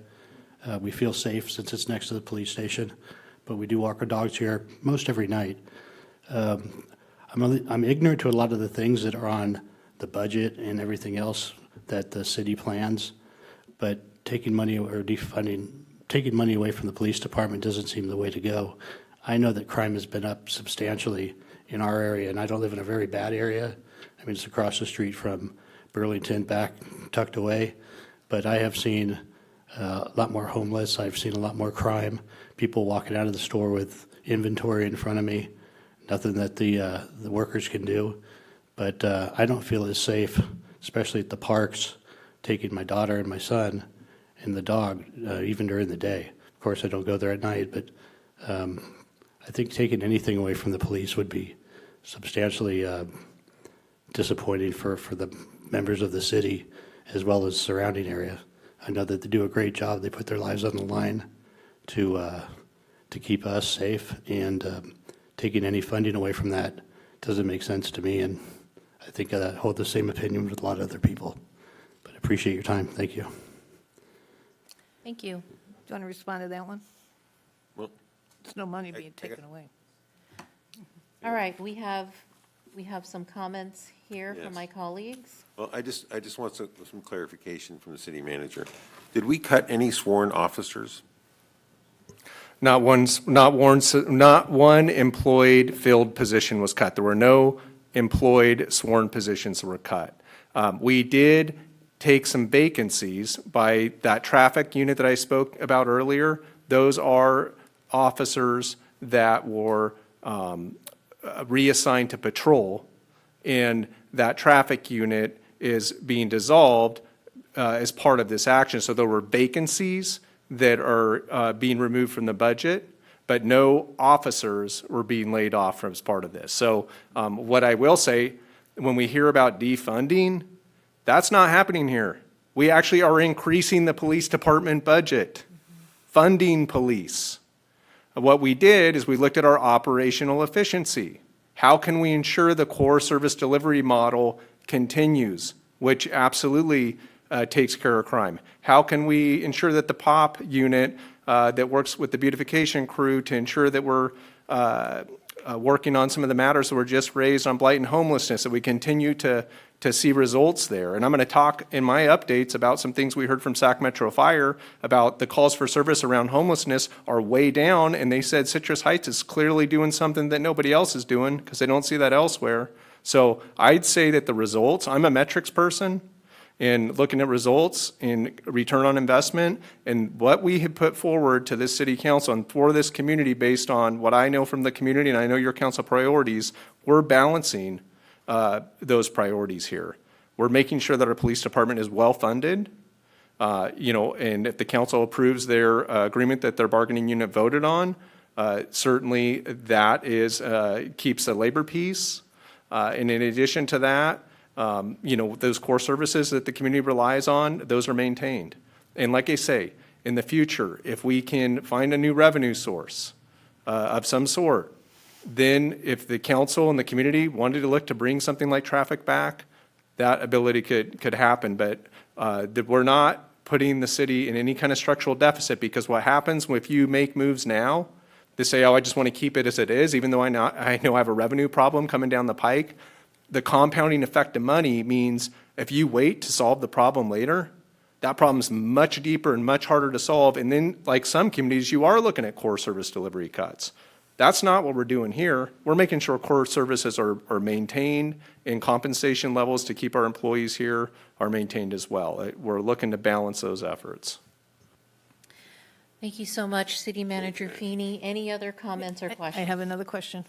We feel safe since it's next to the police station, but we do walk our dogs here most every night. I'm ignorant to a lot of the things that are on the budget and everything else that the city plans, but taking money or defunding, taking money away from the police department doesn't seem the way to go. I know that crime has been up substantially in our area, and I don't live in a very bad area. I mean, it's across the street from Burlington, back tucked away, but I have seen a lot more homeless. I've seen a lot more crime, people walking out of the store with inventory in front of me, nothing that the workers can do. But I don't feel as safe, especially at the parks, taking my daughter and my son and the dog, even during the day. Of course, I don't go there at night, but I think taking anything away from the police would be substantially disappointing for the members of the city as well as surrounding area. I know that they do a great job. They put their lives on the line to keep us safe, and taking any funding away from that doesn't make sense to me, and I think I hold the same opinion with a lot of other people. But I appreciate your time. Thank you. Thank you. Do you want to respond to that one? Well, There's no money being taken away. All right, we have We have some comments here from Yes. my colleagues. Well, I just want some clarification from the city manager. Did we cut any sworn officers? Not one employed filled position was cut. There were no employed sworn positions that were cut. We did take some vacancies by that traffic unit that I spoke about earlier. Those are officers that were reassigned to patrol, and that traffic unit is being dissolved as part of this action. So there were vacancies that are being removed from the budget, but no officers were being laid off as part of this. So what I will say, when we hear about defunding, that's not happening here. We actually are increasing the police department budget, funding police. What we did is we looked at our operational efficiency. How can we ensure the core service delivery model continues, which absolutely takes care of crime? How can we ensure that the POP unit that works with the beautification crew to ensure that we're working on some of the matters that were just raised on blight and homelessness, that we continue to see results there? And I'm going to talk in my updates about some things we heard from Sac Metro Fire about the calls for service around homelessness are way down, and they said Citrus Heights is clearly doing something that nobody else is doing because they don't see that elsewhere. So I'd say that the results, I'm a metrics person, and looking at results in return on investment and what we have put forward to this city council and for this community based on what I know from the community and I know your council priorities, we're balancing those priorities here. We're making sure that our police department is well-funded, and if the council approves their agreement that their bargaining unit voted on, certainly that is keeps the labor piece. And in addition to that, those core services that the community relies on, those are maintained. And like I say, in the future, if we can find a new revenue source of some sort, then if the council and the community wanted to look to bring something like traffic back, that ability could happen. But that we're not putting the city in any kind of structural deficit, because what happens if you make moves now, they say, oh, I just want to keep it as it is, even though I know I have a revenue problem coming down the pike. The compounding effect of money means if you wait to solve the problem later, that problem's much deeper and much harder to solve. And then, like some communities, you are looking at core service delivery cuts. That's not what we're doing here. We're making sure core services are maintained and compensation levels to keep our employees here are maintained as well. We're looking to balance those efforts. Thank you so much, City Manager Feeney. Any other comments or questions? I have another question.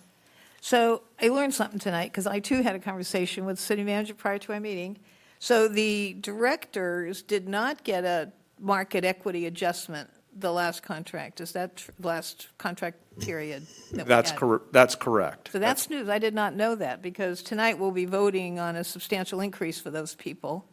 So I learned something tonight, because I too had a conversation with the city manager prior to our meeting. So the directors did not get a market equity adjustment the last contract. Is that last contract period that we That's had? correct. That's correct. So that's news. I did not know that, because tonight we'll be voting on a substantial increase for those people.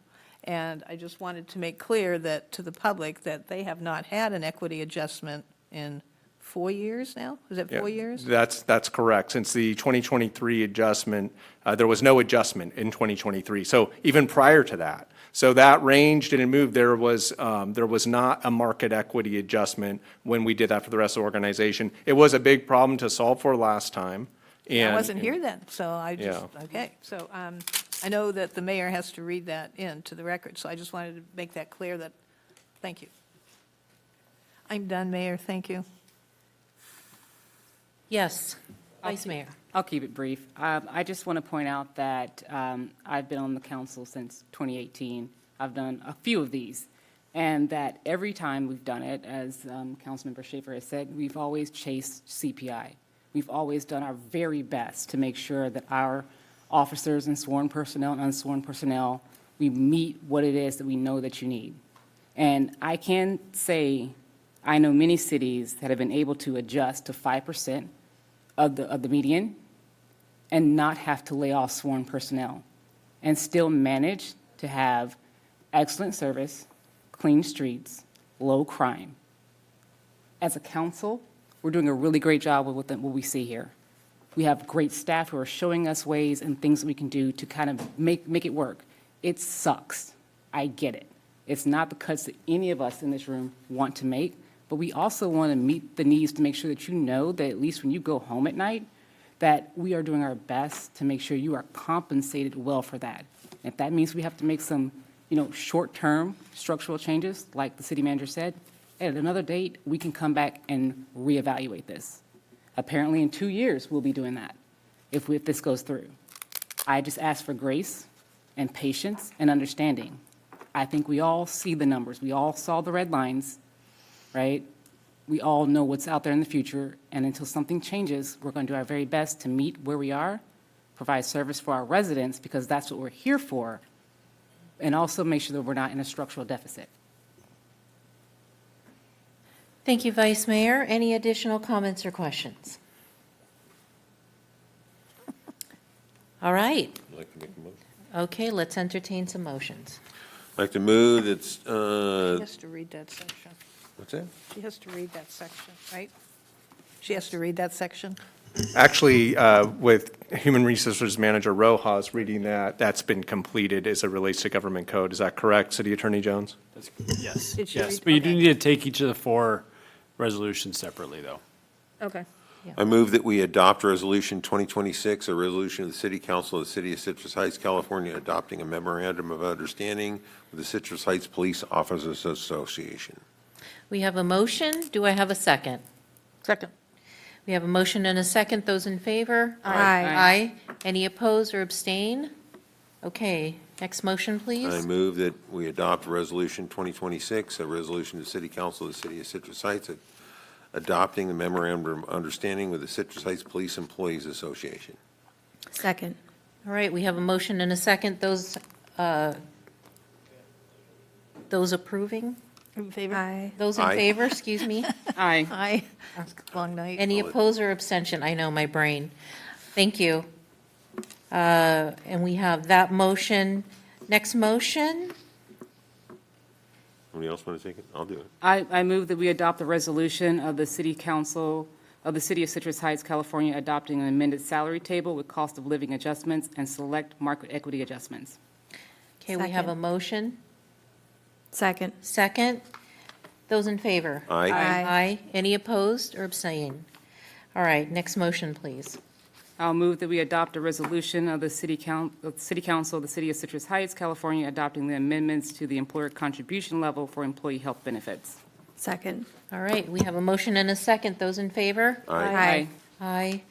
And I just wanted to make clear that, to the public, that they have not had an equity adjustment in 4 years now? Is it 4 years? That's correct. Since the 2023 adjustment, there was no adjustment in 2023. So even prior to that, so that range didn't move. There was not a market equity adjustment when we did that for the rest of the organization. It was a big problem to solve for last time. I wasn't here then, so I just, Yeah. okay. So I know that the mayor has to read that into the record, so I just wanted to make that clear that, thank you. I'm done, Mayor, thank you. Yes, Vice Mayor. I'll keep it brief. I just want to point out that I've been on the council since 2018. I've done a few of these, and that every time we've done it, as Councilmember Schaefer has said, we've always chased CPI. We've always done our very best to make sure that our officers and sworn personnel and unsworn personnel, we meet what it is that we know that you need. And I can say, I know many cities that have been able to adjust to 5% of the median and not have to lay off sworn personnel and still manage to have excellent service, clean streets, low crime. As a council, we're doing a really great job with what we see here. We have great staff who are showing us ways and things that we can do to kind of make it work. It sucks. I get it. It's not the cuts that any of us in this room want to make, but we also want to meet the needs to make sure that you know that at least when you go home at night, that we are doing our best to make sure you are compensated well for that. If that means we have to make some, short-term structural changes, like the city manager said, at another date, we can come back and reevaluate this. Apparently, in 2 years, we'll be doing that if this goes through. I just ask for grace and patience and understanding. I think we all see the numbers. We all saw the red lines, right? We all know what's out there in the future, and until something changes, we're going to do our very best to meet where we are, provide service for our residents, because that's what we're here for, and also make sure that we're not in a structural deficit. Thank you, Vice Mayor. Any additional comments or questions? All right. I'd like to make a motion. Okay, let's entertain some motions. I'd like to move that, She has to read that section. what's that? She has to read that section, right? She has to read that section? Actually, with Human Resources Manager Rojas reading that, that's been completed as it relates to government code. Is that correct, City Attorney Jones? Yes, Did she yes, read- but you do okay. need to take each of the 4 resolutions separately, though. Okay. I move that we adopt Resolution 2026, a resolution of the City Council of the City of Citrus Heights, California, adopting a memorandum of understanding with the Citrus Heights Police Officers Association. We have a motion. Do I have a second? Second. We have a motion and a second. Those in favor? Aye. Aye. Any opposed or abstain? Okay, next motion, please. I move that we adopt Resolution 2026, a resolution of the City Council of the City of Citrus Heights, adopting the memorandum of understanding with the Citrus Heights Police Employees Association. Second. All right, we have a motion and a second. Those approving? In favor? Aye. Those in Aye. favor, excuse me? Aye. Aye. Long night. Any opposed or abstention? I know, my brain. Thank you. And we have that motion. Next motion? Somebody else want to take it? I'll do it. I move that we adopt the resolution of the City Council of the City of Citrus Heights, California, adopting an amended salary table with cost of living adjustments and select market equity adjustments. Okay, we have a Second. motion. Second. Second. Those in favor? Aye. Aye. Any opposed or abstaining? All right, next motion, please. I'll move that we adopt a resolution of the City Council of the City of Citrus Heights, California, adopting the amendments to the employer contribution level for employee health benefits. Second. All right, we have a motion and a second. Those in favor? Aye. Aye.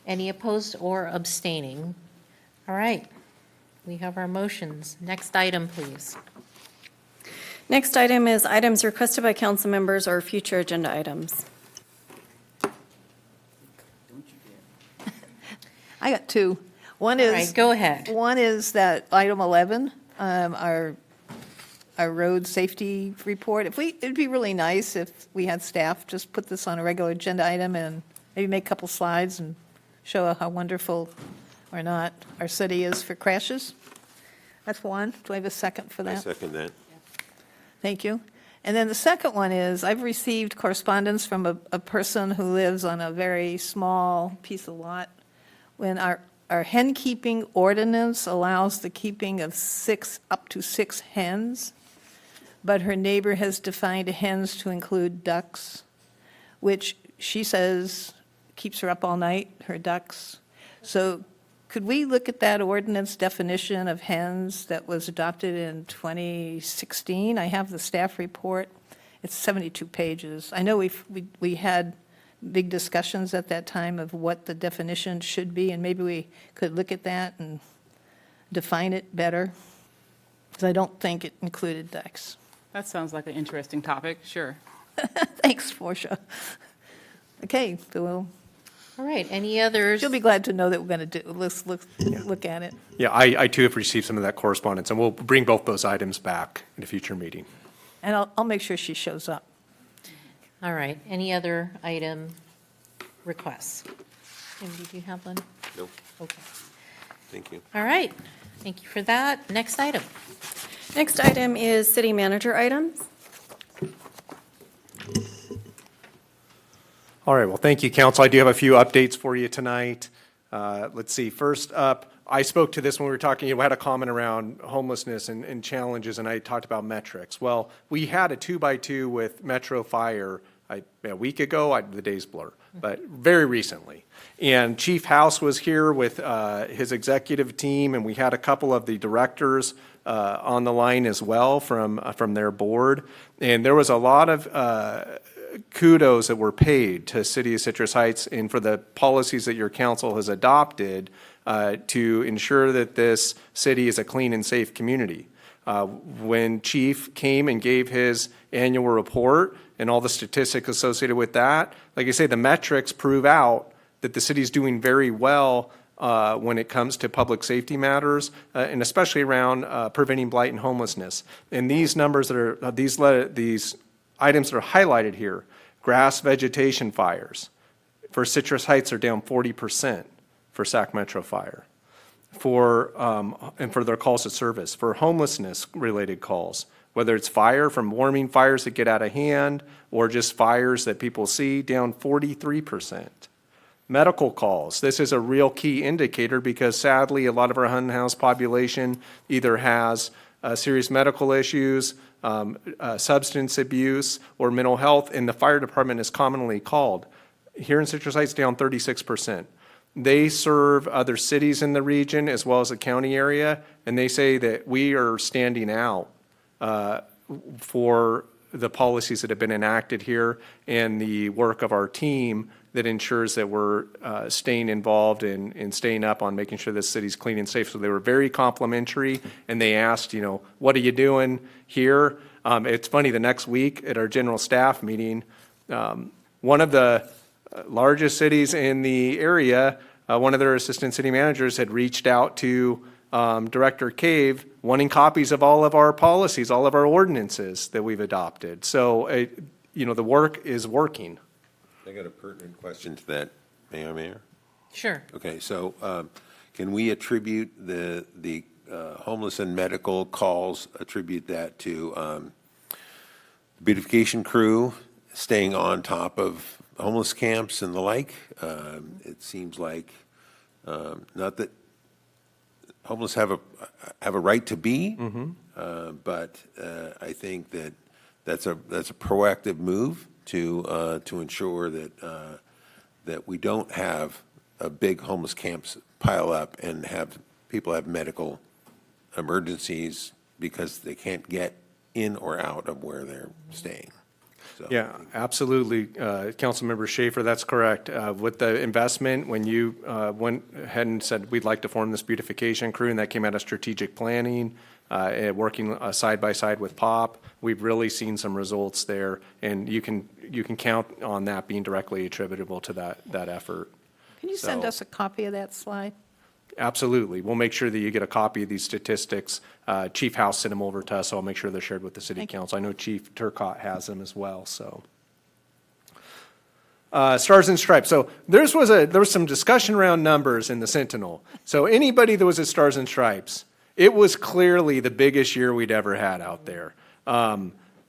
Any opposed or abstaining? All right, we have our motions. Next item, please. Next item is items requested by council members or future agenda items. I got 2. One All is. right, go ahead. One is that item 11, our road safety report. It'd be really nice if we had staff just put this on a regular agenda item and maybe make a couple slides and show how wonderful or not our city is for crashes. That's one. Do I have a second for I that? second that. Thank you. And then the second one is, I've received correspondence from a person who lives on a very small piece of lot. When our hen keeping ordinance allows the keeping of up to 6 hens, but her neighbor has defined hens to include ducks, which she says keeps her up all night, her ducks. So could we look at that ordinance definition of hens that was adopted in 2016? I have the staff report. It's 72 pages. I know we had big discussions at that time of what the definition should be, and maybe we could look at that and define it better, because I don't think it included ducks. That sounds like an interesting topic, sure. Thanks, Portia. Okay, so All right, any others? she'll be glad to know that we're going to look at it. Yeah, I too have received some of that correspondence, and we'll bring both those items back in a future meeting. And I'll make sure she shows up. All right, any other item requests? Tim, did you have one? Nope. Okay. Thank you. All right, thank you for that. Next item. Next item is city manager items. All right, well, thank you, council. I do have a few updates for you tonight. Let's see, first up, I spoke to this when we were talking, we had a comment around homelessness and challenges, and I talked about metrics. Well, we had a 2x2 with Metro Fire a week ago, the days blur, but very recently. And Chief House was here with his executive team, and we had a couple of the directors on the line as well from their board. And there was a lot of kudos that were paid to City of Citrus Heights and for the policies that your council has adopted to ensure that this city is a clean and safe community. When Chief came and gave his annual report and all the statistics associated with that, like I say, the metrics prove out that the city's doing very well when it comes to public safety matters, and especially around preventing blight and homelessness. And these numbers that are, these items that are highlighted here, grass vegetation fires for Citrus Heights are down 40% for Sac Metro Fire. And for their calls to service, for homelessness-related calls, whether it's fire from warming fires that get out of hand or just fires that people see, down 43%. Medical calls, this is a real key indicator because sadly, a lot of our unhoused population either has serious medical issues, substance abuse, or mental health, and the fire department is commonly called. Here in Citrus Heights, down 36%. They serve other cities in the region as well as the county area, and they say that we are standing out for the policies that have been enacted here and the work of our team that ensures that we're staying involved and staying up on making sure this city's clean and safe. So they were very complimentary, and they asked, you know, what are you doing here? It's funny, the next week at our general staff meeting, one of the largest cities in the area, one of their assistant city managers had reached out to Director Cave wanting copies of all of our policies, all of our ordinances that we've adopted. So, you know, the work is working. I got a pertinent question to that, Mayor. Sure. Okay, so can we attribute the homeless and medical calls, attribute that to beautification crew staying on top of homeless camps and the like? It seems like, not that homeless have a right to be, but I think that that's a proactive move to ensure that we don't have big homeless camps pile up and have people have medical emergencies because they can't get in or out of where they're staying. So. Yeah, absolutely. Councilmember Schaefer, that's correct. With the investment, when you went ahead and said we'd like to form this beautification crew, and that came out of strategic planning, working side by side with POP, we've really seen some results there, and you can count on that being directly attributable to that effort. Can you send us a copy of that slide? Absolutely. We'll make sure that you get a copy of these statistics. Chief House sent them over to us, so I'll make sure they're shared with the city council. I know Chief Turcott has them as well, so. Stars and Stripes. So there was some discussion around numbers in the Sentinel. So anybody that was at Stars and Stripes, it was clearly the biggest year we'd ever had out there.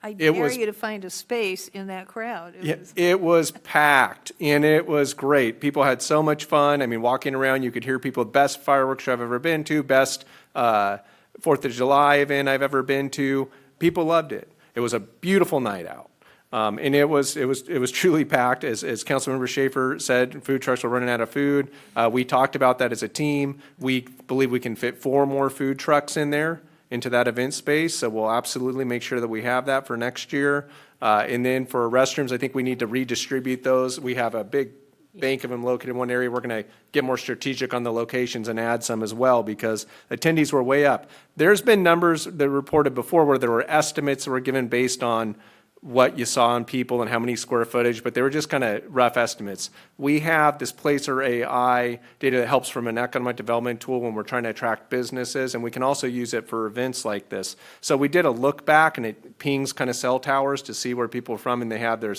I dare you to find a space in that crowd. It was packed, and it was great. People had so much fun. I mean, walking around, you could hear people, best fireworks show I've ever been to, best 4th of July event I've ever been to. People loved it. It was a beautiful night out. And it was truly packed. As Councilmember Schaefer said, food trucks were running out of food. We talked about that as a team. We believe we can fit 4 more food trucks in there into that event space, so we'll absolutely make sure that we have that for next year. And then for restrooms, I think we need to redistribute those. We have a big bank of them located in one area. We're going to get more strategic on the locations and add some as well because attendees were way up. There's been numbers that were reported before where there were estimates that were given based on what you saw in people and how many square footage, but they were just kind of rough estimates. We have this Placer AI data that helps from an economic development tool when we're trying to attract businesses, and we can also use it for events like this. So we did a look back, and it pings kind of cell towers to see where people are from, and they have their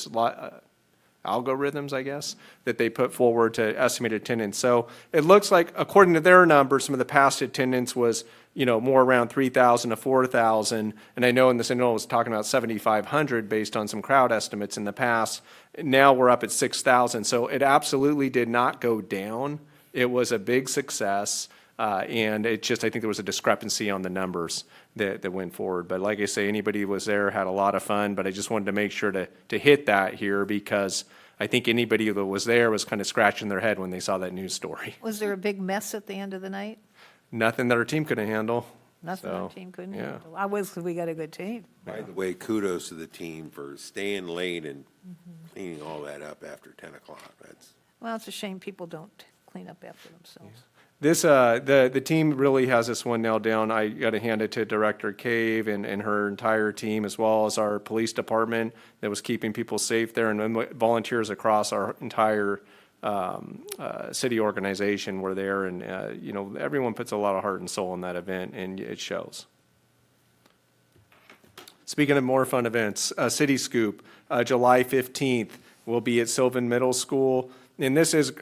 algorithms, I guess, that they put forward to estimate attendance. So it looks like, according to their numbers, some of the past attendance was, you know, more around 3,000 to 4,000. And I know in the Sentinel was talking about 7,500 based on some crowd estimates in the past. Now we're up at 6,000. So it absolutely did not go down. It was a big success. And it just, I think there was a discrepancy on the numbers that went forward. But like I say, anybody who was there had a lot of fun, but I just wanted to make sure to hit that here because I think anybody that was there was kind of scratching their head when they saw that news story. Was there a big mess at the end of the night? Nothing that our team couldn't handle. Nothing our So, team couldn't yeah. handle. I was, because we got a good team. By the way, kudos to the team for staying late and cleaning all that up after 10 o'clock. That's, Well, it's a shame people don't clean up after themselves. This, the team really has this one nailed down. I got to hand it to Director Cave and her entire team, as well as our police department that was keeping people safe there, and then volunteers across our entire city organization were there, and, you know, everyone puts a lot of heart and soul in that event, and it shows. Speaking of more fun events, City Scoop, July 15th, will be at Sylvan Middle School. And this is,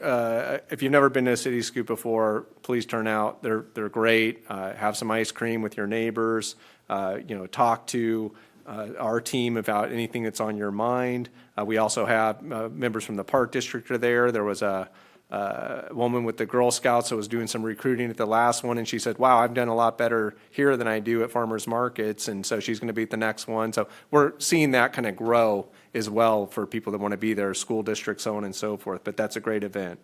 if you've never been to a City Scoop before, please turn out. They're great. Have some ice cream with your neighbors. You know, talk to our team about anything that's on your mind. We also have members from the Park District are there. There was a woman with the Girl Scouts that was doing some recruiting at the last one, and she said, wow, I've done a lot better here than I do at farmers markets, and so she's going to be at the next one. So we're seeing that kind of grow as well for people that want to be there, school districts, so on and so forth, but that's a great event.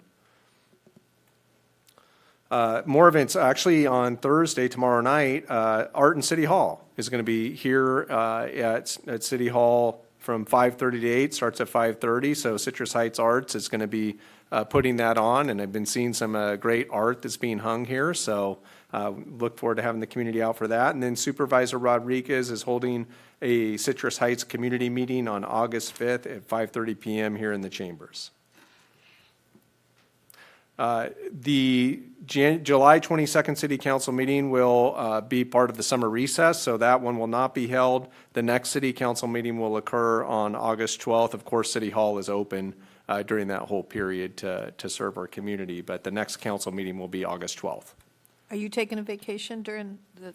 More events, actually on Thursday, tomorrow night, Art in City Hall is going to be here at City Hall from 5:30 to 8, starts at 5:30, so Citrus Heights Arts is going to be putting that on, and I've been seeing some great art that's being hung here, so look forward to having the community out for that. And then Supervisor Rodriguez is holding a Citrus Heights community meeting on August 5th at 5:30 p.m. here in the chambers. The July 22nd City Council meeting will be part of the summer recess, so that one will not be held. The next City Council meeting will occur on August 12th. Of course, City Hall is open during that whole period to serve our community, but the next council meeting will be August 12th. Are you taking a vacation during the?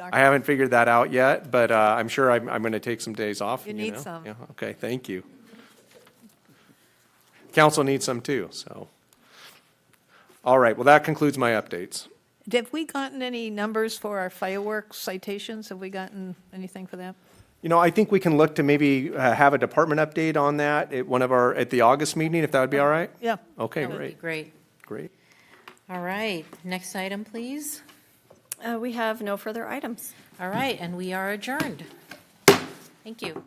I haven't figured that out yet, but I'm sure I'm going to take some days off. You need know? some. Yeah, okay, thank you. Council needs some too, so. All right, well, that concludes my updates. Have we gotten any numbers for our fireworks citations? Have we gotten anything for that? You know, I think we can look to maybe have a department update on that at the August meeting, if that would be all right? Yeah. Okay, That would be great. great. Great. All right, next item, please. We have no further items. All right, and we are adjourned. Thank you.